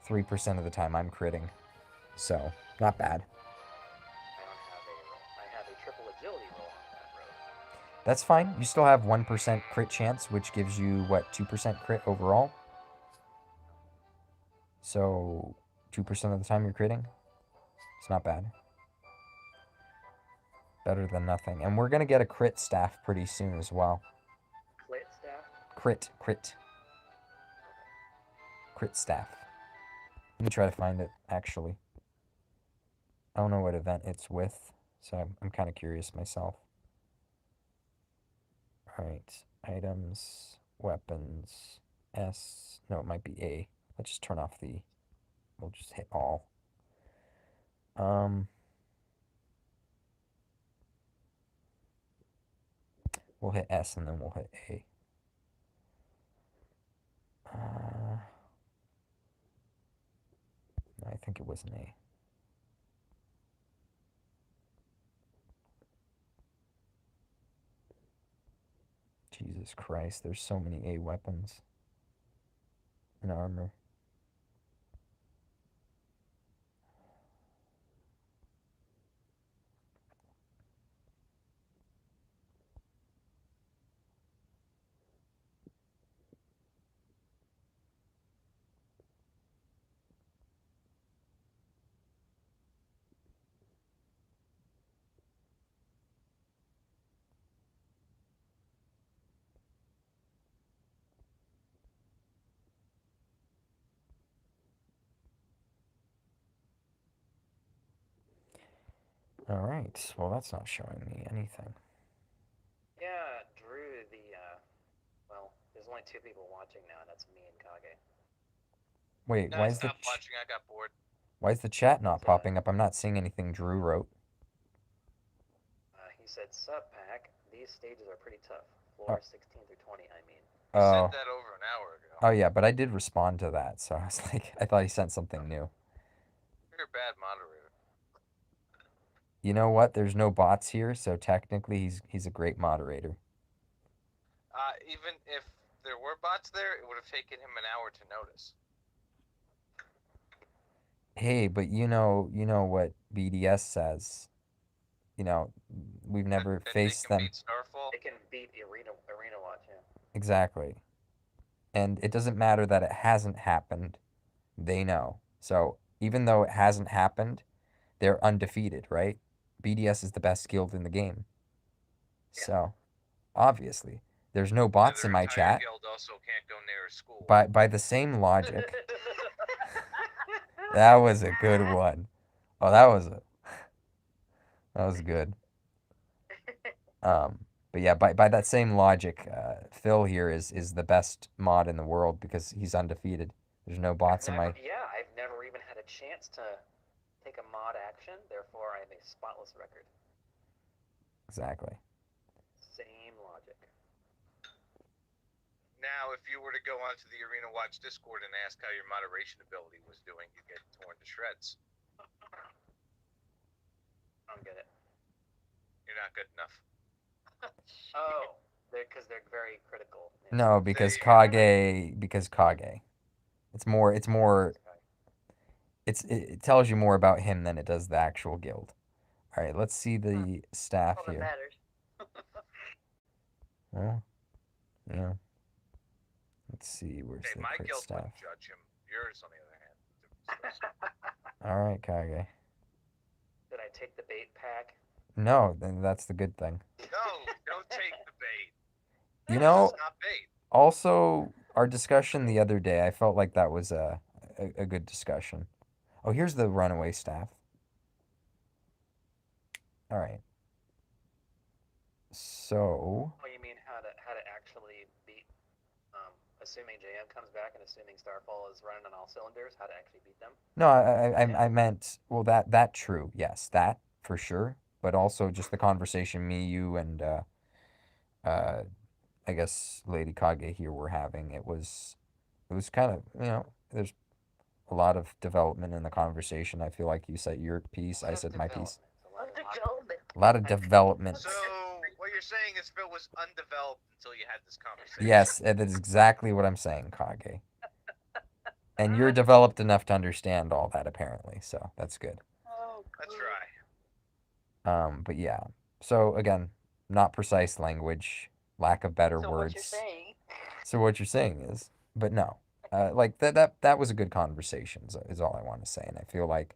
3% of the time I'm critting. So, not bad. I have a triple agility roll on that road. That's fine. You still have 1% crit chance, which gives you, what, 2% crit overall? So, 2% of the time you're critting? It's not bad. Better than nothing. And we're going to get a crit staff pretty soon as well. Clit staff? Crit. Crit staff. Let me try to find it, actually. I don't know what event it's with, so I'm kind of curious myself. Alright, items, weapons, S. No, it might be A. Let's just turn off the... We'll just hit all. We'll hit S and then we'll hit A. I think it was an A. Jesus Christ, there's so many A weapons in armor. Alright, well that's not showing me anything. Yeah, Drew, well, there's only 2 people watching now, and that's me and Kage. Wait, No, I stopped watching. I got bored. why is the chat not popping up? I'm not seeing anything Drew wrote. He said, "Sup, Pack. These stages are pretty tough. Floor 16 through 20, I mean." He said that over an hour ago. Oh yeah, but I did respond to that, so I was like, I thought he sent something new. You're a bad moderator. You know what? There's no bots here, so technically he's a great moderator. Even if there were bots there, it would have taken him an hour to notice. Hey, but you know what BDS says. You know, we've never faced them. Beat Starfall. They can beat Arena Watch, yeah. Exactly. And it doesn't matter that it hasn't happened. They know. So even though it hasn't happened, they're undefeated, right? BDS is the best guild in the game. Yeah. So, obviously, there's no bots in my chat. Guild also can't go near a school. By the same logic, that was a good one. Oh, that was good. But yeah, by that same logic, Phil here is the best mod in the world because he's undefeated. There's no bots in my... Yeah, I've never even had a chance to take a mod action, therefore I have a spotless record. Exactly. Same logic. Now, if you were to go onto the Arena Watch Discord and ask how your moderation ability was doing, you'd get torn to shreds. I don't get it. You're not good enough. Oh, because they're very critical. Yeah. No, because Kage. It's more. It tells you more about him than it does the actual guild. All right, let's see the staff All that here. matters. Well, yeah. Let's see. Where's the my crit guild staff? wouldn't judge him. Yours, on the other hand. All right, Kage. Did I take the bait, Pack? No, then that's the good thing. No, don't take the bait. You know, It's not bait. also our discussion the other day, I felt like that was a good discussion. Oh, here's the runaway staff. All right. So. Oh, you mean how to actually beat, assuming JM comes back and assuming Starfall is running on all cylinders, how to actually beat them? No, I meant, well, that true, yes, that for sure, but also just the conversation me, you, and uh, I guess Lady Kage here were having. It was kind of, there's a lot of development in the conversation. I feel like you said your piece, I said my piece. Development. A lot of development. So what you're saying is Phil was undeveloped until you had this conversation. Yes, that is exactly what I'm saying, Kage. And you're developed enough to understand all that apparently, so that's good. Oh, That's good. right. But yeah. So again, not precise language, lack of better So words. what you're saying? So what you're saying is, but no, like that was a good conversation. Is all I want to say, and I feel like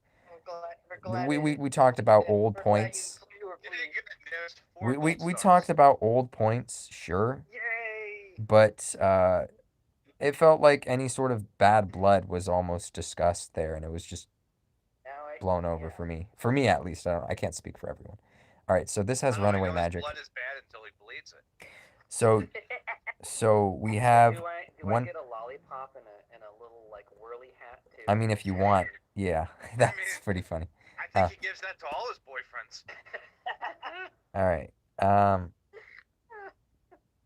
We're glad. we talked about old we're glad points. you were You pleased. didn't get news. 4 We gold stars. talked about old points, sure, Yay! but it felt like any sort of bad blood was almost discussed there, and it was just blown over for me. For me, at least. I can't speak for everyone. All right, so this has Oh, runaway I know his magic. blood is bad until he bleeds it. So we have Do I one. get a lollipop and a little like whirly hat too? I mean, if you want, yeah, that's pretty funny. I think he gives that to all his boyfriends. All right.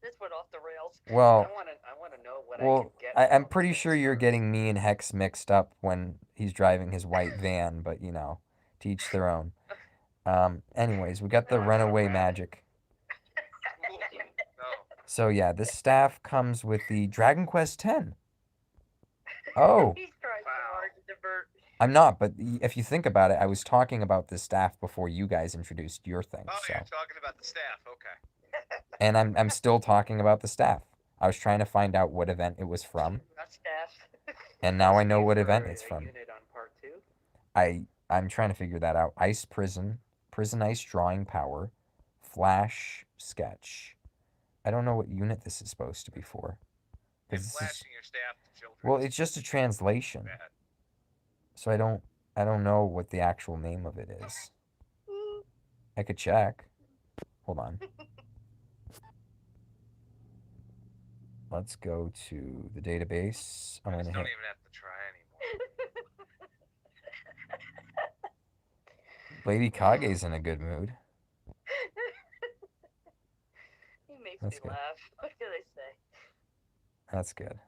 This went off the rails. Well, I want to know what I well, can get. I'm from pretty this sure you're first. getting me and Hex mixed up when he's driving his white van, but to each their own. Anyways, we got the runaway magic. No. So yeah, this staff comes with the Dragon Quest X. Oh, He's trying so hard to divert. I'm not, but if you think about it, I was talking about this staff before you guys introduced your thing. Oh, So. you're talking about the staff. Okay. And I'm still talking about the staff. I was trying to find out what event it was from, Not staff. and now I know what For event it's a from. Unit on part 2? I'm trying to figure that out. Ice prison, prison ice drawing power, flash sketch. I don't know what unit this is supposed to be for. You're 'Cause this is, flashing your staff to children. well, it's just a translation, Bad. so I don't know what the actual name of it is. I could check. Hold on. Let's go to the database. I'm I gonna just don't hit. even have to try anymore. Lady Kage's in a good mood. He makes That's me good. laugh. What can I say? That's good.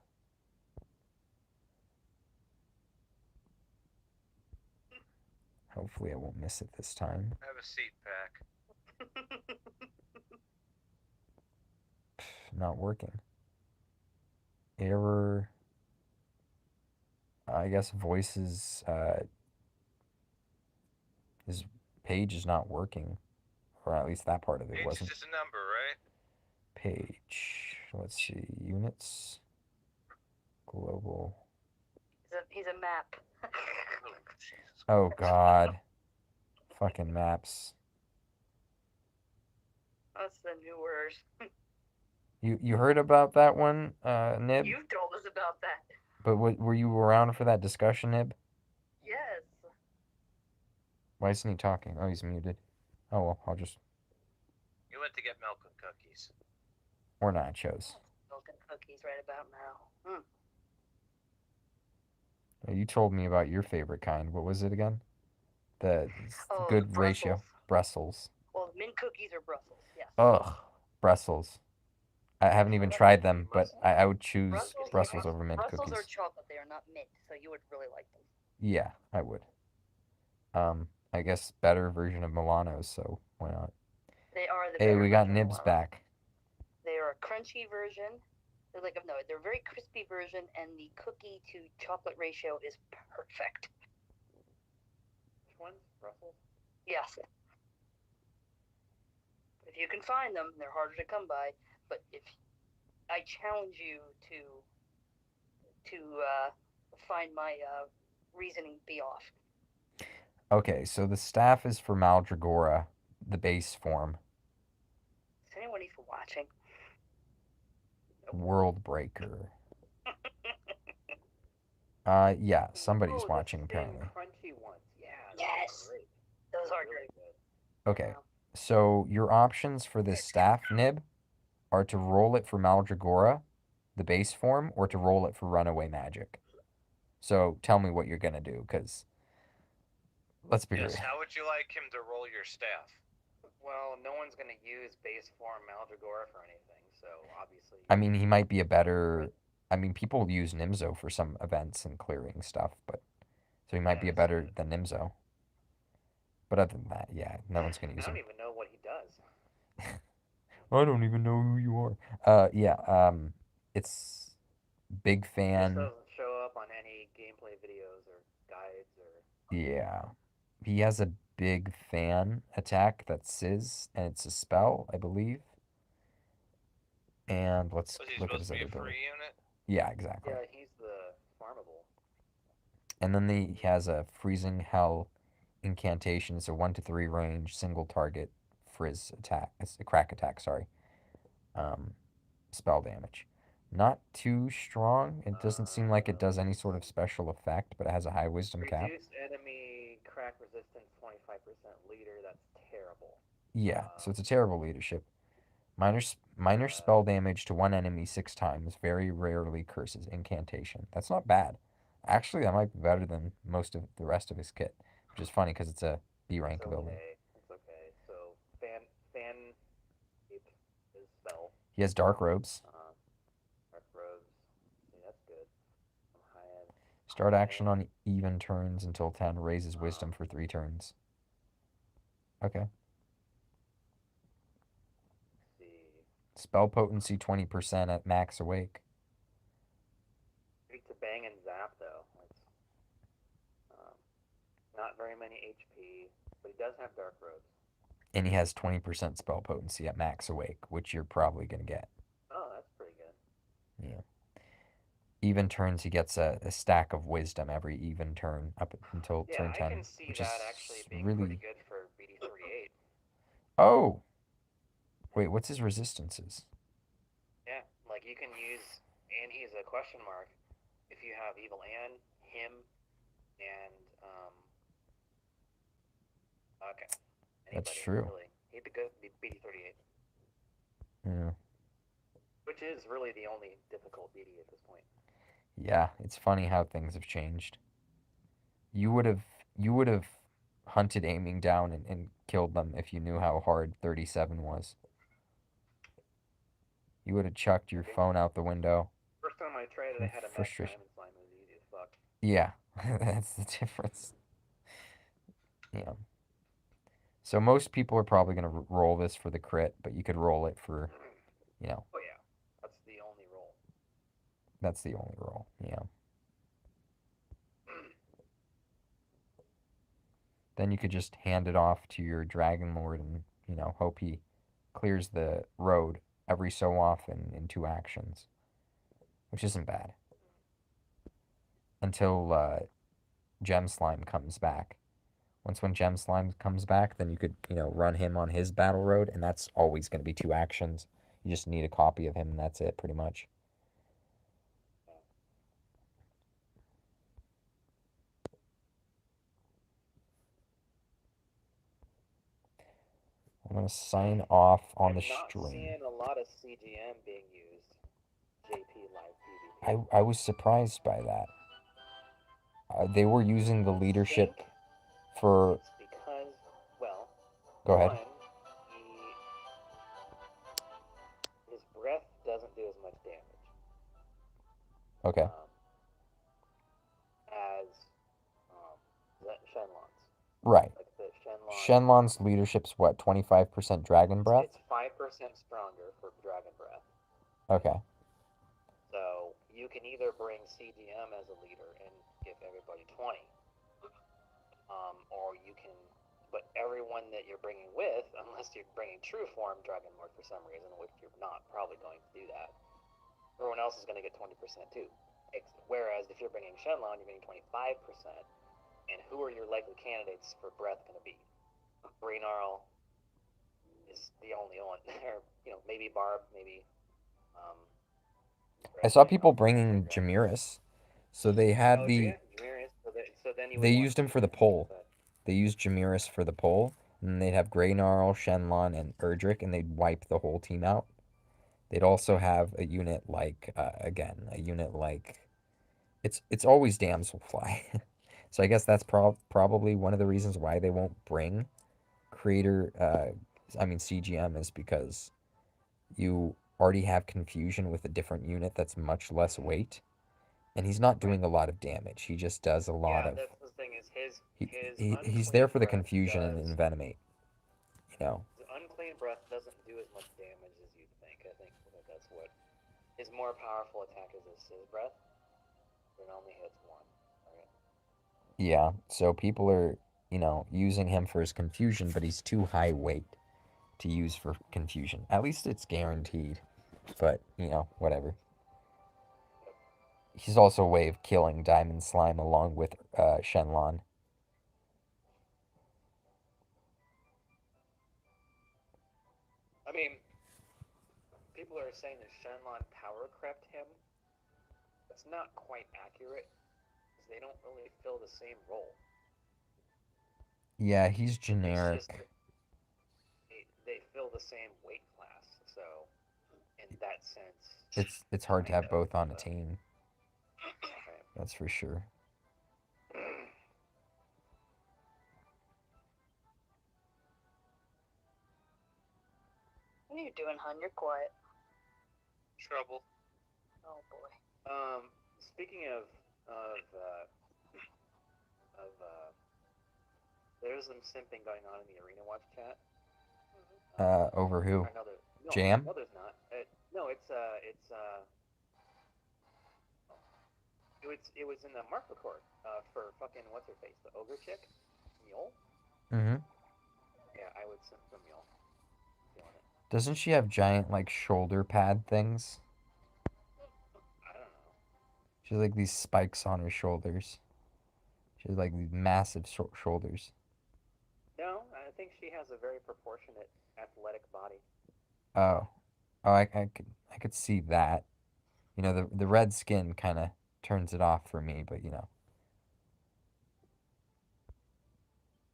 Hopefully I won't miss it this time. Have a seat pack. Not working. Error. I guess voices. His page is not working, or at least that part of it Age is wasn't. just a number, right? Page. Let's see. Units. Global. He's a map. Oh God. Fucking maps. That's the new word. You heard about that one, Nib? You told us about that. But were you around for that discussion, Nib? Yes. Why isn't he talking? Oh, he's muted. Oh well, I'll just. You went to get milk and cookies. Or nachos. Milk and cookies right about now. You told me about your favorite kind. What was it again? The Oh, good the ratio. Brussels. Well, mint cookies or Brussels, yes. Ugh, Brussels. I haven't even tried them, but I would choose Brussels over mint Brussels cookies. are chocolate. They are not mint, so you would really like them. Yeah, I would. I guess better version of Milano's, so why not? They are the Hey, better we got version of Nibs Milano. back. They are a crunchy version. They're a very crispy version, and the cookie to chocolate ratio is perfect. Which one? Brussels? Yes. If you can find them, they're harder to come by. But if I challenge you to find my reasoning be off. Okay, so the staff is for Maldragora, the base form. Is anyone even watching? World Breaker. Yeah, Oh, somebody's the watching thin, apparently. crunchy ones. Yeah, those Yes, are great. those Those are are really great. good. Okay, Yeah. so your options for this staff nib are to roll it for Maldragora, the base form, or to roll it for Runaway Magic. So tell me what you're gonna do, because let's be real. Yes, how would you like him to roll your staff? Well, no one's gonna use base form Maldragora for anything, so obviously. I mean, he might be a better. I mean, people use Nimzo for some events and clearing stuff, but so he might be a Yes. better than Nimzo. But other than that, yeah, no one's gonna I use don't him. even know what he does. I don't even know who you are. Yeah. It's big Just fan. doesn't show up on any gameplay videos or guides or. Yeah, he has a big fan attack that's Sizz, and it's a spell, I believe. And let's Was he look at supposed his to be other a ability. free unit? Yeah, exactly. Yeah, he's the farmable. And then he has a freezing hell incantation. It's a 1 to 3 range, single target frizz attack. It's a crack attack, sorry. Um, spell damage. Not too strong. It doesn't seem like it does any sort of special effect, but it has a high wisdom cap. Reduced enemy crack resistance 25% leader. That's terrible. Yeah, so it's a terrible leadership. Minor spell damage to one enemy 6 times. Very rarely curses incantation. That's not bad. Actually, that might be better than most of the rest of his kit, which is funny because it's a B rank It's ability. okay. It's okay. So fan ape is spell. He has dark robes. Dark robes. See, that's good. High end. Start action on even turns until 10. Raises wisdom for 3 turns. Okay. See. Spell potency 20% at max awake. Great to bang and zap though. It's not very many HP, but he does have dark robes. And he has 20% spell potency at max awake, which you're probably going to get. Oh, that's pretty good. Yeah. Even turns, he gets a stack of wisdom every even turn up until Yeah, turn I 10, can see which that is actually being really. pretty good for BD38. Oh! Wait, what's his resistances? Yeah, like you can use, and he's a question mark. If you have Evil Anne, him, and okay, anybody, That's true. really. He'd be good BD38, Yeah. which is really the only difficult BD at this point. Yeah, it's funny how things have changed. You would have hunted aiming down and killed them if you knew how hard 37 was. You would have chucked your phone out the window. First time I tried it, I had a max Frustration. diamond slime. It was easy as fuck. Yeah, that's the difference. Yeah. So most people are probably going to roll this for the crit, but you could roll it for, Oh yeah, that's the only roll. that's the only roll. Yeah. Then you could just hand it off to your Dragon Lord and, hope he clears the road every so often in 2 actions, which isn't bad. Until Gem Slime comes back. When Gem Slime comes back, then you could, run him on his battle road, and that's always going to be 2 actions. You just need a copy of him, and that's it, pretty much. I'm going to sign off on the I'm not stream. seeing a lot of CGM being used. JP Live PvP. I was surprised by that. They were using the leadership for. It's because, well, Go ahead. one, his breath doesn't do as much damage. Okay. As Shenlong's. Right. Like the Shenlong's leadership's what, 25% Dragon Breath? It's 5% stronger for Dragon Breath. Okay. So you can either bring CGM as a leader and give everybody 20, or you can, but everyone that you're bringing with, unless you're bringing True Form Dragon Lord for some reason, which you're not probably going to do that, everyone else is going to get 20% too. Whereas if you're bringing Shenlong, you're getting 25%. And who are your likely candidates for breath going to be? Reynarl is the only one. Or, maybe Barb, maybe. I saw people bringing Jamiris. So they had Oh, the yeah, Jameris. So then you they would want used him for the Jameris poll. instead. They used Jameris for the poll, and then they'd have Greynarl, Shenlon, and Erdrick, and they'd wipe the whole team out. They'd also have a unit like again, a unit like it's always Damselfly. So I guess that's probably one of the reasons why they won't bring creator I mean CGM is because you already have confusion with a different unit that's much less weight, and he's not Right. doing a lot of damage. He just does a lot Yeah, of that's the thing is his he's there unclean for the breath confusion and does envenomate, you know. his unclean breath doesn't do as much damage as you'd think. I think that's what his more powerful attack is his breath. It only hits one. Right? Yeah, so people are, using him for his confusion, but he's too high weight to use for confusion. At least it's guaranteed. But, whatever. He's also a way of killing Diamond Slime along with Shenlon. I mean, people are saying that Shenlon power crept him. That's not quite accurate because they don't really fill the same role. Yeah, he's It's generic. just they fill the same weight class, so in that sense, It's hard to kind have of, both on a team. That's for sure. What are you doing, hun? You're quiet. Trouble. Oh boy. Speaking of there's some simping going on in the Arena Watch chat. Over who? No, Jam? No, there's not. No, it was in the mark record for fucking what's her face, the ogre chick, Mule. Mm-hmm. Yeah, I would simp for Mule. Feeling it. Doesn't she have giant, like, shoulder pad things? I don't know. She has, like, these spikes on her shoulders. She has, like, these massive shoulders. No, I think she has a very proportionate athletic body. Oh. Oh, I could see that. The red skin kind of turns it off for me, but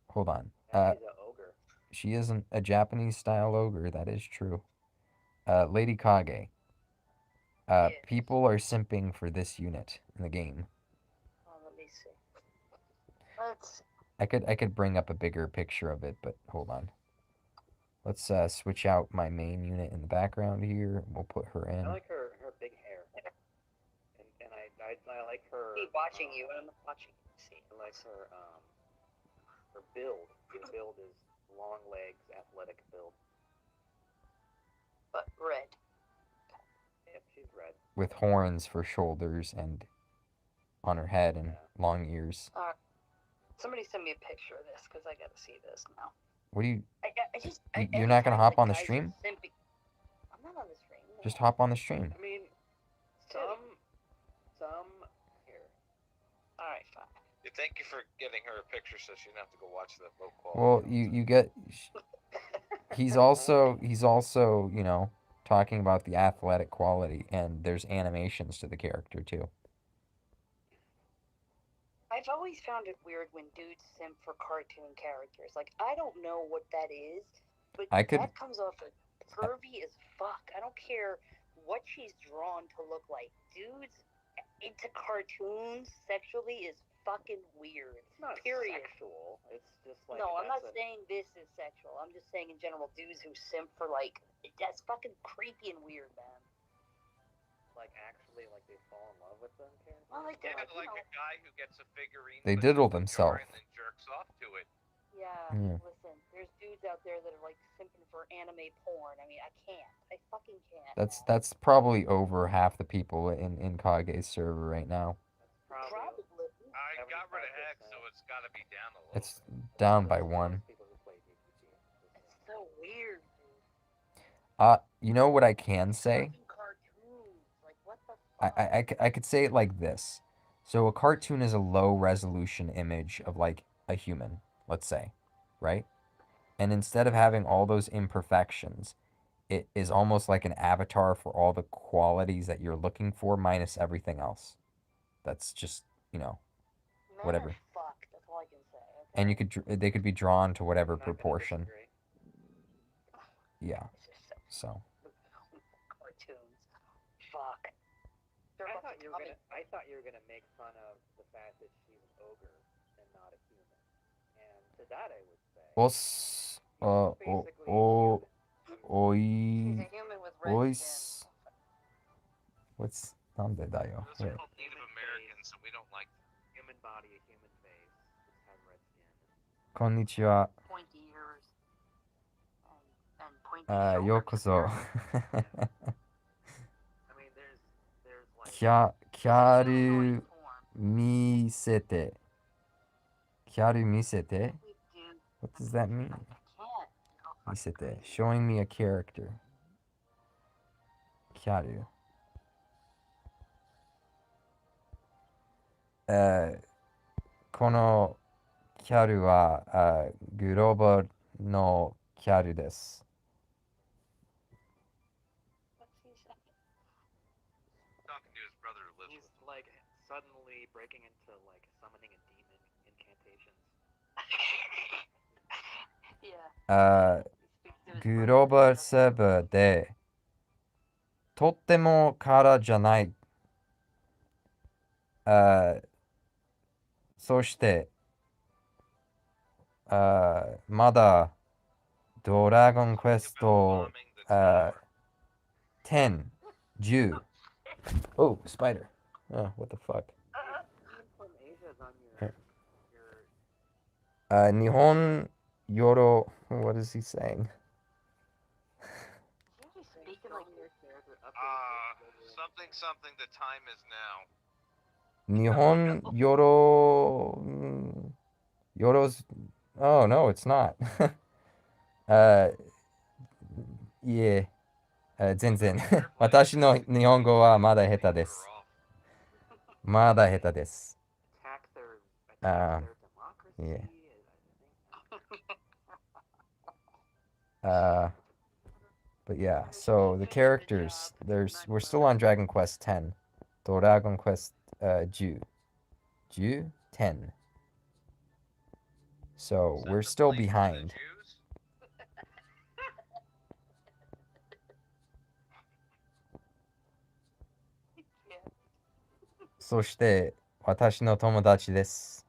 hold on. Yeah, she's an ogre. She isn't a Japanese style ogre. That is true. Lady Kage. Yes. People are simping for this unit in the game. Oh, let me see. Let's. I could bring up a bigger picture of it, but hold on. Let's switch out my main unit in the background here. We'll put her in. I like her big hair, and I like her. Keep watching you, and I'm not watching you. See. I like her build. Her build is long legs, athletic build. But red. Yep, she's red. With horns for shoulders and on her head and long ears. Somebody send me a picture of this because I gotta see this now. What do you? I You're not gonna hop on the stream? I'm not on the stream. No. Just hop on the stream. I mean, some here. All right, fine. Thank you for getting her a picture so she doesn't have to go watch the low quality. Well, you get. He's also talking about the athletic quality, and there's animations to the character too. I've always found it weird when dudes simp for cartoon characters. Like, I don't know what that is, but that comes off as pervy as fuck. I don't care what she's drawn to look like. Dudes into cartoons sexually is fucking weird. It's not period. Sexual. It's just like. No, I'm not saying this is sexual. I'm just saying in general, dudes who simp for that's fucking creepy and weird, man. Like actually, like they fall in love with them characters. Well, like a guy who gets a figurine. They diddle themselves. And then jerks off to it. Yeah. Listen, there's dudes out there that are like simping for anime porn. I mean, I can't. I fucking can't. That's probably over half the people in Kage's server right now. Probably. I got rid of Hex, so it's got to be down a little. It's down by one. It's so weird, dude. You know what I can say? Cartoons. Like, what the fuck? I could say it like this. So a cartoon is a low resolution image of like a human, let's say, right? And instead of having all those imperfections, it is almost like an avatar for all the qualities that you're looking for minus everything else. That's just, Men whatever. are fucked. That's all I can say. Okay? And they could be drawn to whatever I'm not gonna proportion. disagree. Yeah. It's just So. cartoons. Fuck. They're I fucking thought you were gonna make fun of the fact that she's an ogre and not a human. And to that I would say, Os. she's basically a human. She's Oi. a human with red skin. Ois. What's. なんでだよ. Those are Wait. called Native Americans, so we don't like them. Human body, a human face, just has red skin. こんにちは。 Pointy ears. And pointy shoulders. ようこそ。 I mean, there's like キャル見せて。キャル見せて What does that mean? 見せて Showing me a character. キャル。このキャルはグローバルのキャルです。Talking to his brother who lives he's with him. like suddenly breaking into like summoning a demon incantations. Yeah. He speaks to his グ brother ローバル in サーバーでとってもからじゃないそしてまだドラゴンクエスト 10 10 Oh, spider. Oh, what the fuck? From Asia is on your Nihon Yoro. What is he saying? speaking like your character Something, the time is now. Nihon Yoro. Yoro's. Oh, no, it's not. Yeah. 全然。私の日本語はまだ下手です。まだ下手です。 attack their democracy. Yeah. But yeah, so the characters, we're still on Dragon Quest 10. Dragon Quest 10. 10. So Is that we're the still blame for the behind. Jews? そして私の友達です。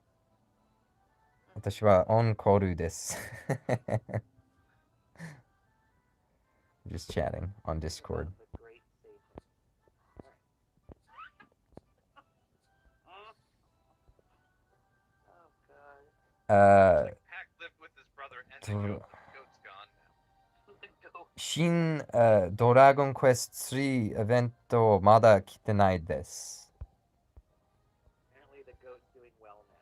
私はオンコールです。Just chatting on Discord. The great Satan. oh god. Pack lived with his brother and the goat. The goat's gone now. The goat. 新ドラゴンクエスト3イベントまだ来てないです。 Apparently the goat's doing well now.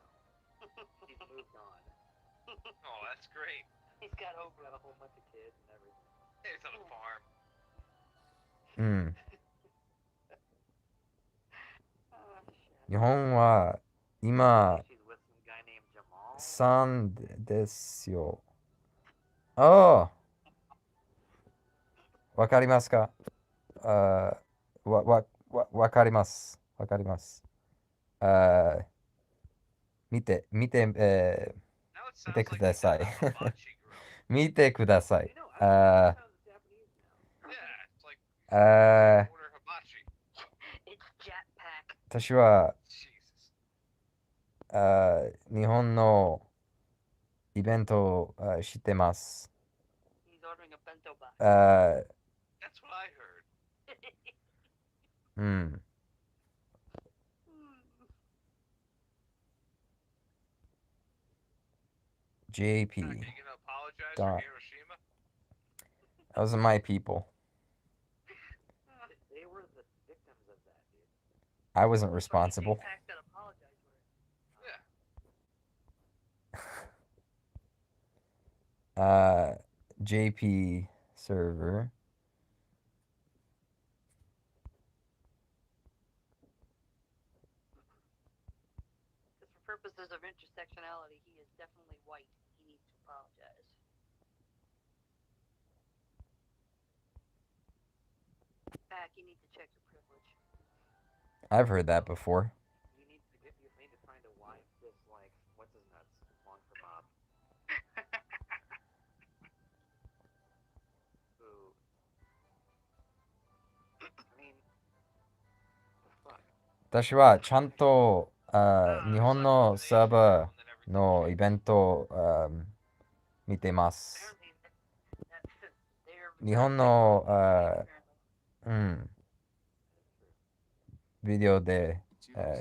He's moved on. Oh, that's great. He's got over Got it. a whole bunch of kids and everything. He's on a farm. うん。 Oh, shit. 日本は今 She's with some guy named Jamal. 3ですよ。ああわかりますかわかります。わかります。見て、Now it sounds like ください。 a hibachi grill. 見てください。 You know, I think it sounds Japanese now. Yeah, it's like あ order hibachi. It's Jetpack. 私は Jesus. 日本のイベントを知ってます。 He's ordering a bento box. That's what I heard. うん。JP. Are you gonna apologize Duh. for Hiroshima? Those are my people. They were the victims of that, dude. I wasn't responsible. Jetpack that apologized for it. Yeah. JP server. Because for purposes of intersectionality, he is definitely white. He needs to apologize. Pack, you need to check your privilege. I've heard that before. You 私はちゃんと日 There's 本 such の elimination サーバ round and everything. ーのイベントを見てます。 Apparently, they're 日本 very の apparently. うんビデオで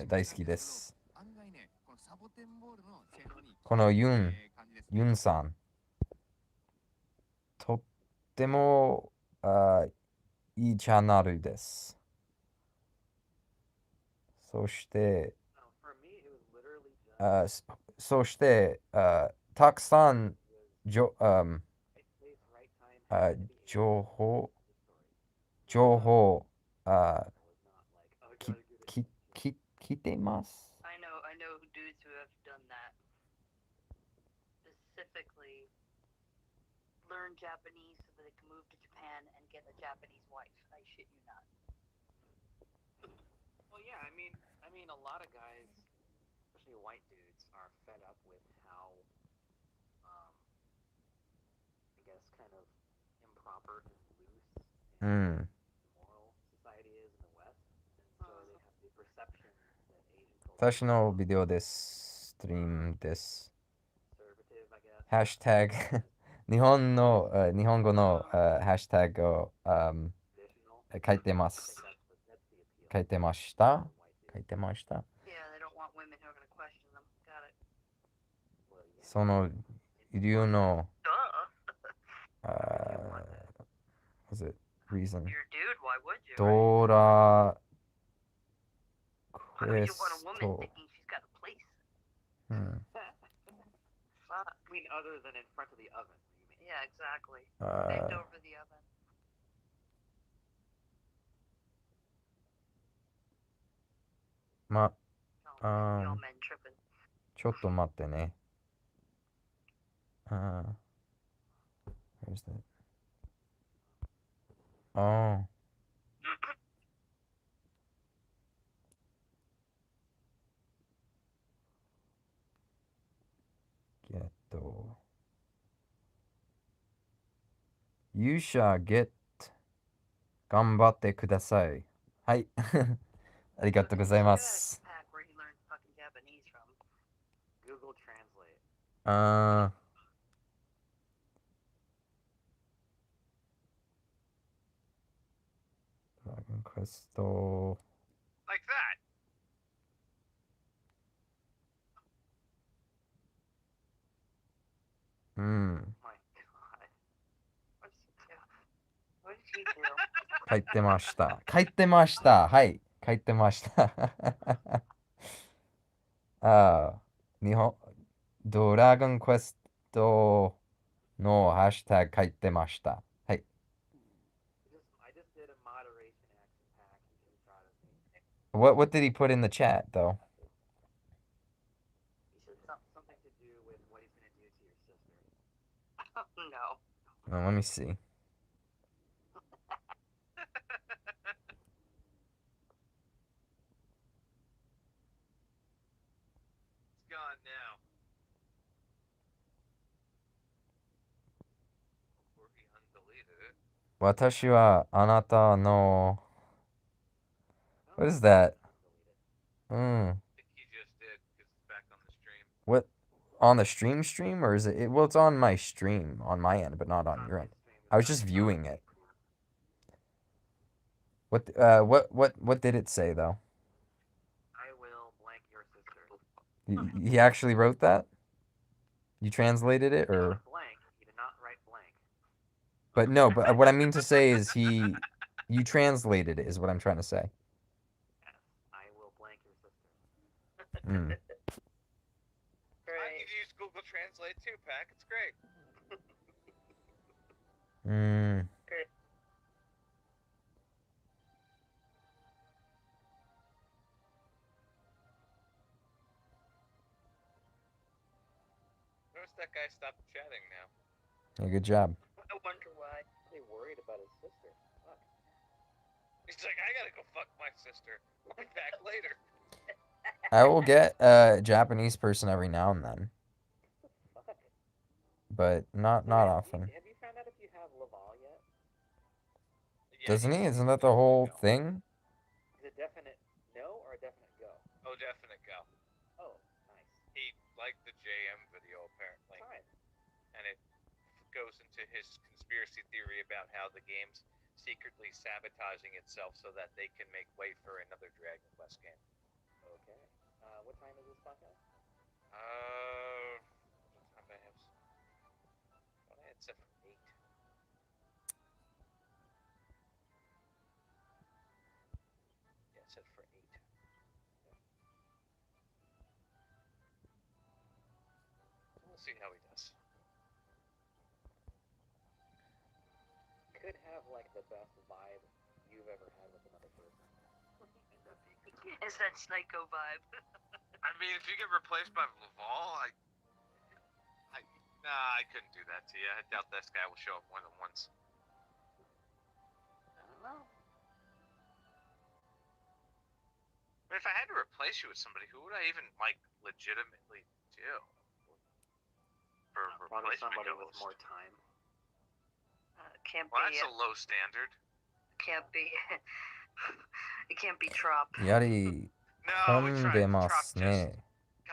大好きです。このユンさん、とってもいいチャンネルです。そして No, for me, it was literally just そしてたくさん right place, right time, Uh, happened to be here, 情報 the story. 情報 I was not like, oh, I き gotta get it. 来てます。 I know dudes who have done that. Specifically, learn Japanese so that they can move to Japan and get a Japanese wife. I shit you not. Well, yeah, I mean, a lot of guys, especially white dudes, are fed up with how, I guess, kind of improper and loose う and ん。 immoral society is in the West, and so they have the perception that Asian culture 私 is のビデオです。ストリームです。 conservative, I guess. ハッシュタグ日本語のハッシュタグを Traditional. 書いてま I think す。 that's the appeal. 書いてました from white 書 dudes. いてました。 Yeah, they don't want women who are going to question them. Got it. Well, yeah. その理由の Duh. was it reason You're a dude. Why would you? ドラ Why would you want a woman クエスト thinking she's got a place? うん Fuck. I mean, other than in front of the oven. What do you mean? Yeah, exactly. Bend over the oven. ま Y'all men tripping. ちょっと待ってね。Where's that? Oh. Get. You shall get. 頑張ってください。はい。ありがとうございま Look at す。 Pack where he learned fucking Japanese from. Google Translate. ドラゴンクエスト。 Like that. うん。 My God. What did he do? What did he do? 書いてました。書いてました。はい。書いてました。日本、ドラゴンクエストのハッシュタグ書いてました。はい。I just did a moderation action pack. You should be proud of me. What did he put in the chat though? He said something to do with what he's gonna do to your sister. No. Let me see. It's gone now. Or he undeleted it. 私はあなたの I don't What is think I that? can delete it. うん。 I think he just did because it's back on the stream. What on the stream or is it, well it's on my stream on my end but not on your end. I was just viewing it. What did it say though? I will blank your sister. He actually wrote that? You translated it He or wrote blank. He did not write blank. but no, but what I mean to say is you translated it is what I'm trying to say. Yes, I will blank your sister. Mm. I can use Google Translate too, Pack. It's great. Mm. Notice that guy stopped chatting now. Yeah, good job. I wonder why. Really worried about his sister. Fuck. He's like, I gotta go fuck my sister. I'll be back later. I will get a Japanese person every now and then, Fuck. but not So wait, often. Have you found out if you have Laval yet? Yeah, Doesn't he? he's Isn't that the whole go. thing? Is it definite no or a definite Oh, definite go. Oh, nice. He liked the JM video apparently, Alright. and it goes into his conspiracy theory about how the game's secretly sabotaging itself so that they can make way for another Dragon Quest game. Okay. What time is this podcast? What time do I have? What I had set for 8. Yeah, set for 8. We'll see how he does. Could have like the best vibe you've ever had with another person. It's that psycho vibe. I mean, if you get replaced by Laval, I couldn't do that to you. I doubt this guy will show up more than once. I don't know. But if I had to replace you with somebody, who would I even like legitimately do? For Probably replacement somebody with ghost? more time. Can't Well, be. that's a low standard. Can't be. It can't be Trop. やはり No, we 混ん tried. でま Trop す just, ね。 God,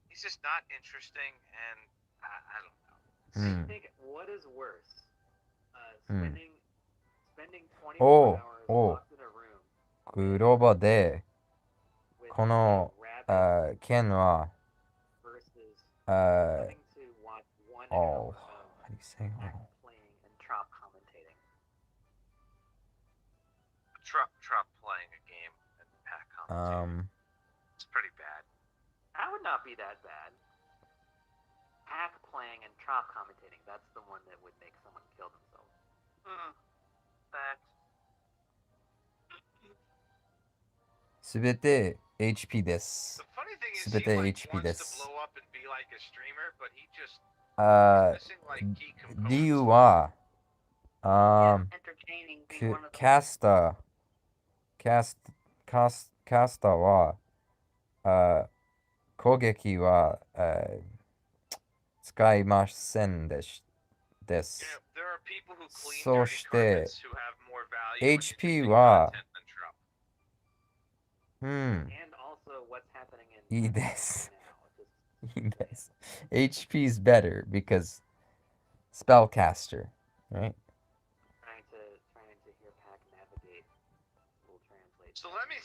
he's just not interesting, and I don't know. I think what is worse, spending 24 Oh, hours oh. locked in a room グローバで with この rabbit 剣は versus あ having to watch 1 oh, hour of how do you say Pack oh? playing and Trop commentating. Trop playing a game and Pack commentating. It's pretty bad. That would not be that bad. Pack playing and Trop commentating, that's the one that would make someone kill themselves. That. すべて HP で The す。 funny thing is, すべ he て like HP wants で to す。 blow up and be like a streamer, but he just あ is missing like key 理由 components. は Entertaining being one of them. キャスターは攻撃は使いませんでし で You す。 know, there are people who clean そ dirty して carpets who have more value and HP interesting は content than Trop. And also what's happening in いい Pack です。 right now. Just いいです。HP is better because spellcaster, right? trying to hear Pack navigate will translate. So let me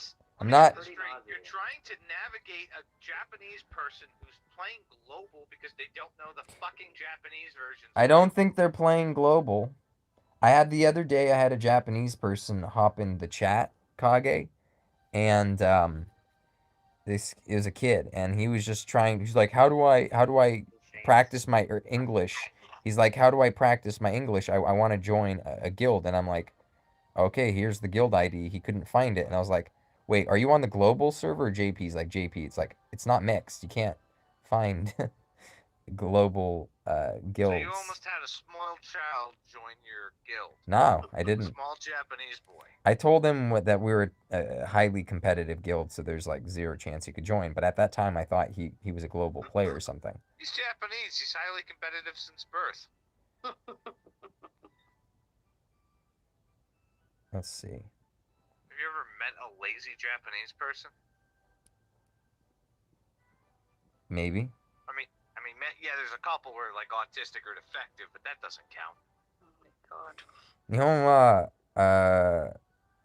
I'm get not- this straight. You're trying to navigate a Japanese person who's playing global because they don't know the fucking Japanese version. I don't think they're playing global. I had the other day, I had a Japanese person hop in the chat, Kage, and it was a kid, and he was just trying. He's like, how do I practice my English? He's like, how do I practice my English? I want to join a guild, and I'm like, okay, here's the guild ID. He couldn't find it, and I was like, wait, are you on the global server or JP's? Like JP, it's like it's not mixed. You can't find global guilds. So you almost had a small child join your guild. No, I A didn't. small Japanese boy. I told him that we were a highly competitive guild, so there's like 0 chance he could join. But at that time, I thought he was a global player or something. He's Japanese. He's highly competitive since birth. Let's see. Have you ever met a lazy Japanese person? Maybe. I mean, yeah, there's a couple where like autistic or defective, but that doesn't count. Oh my god. 日本は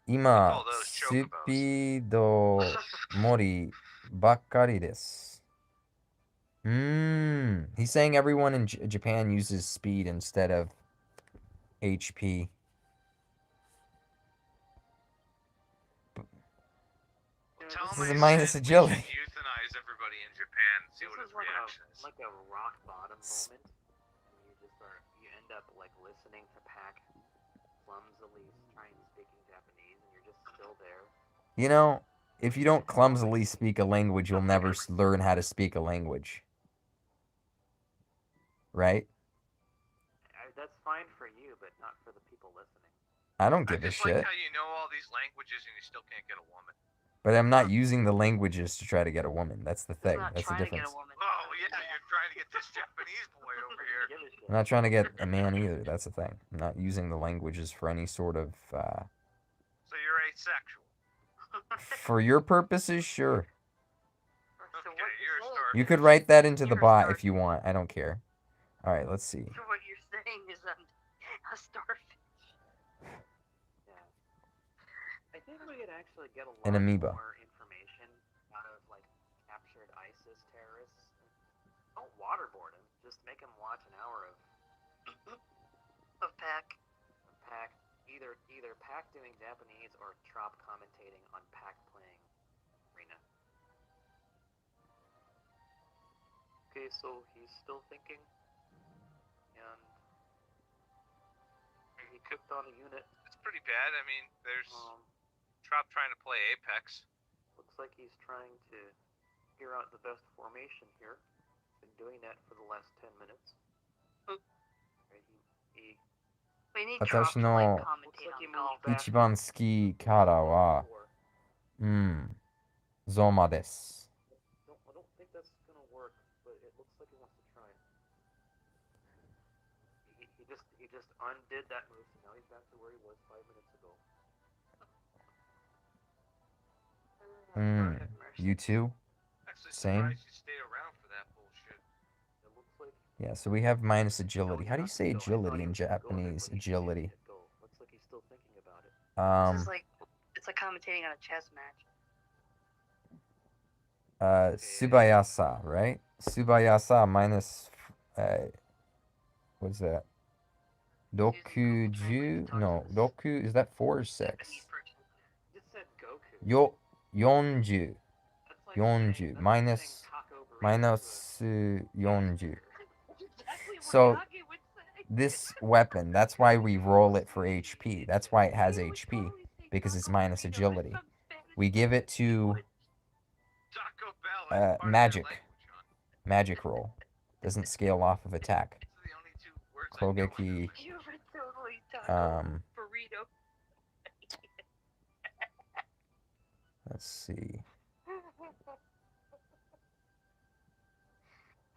今 Oh, those ス chocobos. ピード盛りばっかりです。He's saying everyone in Japan uses speed instead of HP. Tell This him is I a minus said agility. we should euthanize everybody in Japan. See This what is his reaction is. like a rock bottom moment. And you end up like listening to Pack clumsily trying speaking Japanese, and you're just still there. You know, if you don't clumsily speak a language, you'll never learn how to speak a language. Right? That's fine for you, but not for the people listening. I don't I give a just like shit. how you know all these languages and you still can't get a woman. But I'm not using the languages to try to get a woman. That's the He's thing. not That's the trying to get difference. a woman. Oh yeah, you're trying to get this Japanese boy over here. Give a shit. I'm not trying to get a man either. That's the thing. I'm not using the languages for any sort of. So you're asexual. For your purposes, sure. So Okay, what, you're a so, star. You could write that into the You're a bot star. if you want. I don't care. All right, let's see. so what you're saying is I'm a starfish. Yeah. I think we could actually get a lot An amoeba. more information out of like captured ISIS terrorists. Don't waterboard him. Just make him watch an hour Of pack. of Pac, either Pac doing Japanese or Trop commentating on Pac playing Arena. Okay, so he's still thinking, and he cooked on a unit. It's pretty bad. I mean, there's Um, Trop trying to play Apex. looks like he's trying to figure out the best formation here. Been doing that for the last 10 minutes. Oop. Right, he We need Watashi Trop to like no commentate looks like he on moved golf. back. 一番好きからは、ゾマです。I don't think that's gonna work, but it looks like he wants to try. He just undid that move, so now he's back to where he was 5 minutes ago. You too? Actually, Same. surprised you stayed around for that bullshit. It looks like Yeah, so we have minus agility. How do you say agility in Japanese? Agility. Looks like he's still thinking about it. This is like it's like commentating on a chess match. Subayasa, right? Subayasa minus, what's that? Dokuju? No, Doku, is that 4 or 6? Japanese person. You just said Goku. 40. That's like 40 saying minus taco burrito minus to 40. Exactly what So Kage would say. this weapon, that's why we roll it for HP. That's why it has HP, because it's minus agility. We give it to Taco Bell. That's part of magic. their language, hon. magic roll. Doesn't scale off of attack. These are the only two words I know. Kogeki, You were totally taco burrito. let's see.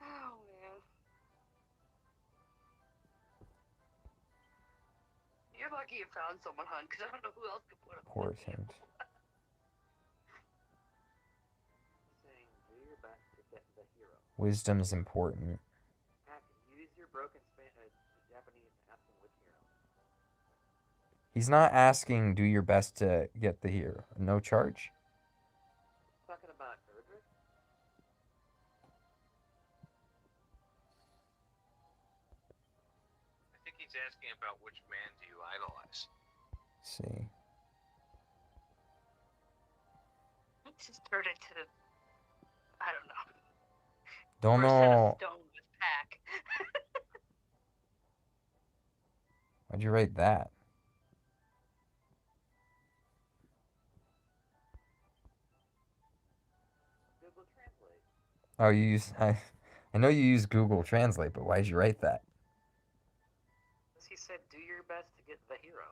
Oh man. You're lucky you found someone, hun, because I don't know who else could put up. Portent. saying do your best to get the hero. Wisdom is important. Use your broken Japanese and ask him which hero. He's not asking do your best to get the hero. No charge? Talking about Erdrick? I think he's asking about which man do you idolize. Let's see. It's just turned into, I don't know. Don't We're set of know. stone with pack. Why'd you write that? Google Translate. Oh, you use I know you use Google Translate, but why'd you write that? He said do your best to get the hero.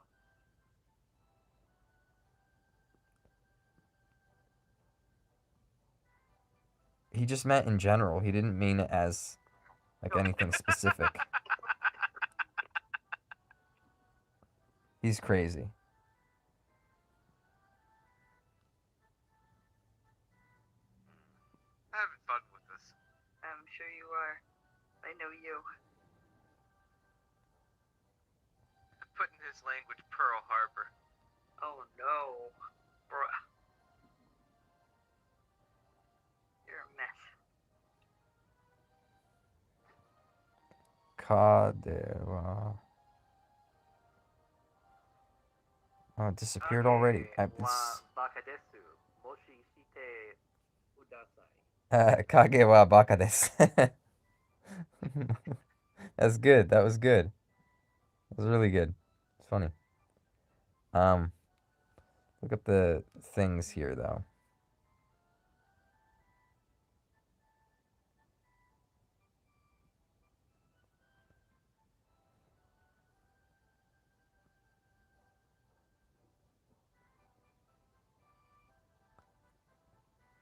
He just meant in general. He didn't mean it as like anything specific. He's crazy. I'm having fun with this. I'm sure you are. I know you. I'm putting his language Pearl Harbor. Oh no. Bruh. You're a mess. Kadewa. Oh, it disappeared already. Wa bakadesu. Moshi shite udasai. Kage wa baka desu. That's good. That was good. That was really good. It's funny. Look up the things here, though.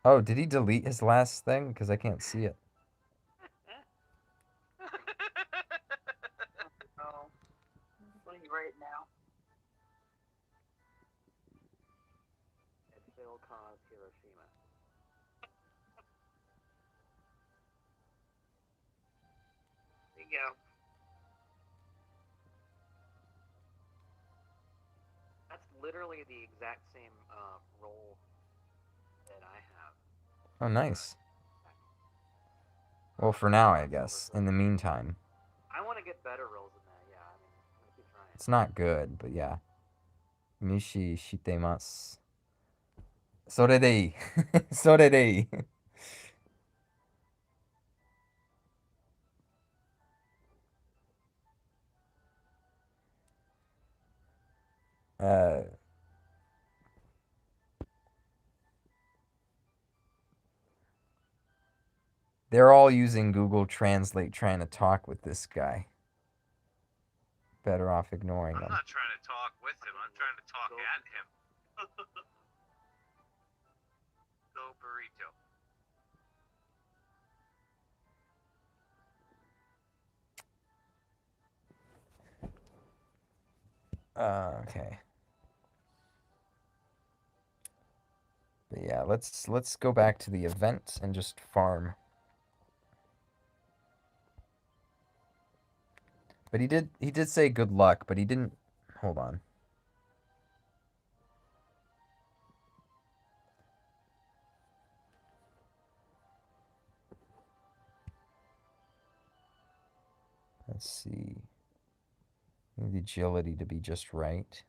Oh, did he delete his last thing? Because I can't see it. Oh. What are you writing now? Exhale Hiroshima. There you go. That's literally the exact same role that I have. Oh, nice. Well, for now, I guess. In the meantime, I want to get better rolls than that. Yeah, I mean, I'm gonna keep trying. it's not good, but yeah. Mishi shitemasu. それでいい。それでいい。They're all using Google Translate trying to talk with this guy. Better off ignoring I'm them. not trying to talk with him. I'm trying to talk at him. Go burrito. Okay. But yeah, let's go back to the event and just farm. But he did say good luck, but he didn't. Hold on. Let's see. Need the agility to be just right.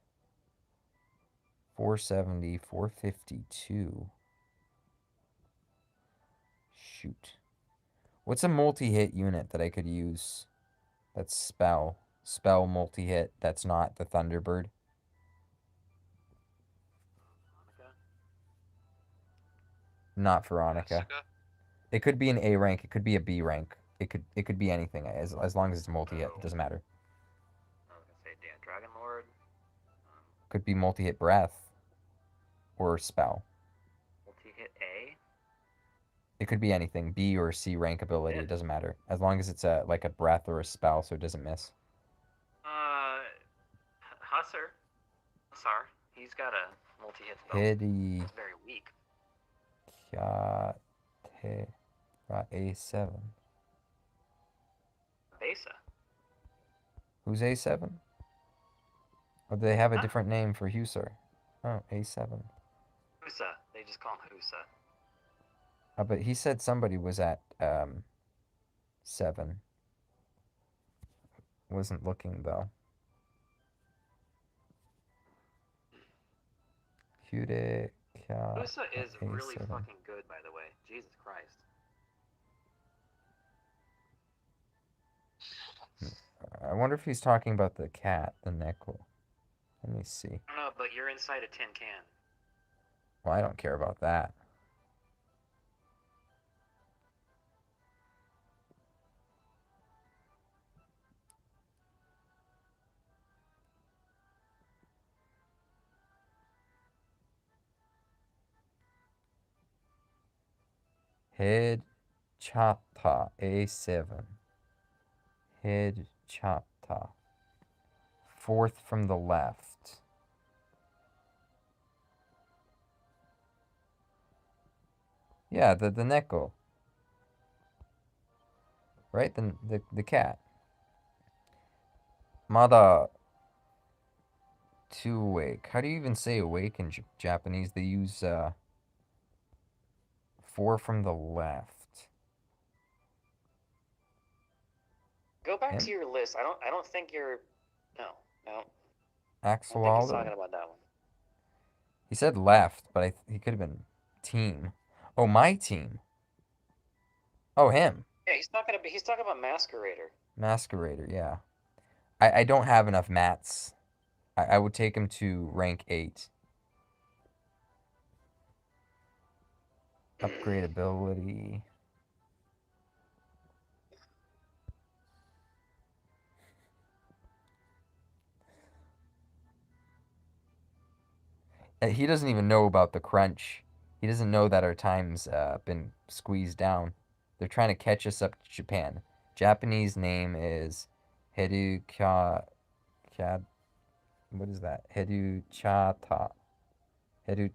470, 452. Shoot. What's a multi-hit unit that I could use? That's spell. Spell multi-hit. That's not the Thunderbird. Veronica? Not Veronica. Jessica? It could be an A rank. It could be a B rank. It could be anything as long as it's multi-hit. It doesn't matter. I was gonna say Dragon Lord. Could be multi-hit breath or spell. Multi-hit A. It could be anything. B or C rank ability. It doesn't matter as long as it's like a breath or a spell, so it doesn't miss. Hussar. He's got a multi-hit spell. Hidi It's very weak. Kate A7. Besa. Who's A7? Or do they have a different name for Husar? Oh, A7. Husa. They just call him Husa. But he said somebody was at 7. Wasn't looking though. Husa is really fucking good, by the way. Jesus Christ. I wonder if he's talking about the cat, the Neko. Let me see. I don't know, but you're inside a tin can. Well, I don't care about that. Head chata A7. Head chata. 4th from the left. Yeah, the Neko. Right? The cat. Mada 2 awake. How do you even say awake in Japanese? They use 4 from the left. Go back to your list. I don't think you're. No. Axel I don't think he's Alder? talking about that one. He said left, but he could have been team. Oh, my team. Oh, him. Yeah, he's talking about Masquerader. Masquerader, yeah. I don't have enough mats. I would take him to rank 8. Upgrade ability. He doesn't even know about the crunch. He doesn't know that our time's been squeezed down. They're trying to catch us up to Japan. Japanese name is Heru Kya. What is that? Heru Chata. Heru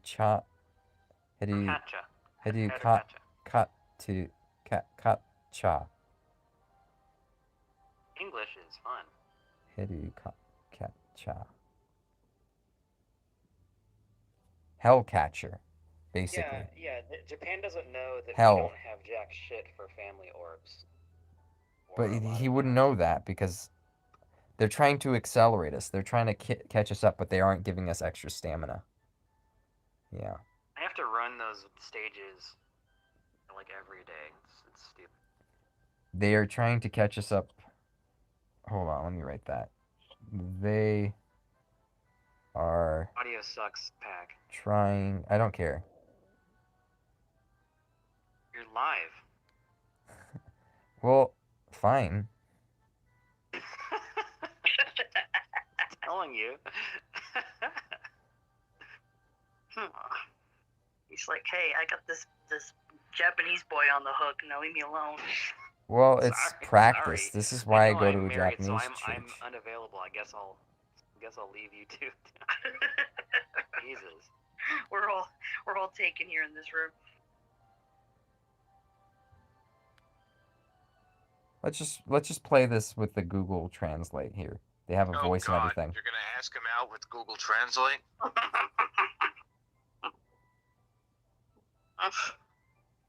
Hedu Kacha. Hedu Kacha. Katu Kacha. English is fun. Hedu Kacha. Hellcatcher, basically. Yeah. Japan doesn't know that Hell. we don't have jack shit for family orbs. But Or a lot he of wouldn't times. know that because they're trying to accelerate us. They're trying to catch us up, but they aren't giving us extra stamina. Yeah. I have to run those stages like every day. It's stupid. They are trying to catch us up. Hold on, let me write that. They are Audio sucks, Pack. trying. I don't care. You're live. Well, fine. Telling you. He's like, hey, I got this Japanese boy on the hook. Now leave me alone. Well, it's Sorry, practice. sorry. This is why I know go I'm to a married, Japanese so church. I'm unavailable. I guess I'll leave you too. Jesus. We're all taken here in this room. Let's just play this with the Google Translate here. They have a Oh voice and God, everything. you're gonna ask him out with Google Translate?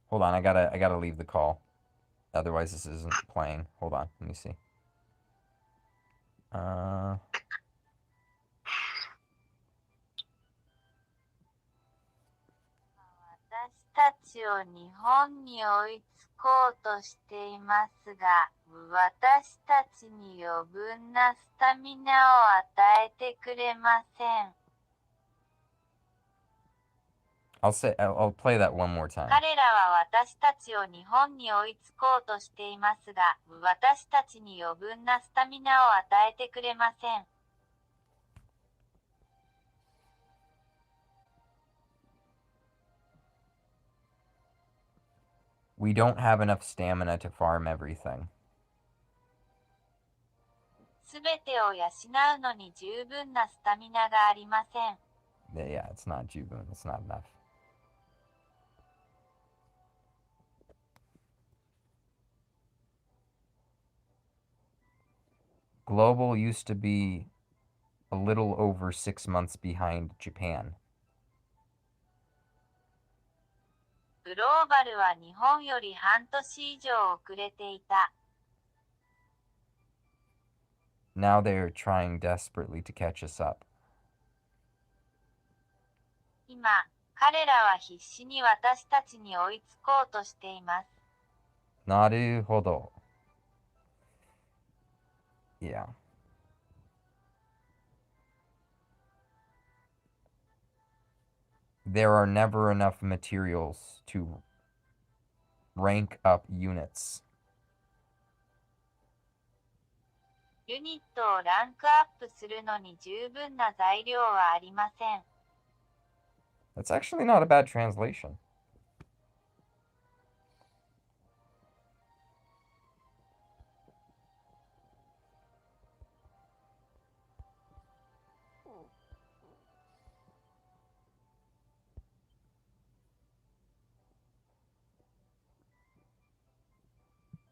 Hold on, I gotta leave the call. Otherwise, this isn't playing. Hold on, let me see. 私たちを日本に追いつこうとしていますが、私たちに余分なスタミナを与えてくれません。I'll play that one more time. 彼らは私たちを日本に追いつこうとしていますが、私たちに余分なスタミナを与えてくれません。We don't have enough stamina to farm everything. すべてを養うのに十分なスタミナがありません。Yeah, it's not Jubun. It's not enough. Global used to be a little over 6 months behind Japan. グローバルは日本より半年以上遅れていた。Now they're trying desperately to catch us up. 今、彼らは必死に私たちに追いつこうとしています。なるほど。Yeah. There are never enough materials to rank up units. ユニットをランクアップするのに十分な材料はありません。That's actually not a bad translation.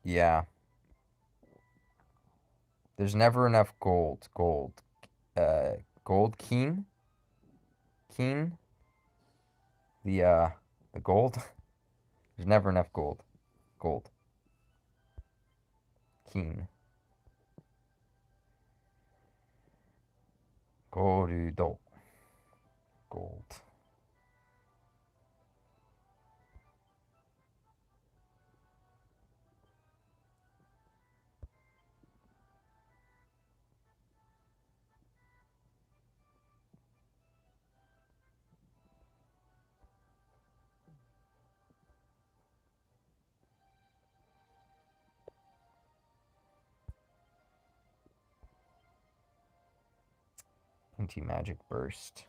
Yeah. There's never enough gold. Gold keen? Keen? The gold? There's never enough gold. Gold. Keen. Gold. Gold. Anti-magic burst.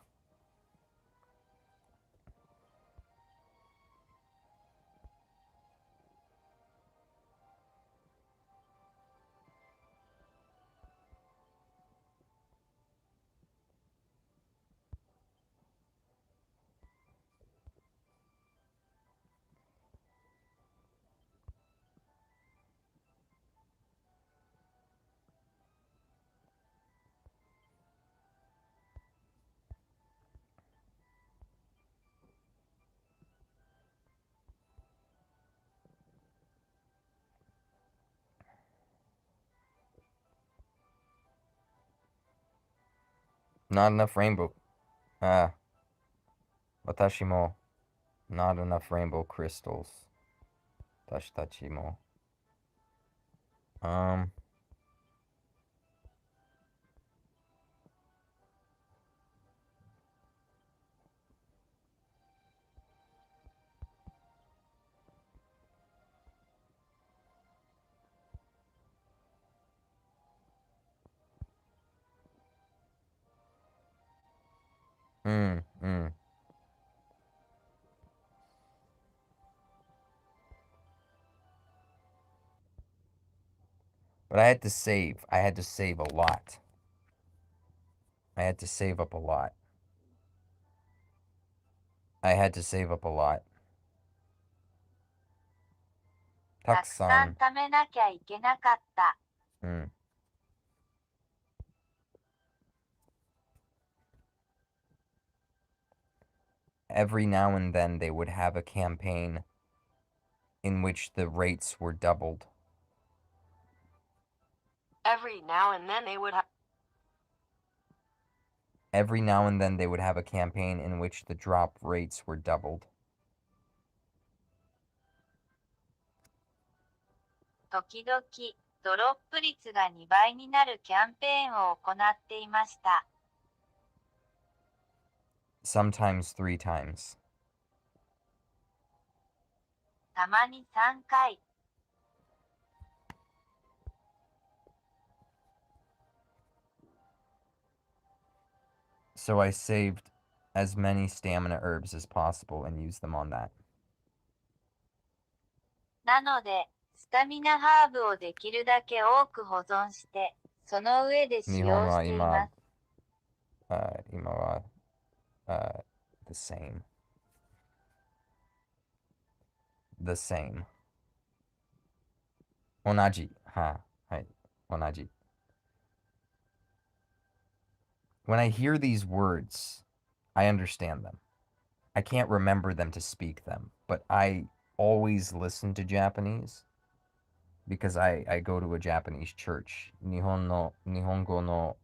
Not enough rainbow. Watashi mo. Not enough rainbow crystals. Tashitachi mo. Mm. But I had to save. I had to save a lot. I had to save up a lot. I had to save up a lot. たくたくさんさん。貯めなきゃいけなかった。Every now and then they would have a campaign in which the rates were doubled. Every now and then they would have. Every now and then they would have a campaign in which the drop rates were doubled. 時々、ドロップ率が2倍になるキャンペーンを行っていました。Sometimes 3 times. たまに3回。So I saved as many stamina herbs as possible and used them on that. なので、スタミナハーブをできるだけ多く保存して、その上で使用しています。今は、the same. The same. 同じ。はい。同じ。When I hear these words, I understand them. I can't remember them to speak them, but I always listen to Japanese because I go to a Japanese church. 日本語の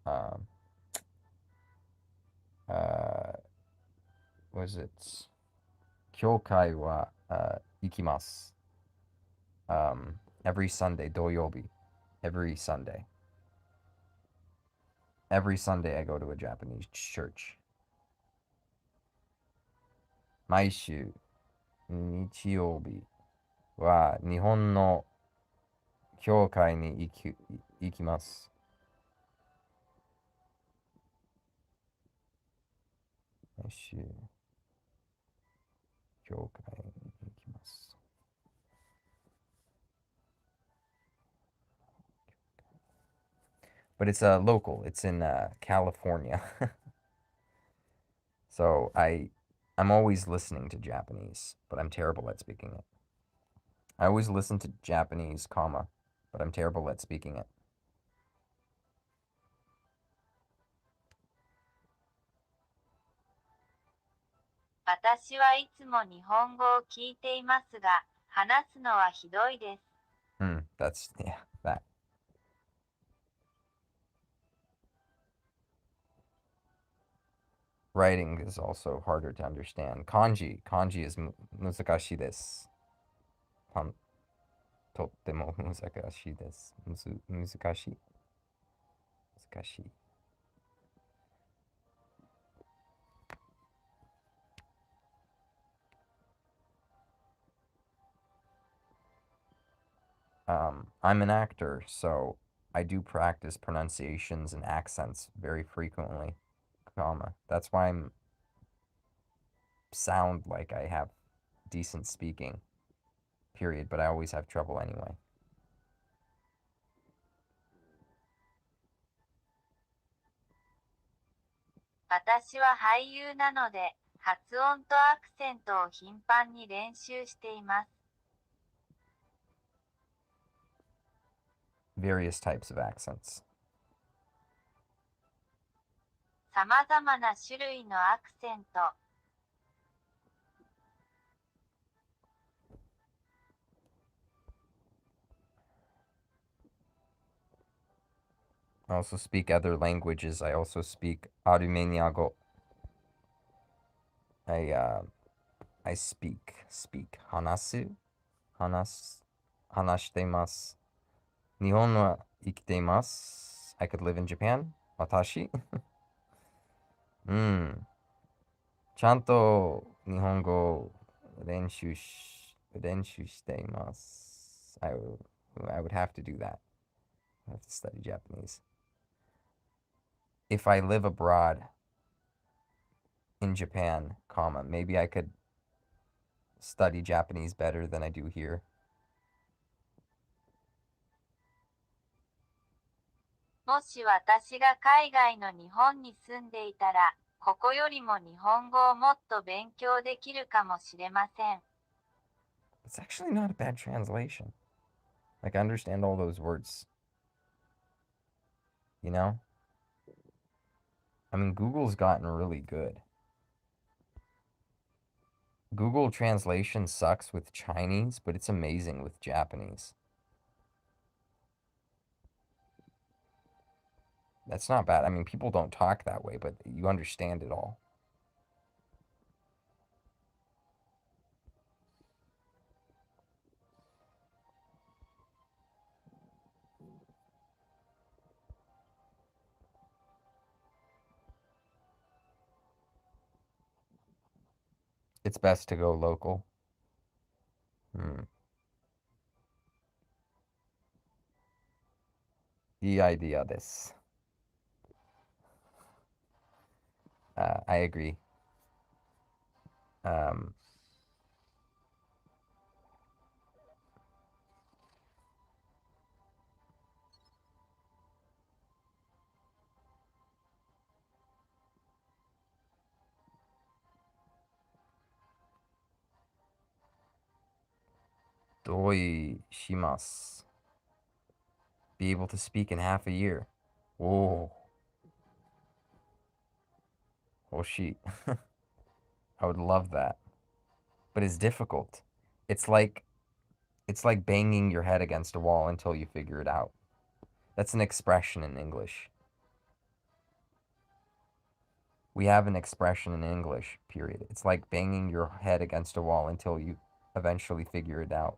what is it? 教会は、行きます。Every Sunday, 土曜日. Every Sunday. Every Sunday I go to a Japanese church. 毎週日曜日は日本の教会に行きます。毎週教会に行きます。But it's local. It's in California. So I'm always listening to Japanese, but I'm terrible at speaking it. I always listen to Japanese, but I'm terrible at speaking it. 私はいつも日本語を聞いていますが、話すのはひどいです。Yeah, that. Writing is also harder to understand. Kanji is 難しいです。とっても難しいです。難しい。難しい。I'm an actor, so I do practice pronunciations and accents very frequently, That's why I'm sound like I have decent speaking, period, but I always have trouble anyway. 私は俳優なので、発音とアクセントを頻繁に練習しています。Various types of accents. さまざまな種類のアクセント。I also speak other languages. I also speak Armeniago. I speak hanasu, hanashitemasu. Nihon wa ikitemasu. I could live in Japan. Watashi. うん。ちゃんと日本語練習しています. I would have to do that. I have to study Japanese. If I live abroad in Japan, maybe I could study Japanese better than I do here. もし私が海外の日本に住んでいたら、ここよりも日本語をもっと勉強できるかもしれません。It's actually not a bad translation. Like, I understand all those words. You know? I mean, Google's gotten really good. Google Translation sucks with Chinese, but it's amazing with Japanese. That's not bad. I mean, people don't talk that way, but you understand it all. It's best to go local. Iいidea this. I agree. 同意します. Be able to speak in half a year. Whoa. Oh, shit. I would love that. But it's difficult. It's like banging your head against a wall until you figure it out. That's an expression in English. We have an expression in English, period. It's like banging your head against a wall until you eventually figure it out.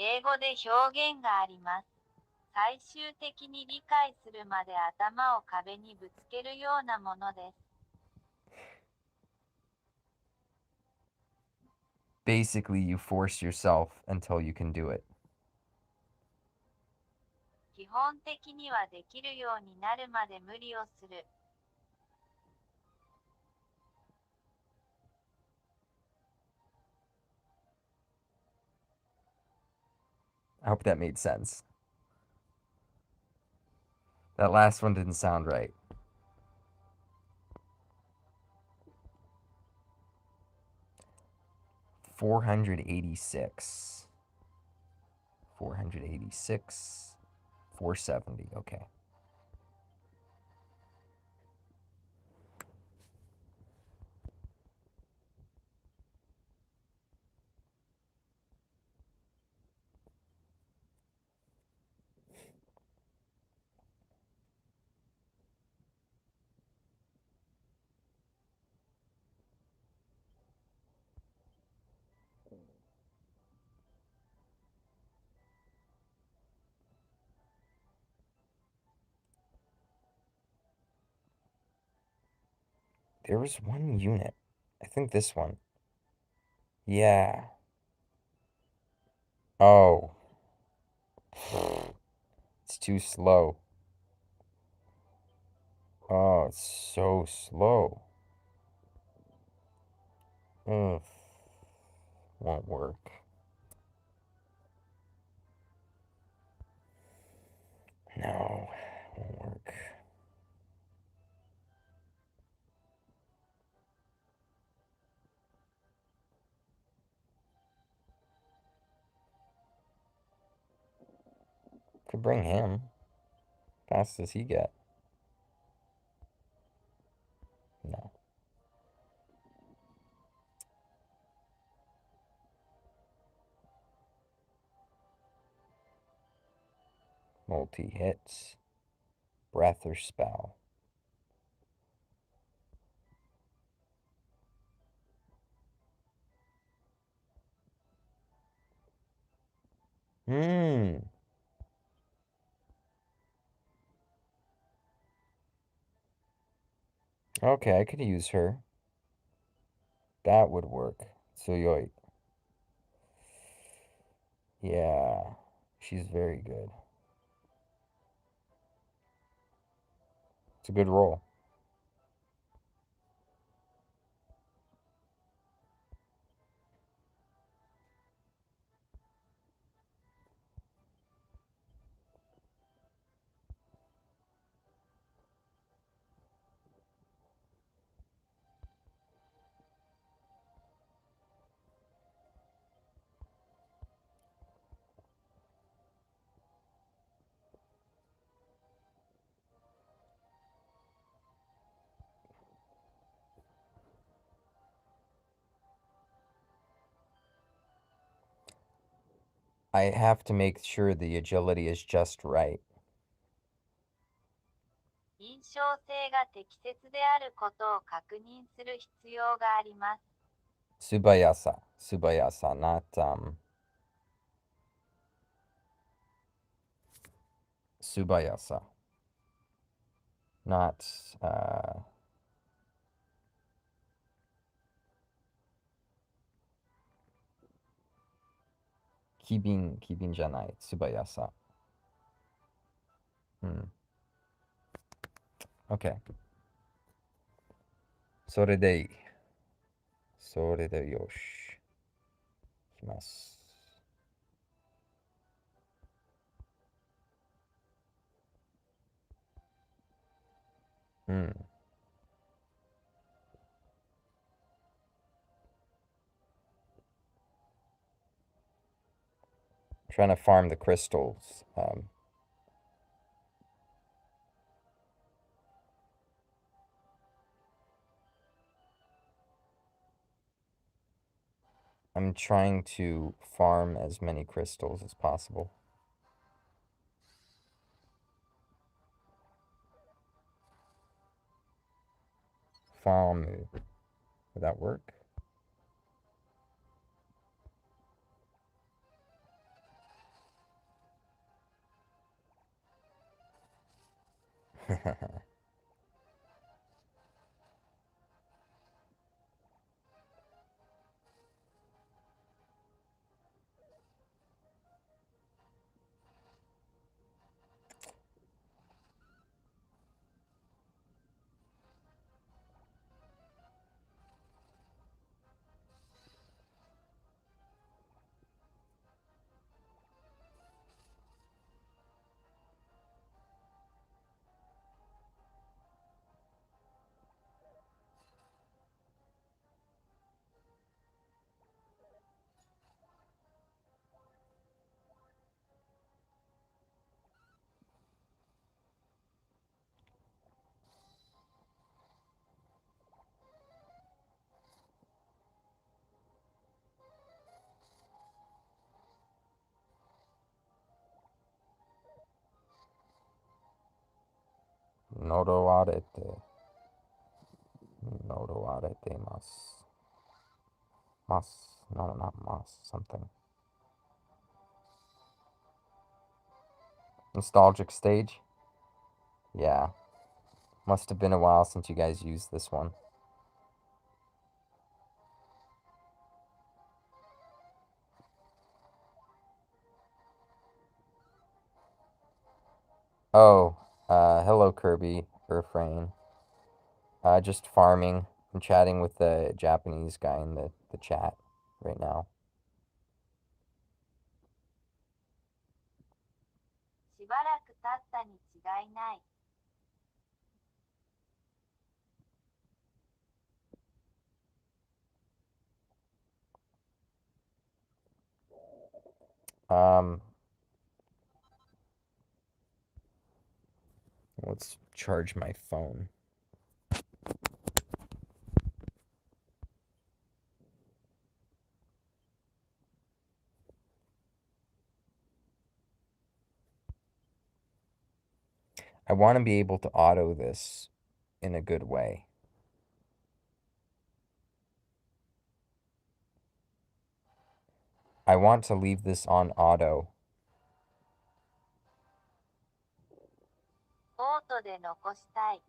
英語で表現があります。最終的に理解するまで頭を壁にぶつけるようなものです。Basically, you force yourself until you can do it. 基本的にはできるようになるまで無理をする。I hope that made sense. That last one didn't sound right. $486. 486. 470. Okay. There was one unit. I think this one. Yeah. Oh. It's too slow. Oh, it's so slow. Ugh. Won't work. No, won't work. Could bring him. Fast does he get? No. Multi-hits. Breath or spell. Okay, I could use her. That would work. Tsuyoi. Yeah, she's very good. It's a good roll. I have to make sure the agility is just right. 印象性が適切であることを確認する必要があります。Subayasa. Subayasa, not, Subayasa. Not, Kibin janai. Subayasa. Okay. それでいい。それでよし。いきます。Trying to farm the crystals. I'm trying to farm as many crystals as possible. Farm. Would that work? Nodo arete. Nodo arete mas. Mas. No, not mas. Something. Nostalgic stage? Yeah. Must have been a while since you guys used this one. Oh, hello Kirby, Refrain. Just farming. I'm chatting with the Japanese guy in the chat right now. しばらく経ったに違いない。Let's charge my phone. I want to be able to auto this in a good way. I want to leave this on auto. オートで残したい。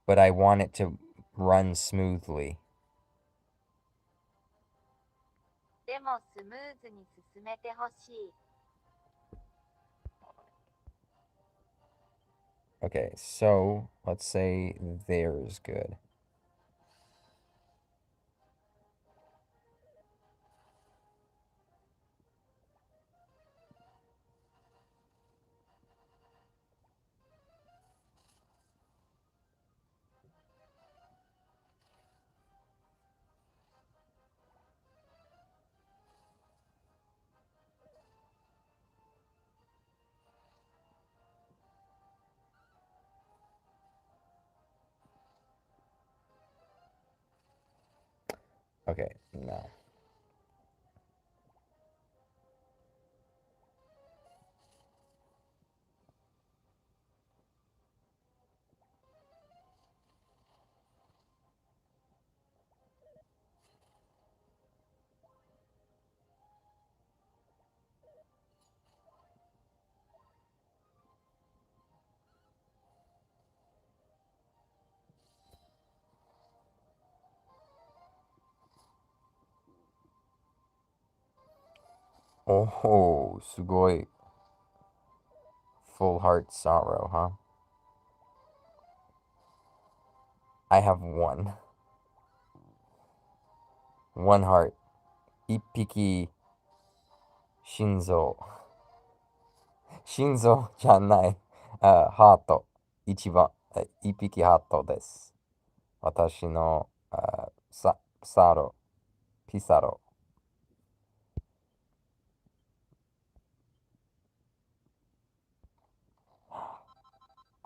But I want it to run smoothly. でもスムーズに進めてほしい。 Okay, so let's say there's good. Okay, no. Oh, sugoi. Full heart sorrow, huh? I have one. One heart. Ippiki shinzo. Shinzo じゃない。ハート。一番。一匹ハートです。私の、サロ。ピサロ。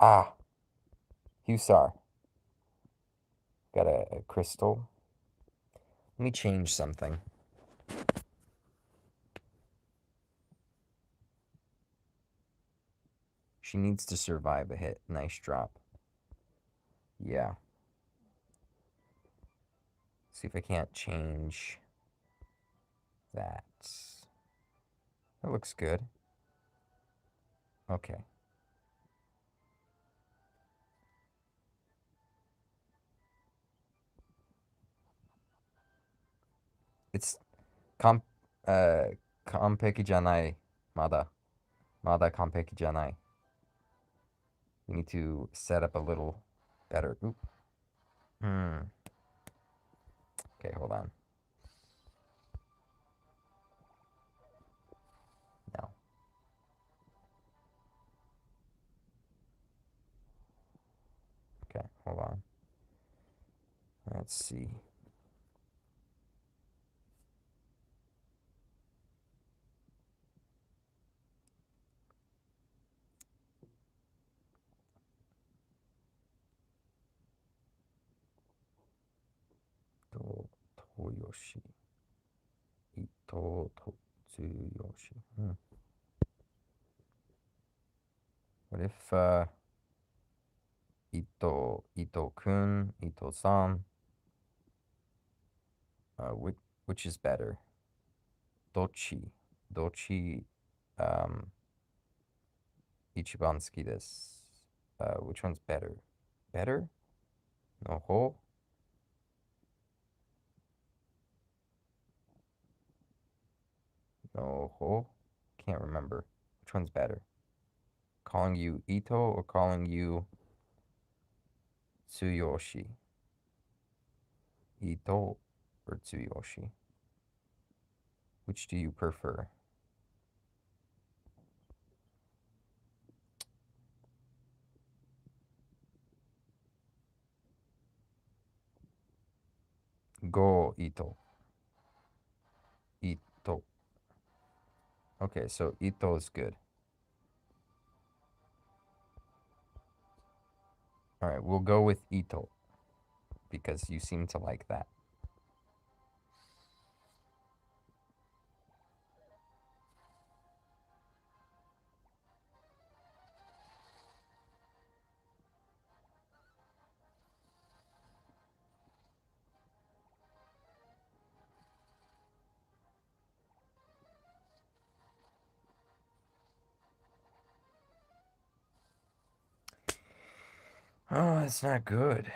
Ah, Husar. Got a crystal. Let me change something. She needs to survive a hit. Nice drop. Yeah. See if I can't change that. That looks good. Okay. It's完璧じゃない. Mada 完璧じゃない. We need to set up a little better. Oop. Okay, hold on. No. Okay, hold on. Let's see. Toyoshi. Ito Totsuyoshi. What if Ito-kun, Ito-san? Which is better? Dochi, ichiban suki desu. Which one's better? Better? No ho? No ho? Can't remember. Which one's better? Calling you Ito or calling you Tsuyoshi? Ito or Tsuyoshi? Which do you prefer? Go Ito. Ito. Okay, so Ito is good. Alright, we'll go with Ito. Because you seem to like that. Oh, it's not good.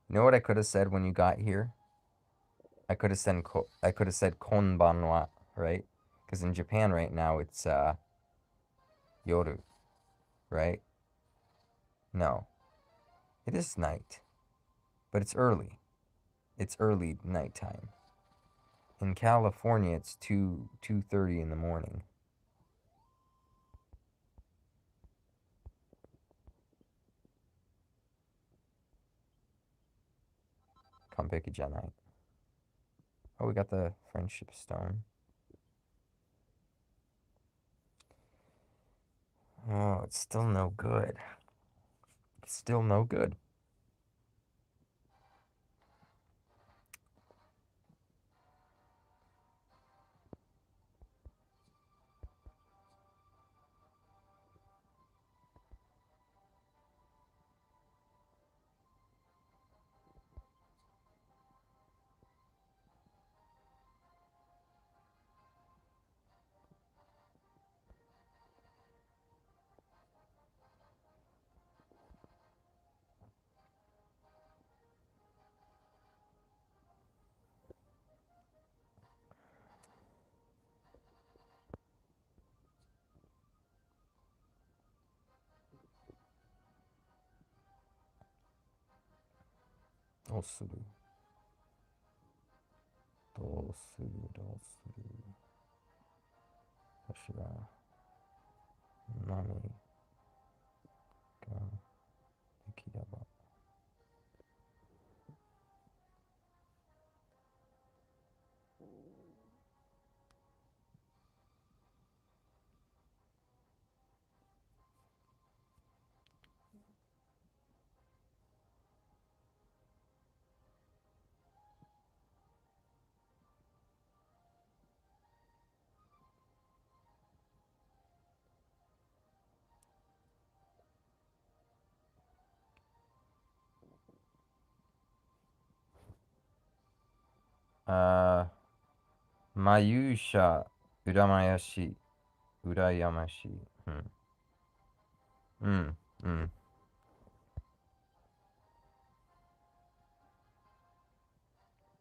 You know what I could have said when you got here? I could have said konbanwa, right? Because in Japan right now it's yoru, right? No, it is night, but it's early. It's early nighttime. In California, it's 2:30 in the morning. Kanpeki janai. Oh, we got the friendship stone. Oh, it's still no good. It's still no good. Dosuru. Hashira. Nani. Ga. Ikidaba. Mayusha. Uramayashi. Urayamashi. Hmm.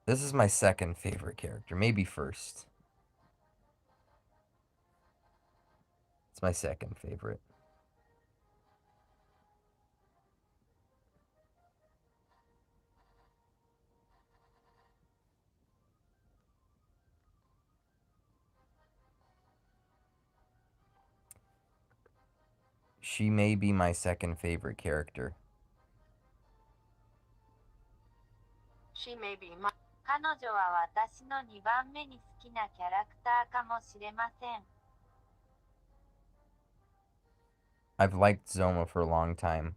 This is my second favorite character. Maybe first. It's my second favorite. She may be my second favorite character. She may be my 彼女は私の2番目に好きなキャラクターかもしれません。I've liked Zoma for a long time.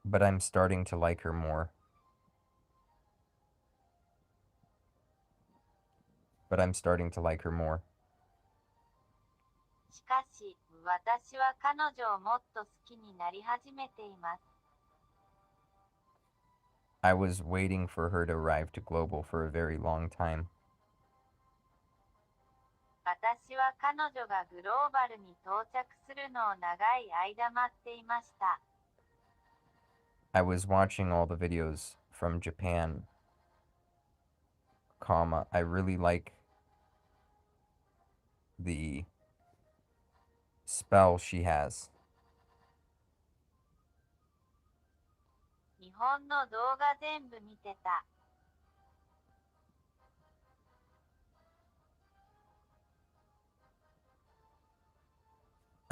But I'm starting to like her more. But I'm starting to like her more. しかし、私は彼女をもっと好きになり始めています。I was waiting for her to arrive to Global for a very long time. 私は彼女がグローバルに到着するのを長い間待っていました。I was watching all the videos from Japan, I really like the spell she has. 日本の動画全部見てた。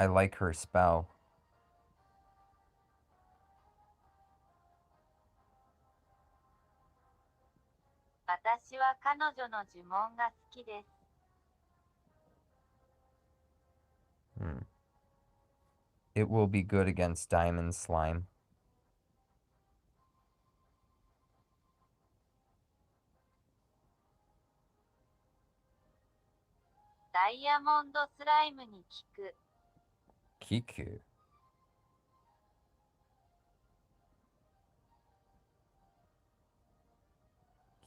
I like her spell. 私は彼女の呪文が好きです。Hmm. It will be good against diamond slime. ダイヤモンドスライムに効く。Kiku.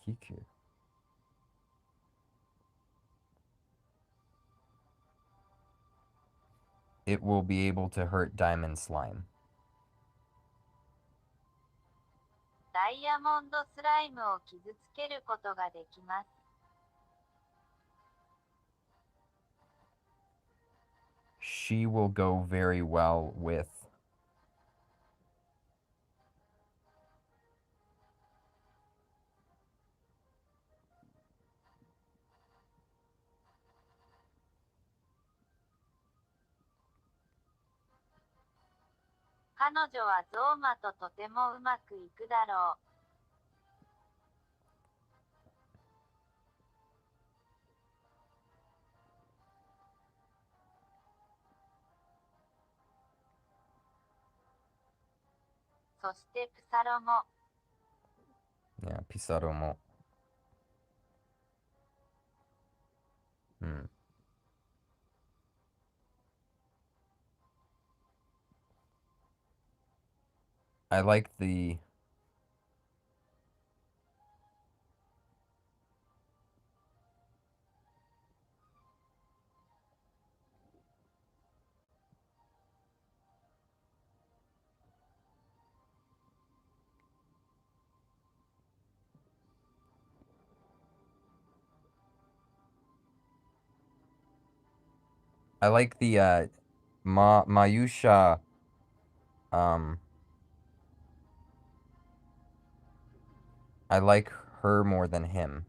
Kiku. It will be able to hurt diamond slime. ダイヤモンドスライムを傷つけることができます。She will go very well with. 彼女はゾーマととてもうまくいくだろう。そしてプサロも。Yeah, Pizarro mo. Hmm. I like the. I like the Mayusha. I like her more than him.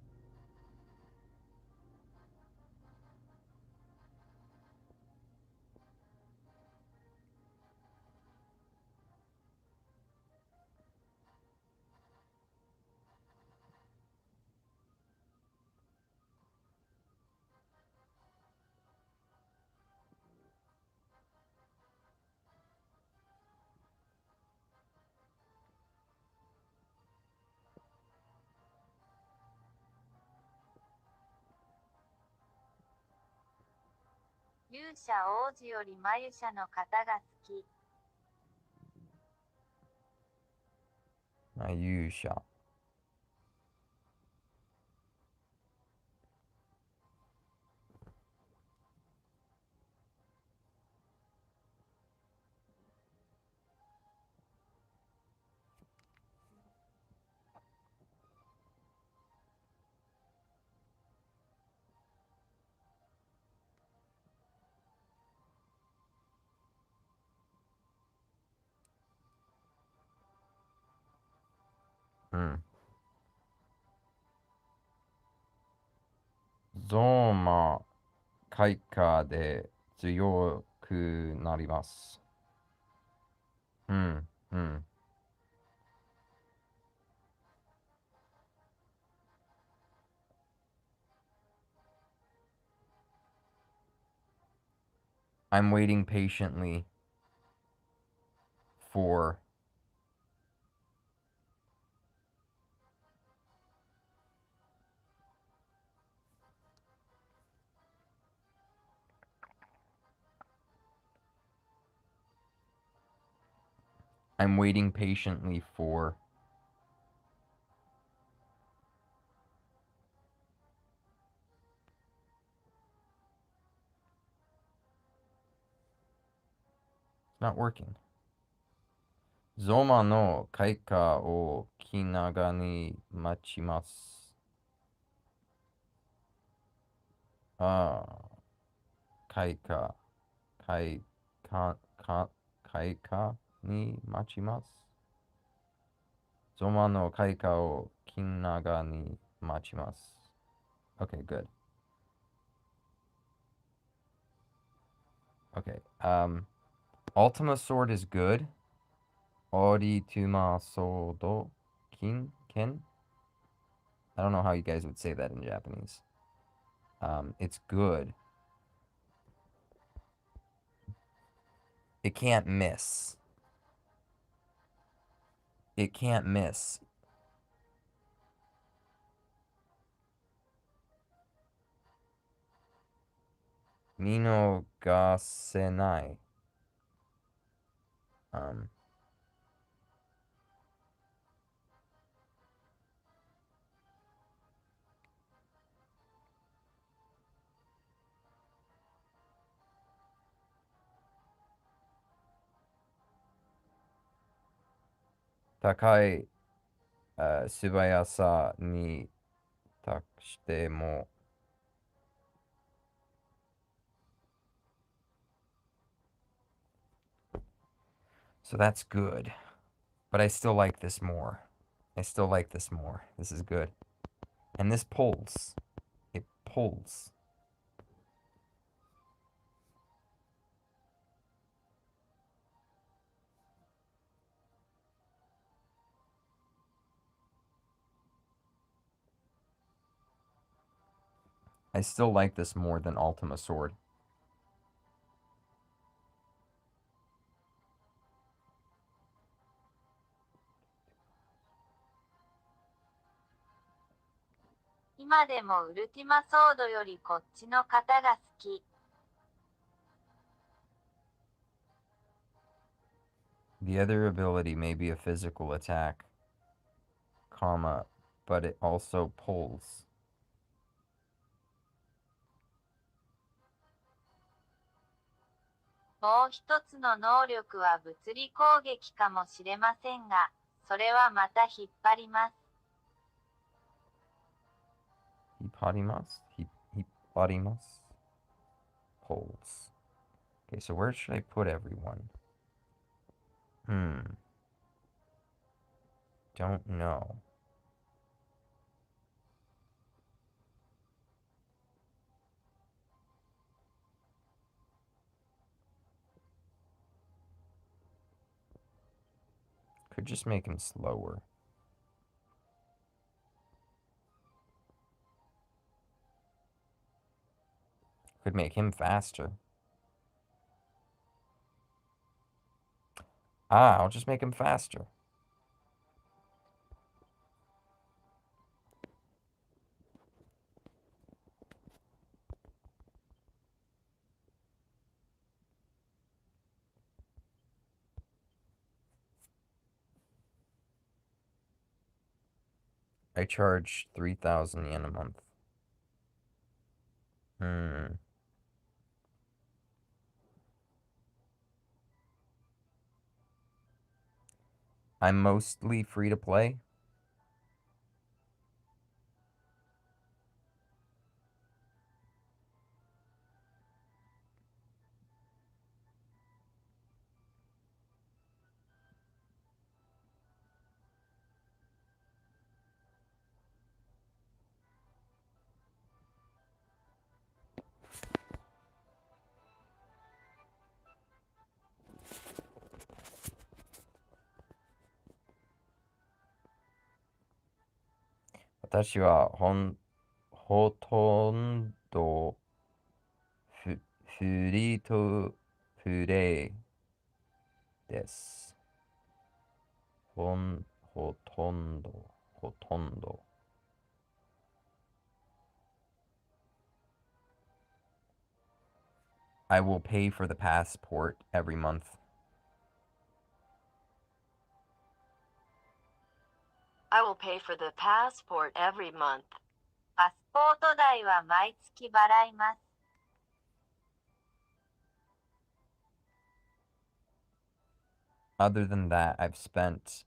勇者王子よりマユシャの方が好き。Mayusha. Hmm. Zoma Kaika de Tsuyoku narimasu. Hmm. Hmm. I'm waiting patiently for. I'm waiting patiently for. It's not working. Zoma no kaika o kinaga ni machimasu. Kaika. Kaika ni machimasu. Zoma no kaika o kinaga ni machimasu. Okay, good. Okay, Ultima Sword is good. Orituma Sodo Ken? I don't know how you guys would say that in Japanese. It's good. It can't miss. It can't miss. Mino ga senai. Takai subayasa ni takashite mo. So that's good. But I still like this more. I still like this more. This is good. And this pulls. It pulls. I still like this more than Ultima Sword. The other ability may be a physical attack, comma, but it also pulls. Hippodimus? Hippodimus? Pulls. Okay, so where should I put everyone? Don't know. Could just make him slower. Could make him faster. I'll just make him faster. I charge 3,000 yen a month. I'm mostly free to play. Watashi wa hotondo free to play desu. Hotondo. I will pay for the passport every month. I will pay for the passport every month. Other than that, I've spent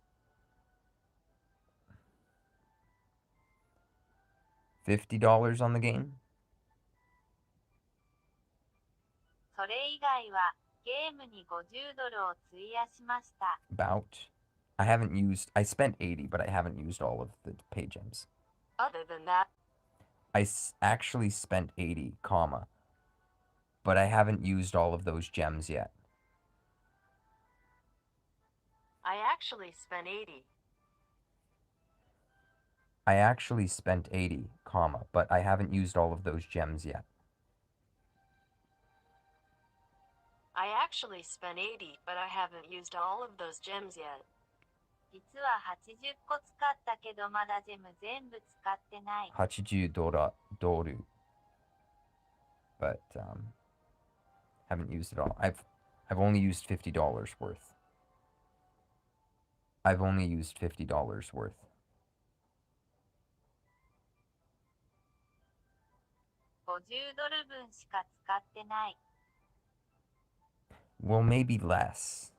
$50 on the game. About. I spent 80, but I haven't used all of the pay gems. Other than that, I actually spent 80, comma. but I haven't used all of those gems yet. I actually spent 80. I actually spent 80, comma, but I haven't used all of those gems yet. I actually spent 80, but I haven't used all of those gems yet. 実は80個使ったけどまだジェム全部使ってない。80doru. But haven't used it all. I've only used $50 worth. I've only used $50 worth. 50ドル分しか使ってない。Well, maybe less.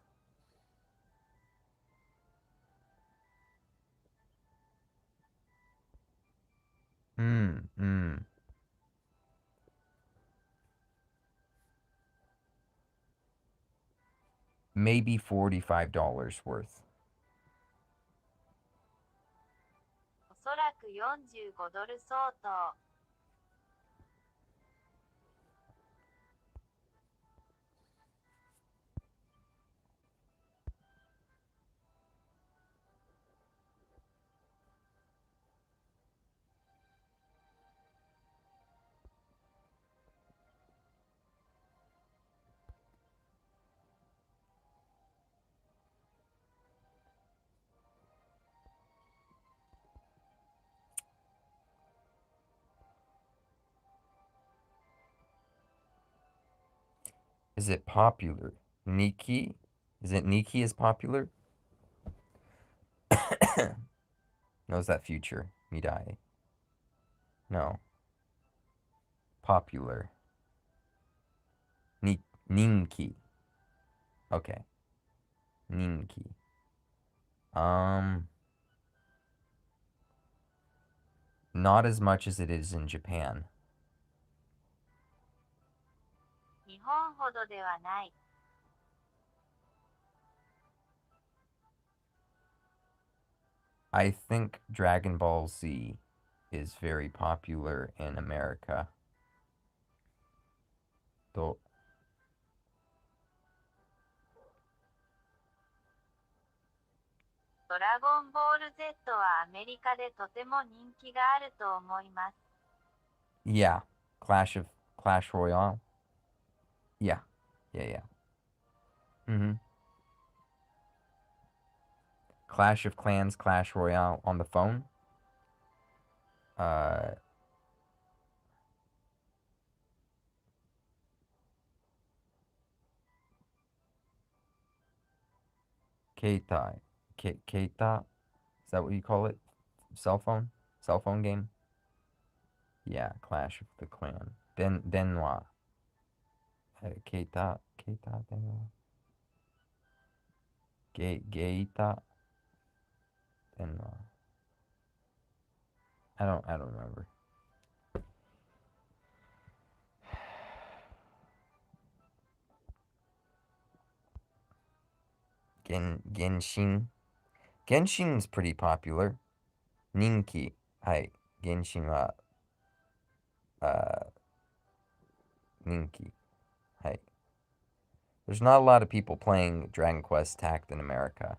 Maybe $45 worth. おそらく45ドル相当。Is it popular? Nikki? Is it Nikki is popular? No, is that future? Midai. No. Popular. Ninki. Okay. Ninki. Not as much as it is in Japan. 日本ほどではない。I think Dragon Ball Z is very popular in America. Though ドラゴンボール Z はアメリカでとても人気があると思います。yeah, Clash Royale. Yeah. Clash of Clans, Clash Royale on the phone. Keita. Keita? Is that what you call it? Cell phone? Cell phone game? Yeah, Clash of the Clan. Denwa. Keita Denwa. Geita Denwa. I don't remember. Genshin. Genshin's pretty popular. Ninki. Hai. Genshin wa Ninki. Hai. There's not a lot of people playing Dragon Quest Tact in America.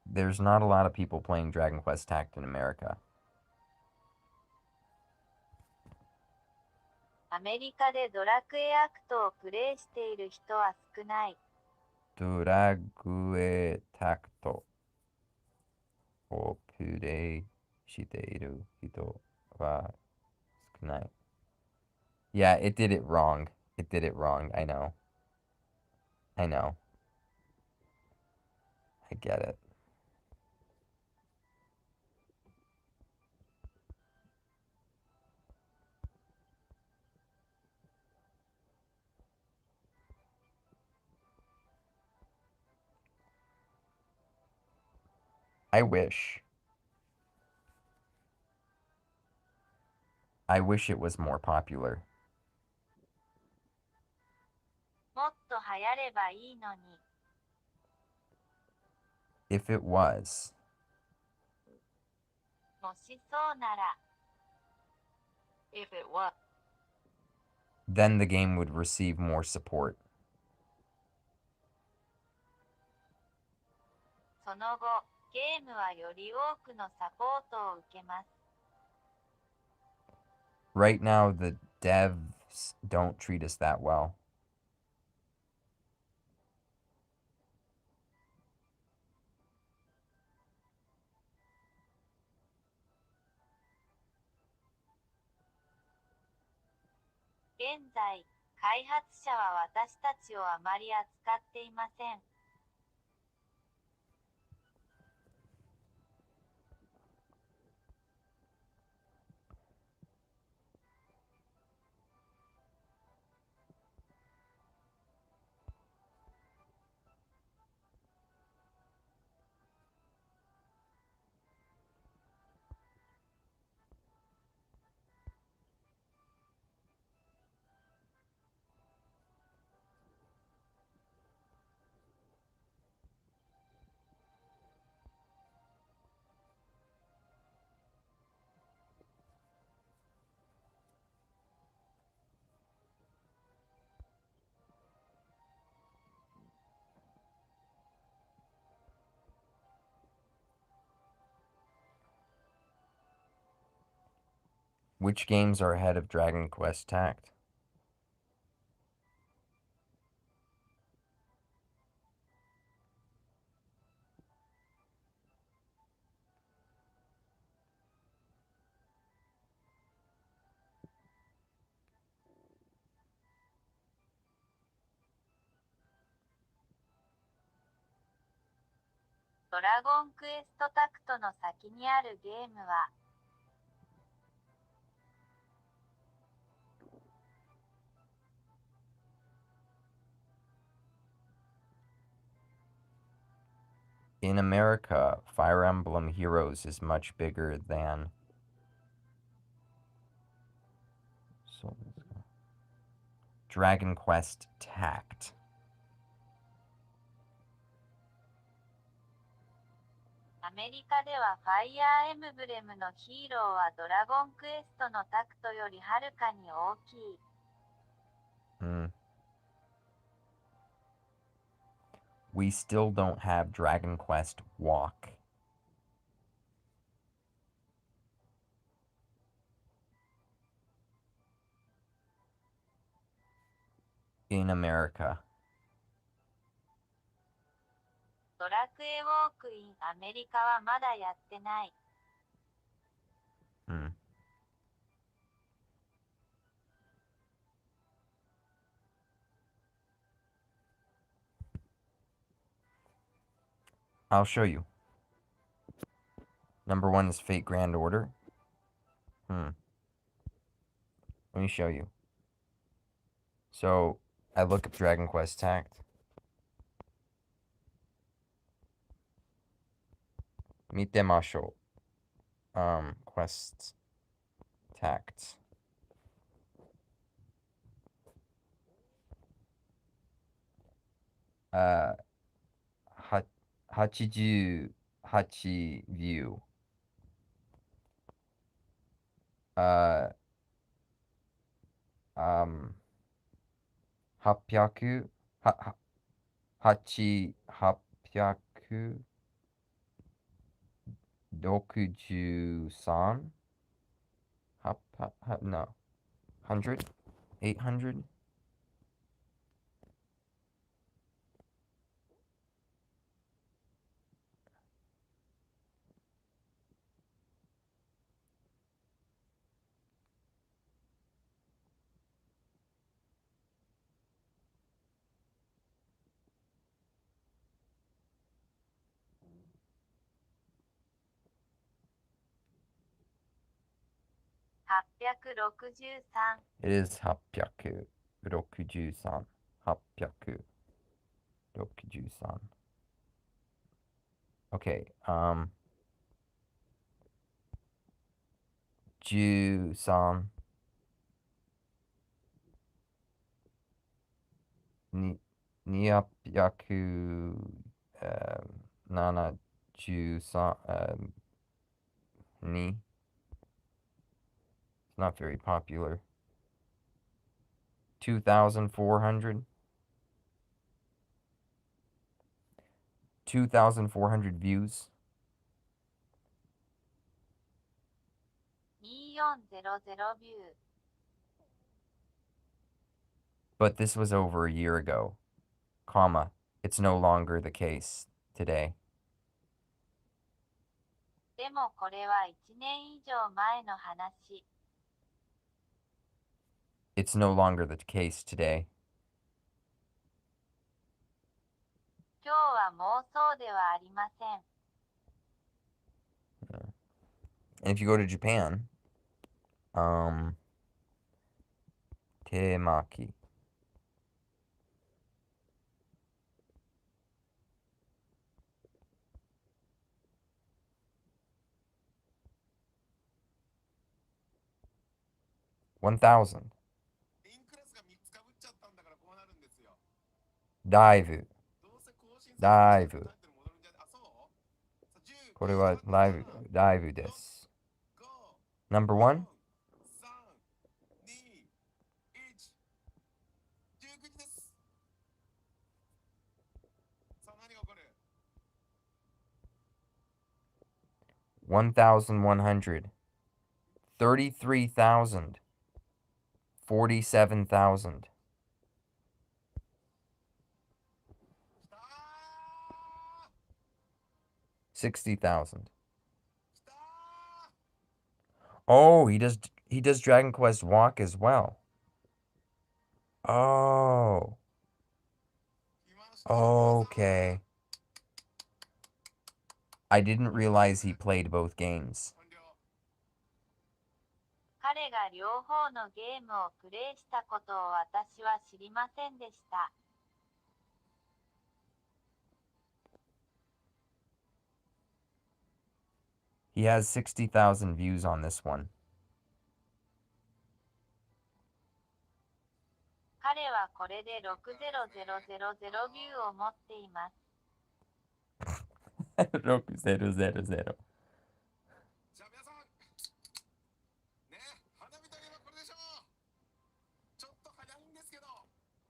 There's not a lot of people playing Dragon Quest Tact in America. アメリカでドラクエアクトをプレイしている人は少ない。ドラクエタクトをプレイしている人は少ない。Yeah, it did it wrong. It did it wrong. I know. I get it. I wish. I wish it was more popular. もっと流行ればいいのに。If it was. もしそうなら。If it was. then the game would receive more support. その後、ゲームはより多くのサポートを受けます。Right now, the devs don't treat us that well. 現在、開発者は私たちをあまり扱っていません。Which games are ahead of Dragon Quest Tact? "ドラゴンクエストタクト」の先にあるゲームは、In America, Fire Emblem Heroes is much bigger than... Dragon Quest Tact. アメリカではファイアーエムブレムのヒーローはドラゴンクエストのタクトよりはるかに大きい。We still don't have Dragon Quest Walk. In America. ドラクエウォークインアメリカはまだやってない。I'll show you. Number 1 is Fate Grand Order. Let me show you. So, I look up Dragon Quest Tact. Mitemasho. Quest Tact. Uh, 88 view. 800、863? No. 100? 800? It is 863. 863. Okay, 13 273 2 It's not very popular. 2,400. 2,400 views. 2400ビュー。 But this was over a year ago, comma, it's no longer the case today. でもこれは1年以上前の話。 It's no longer the case today. 今日はもうそうではありません。 And if you go to Japan, temaki. $1,000. Dive. Dive. これはライブ、ライブです。Number one? 1,100. 33,000. 47,000. 60,000. Oh, he does Dragon Quest Walk as well. Oh. Okay. I didn't realize he played both games. 彼が両方のゲームをプレイしたことを私は知りませんでした。 He has 60,000 views on this one. 彼はこれで60000ビューを持っています。 6000.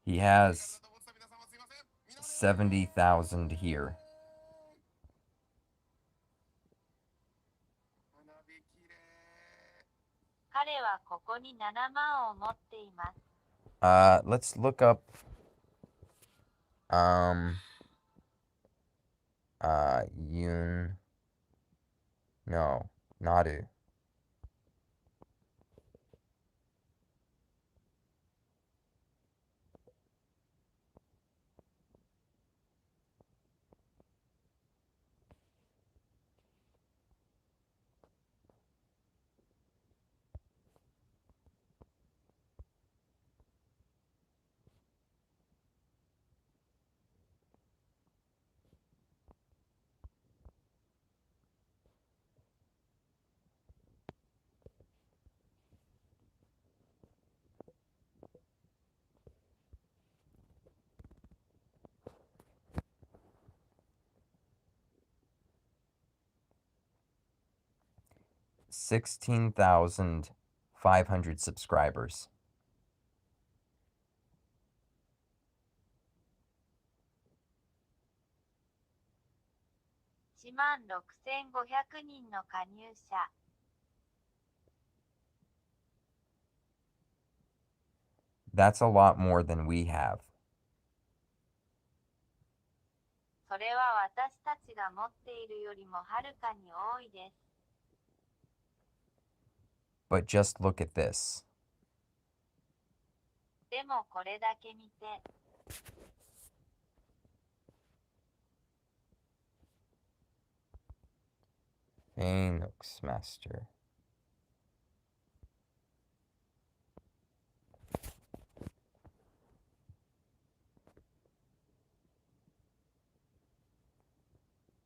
He has 70,000 here. 彼はここに7万を持っています。 Let's look up Yun. No, Nadu. $16,500 subscribers. 16,500人の加入者。 That's a lot more than we have. それは私たちが持っているよりもはるかに多いです。 But just look at this. でもこれだけ見て。 Phoenix Master.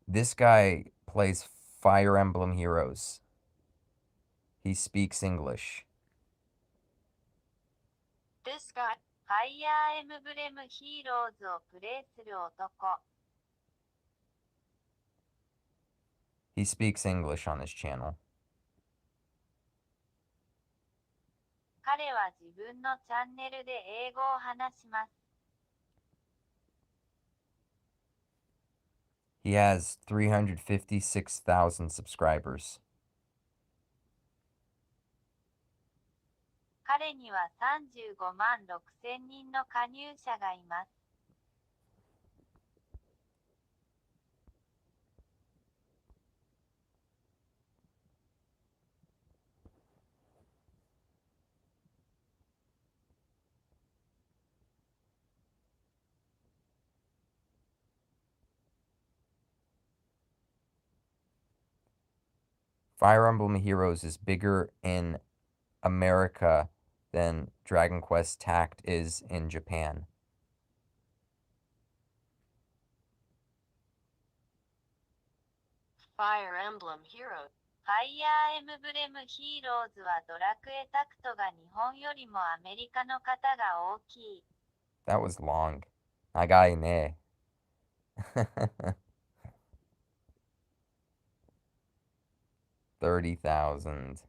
This guy plays Fire Emblem Heroes. He speaks English. This guy, ファイアーエムブレムヒーローズをプレイする男。 He speaks English on his channel. 彼は自分のチャンネルで英語を話します。He has 356,000 subscribers. 彼には35万6千人の加入者がいます。Fire Emblem Heroes is bigger in America than Dragon Quest Tact is in Japan. Fire Emblem Hero. ファイヤーエムブレムヒーローズはドラクエタクトが日本よりもアメリカの方が大きい。That was long. 長いね。30,000.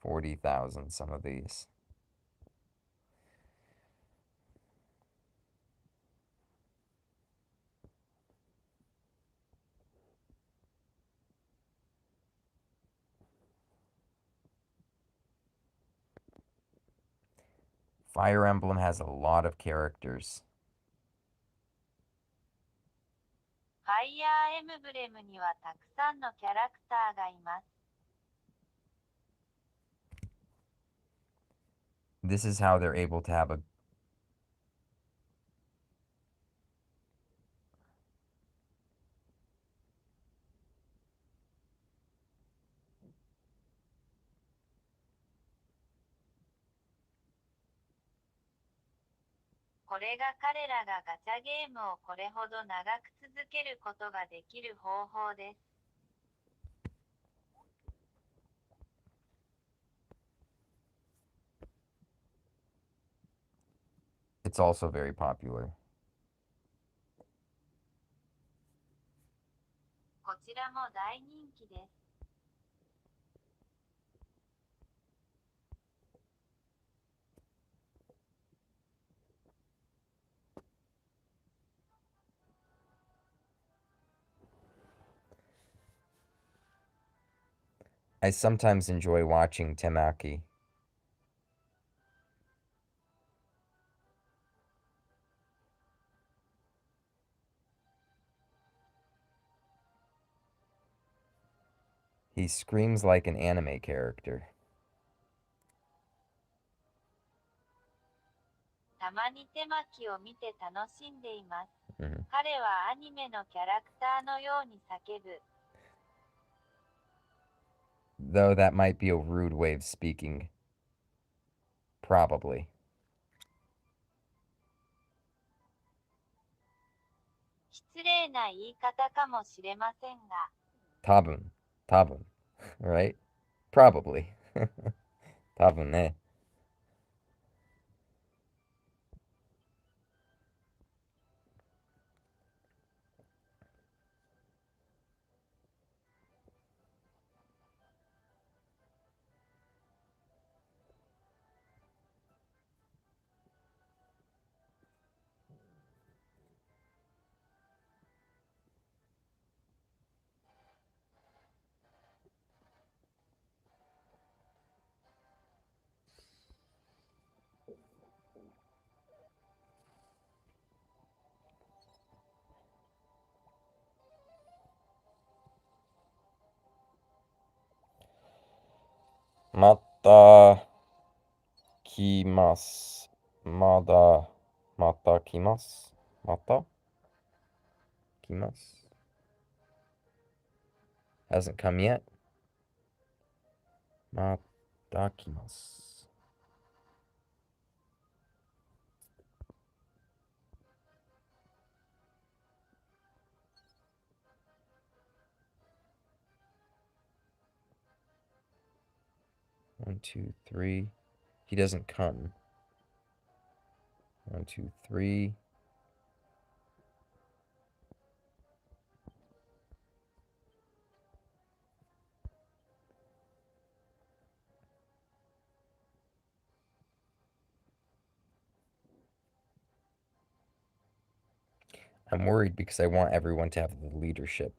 40,000, some of these. Fire Emblem has a lot of characters. ファイヤーエムブレムにはたくさんのキャラクターがいます。This is how they're able to have aこれが彼らがガチャゲームをこれほど長く続けることができる方法です。It's also very popular. こちらも大人気です。I sometimes enjoy watching Temaki. He screams like an anime character. たまに手巻きを見て楽しんでいます。Mhm. 彼はアニメのキャラクターのように叫ぶ。Though that might be a rude way of speaking. Probably. 失礼な言い方かもしれませんが。多分. Right? Probably. 多分ね。また来ます。また来ます。また来ます。Hasn't come yet. また来ます。1, 2, 3. He doesn't come. 1, 2, 3. I'm worried because I want everyone to have the leadership.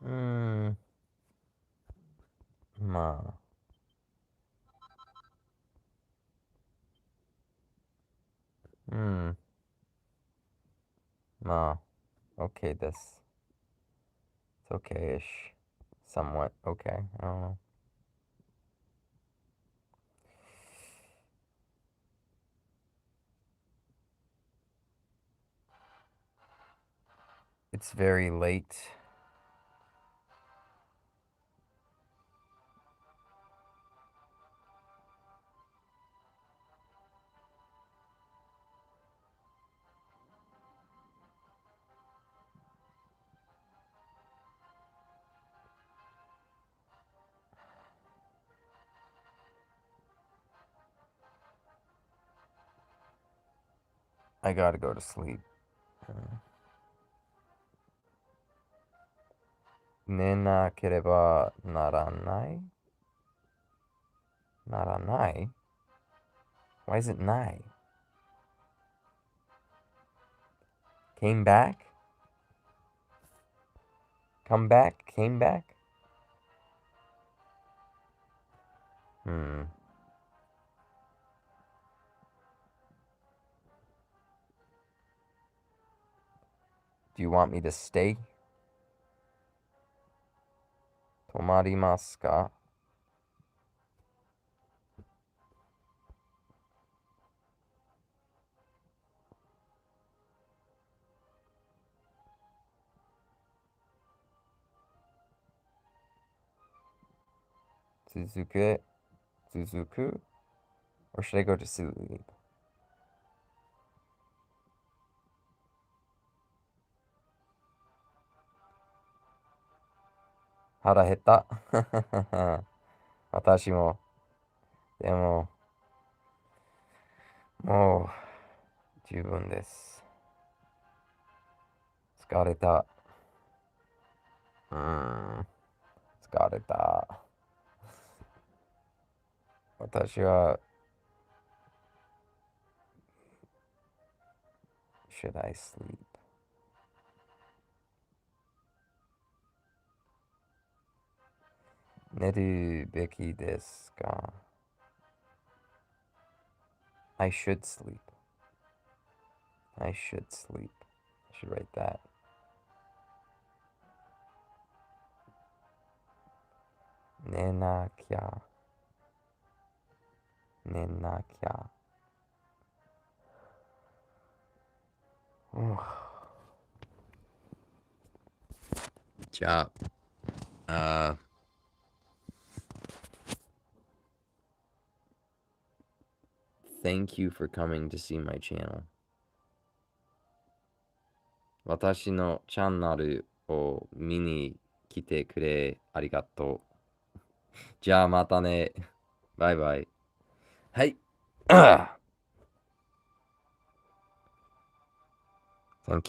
Hmm. Ma. Hmm. Ma. Okay, this. It's okay-ish. Somewhat okay. I don't know. It's very late. I gotta go to sleep. 寝なければならないならない Why is it nai? Came back? Come back? Came back? Hmm. Do you want me to stay? Tomarimasu ka? Suzuku? Or should I go to sleep? Hara heta? 私も。でも、もう十分です。疲れた。疲れた。私は Should I sleep? 寝るべきですか I should sleep. I should sleep. I should write that. 寝なきゃ。寝なきゃ。じゃあ、Thank you for coming to see my channel. 私のチャンネルを見に来てくれありがとう。じゃあまたね。バイバイ。はい。Thank you.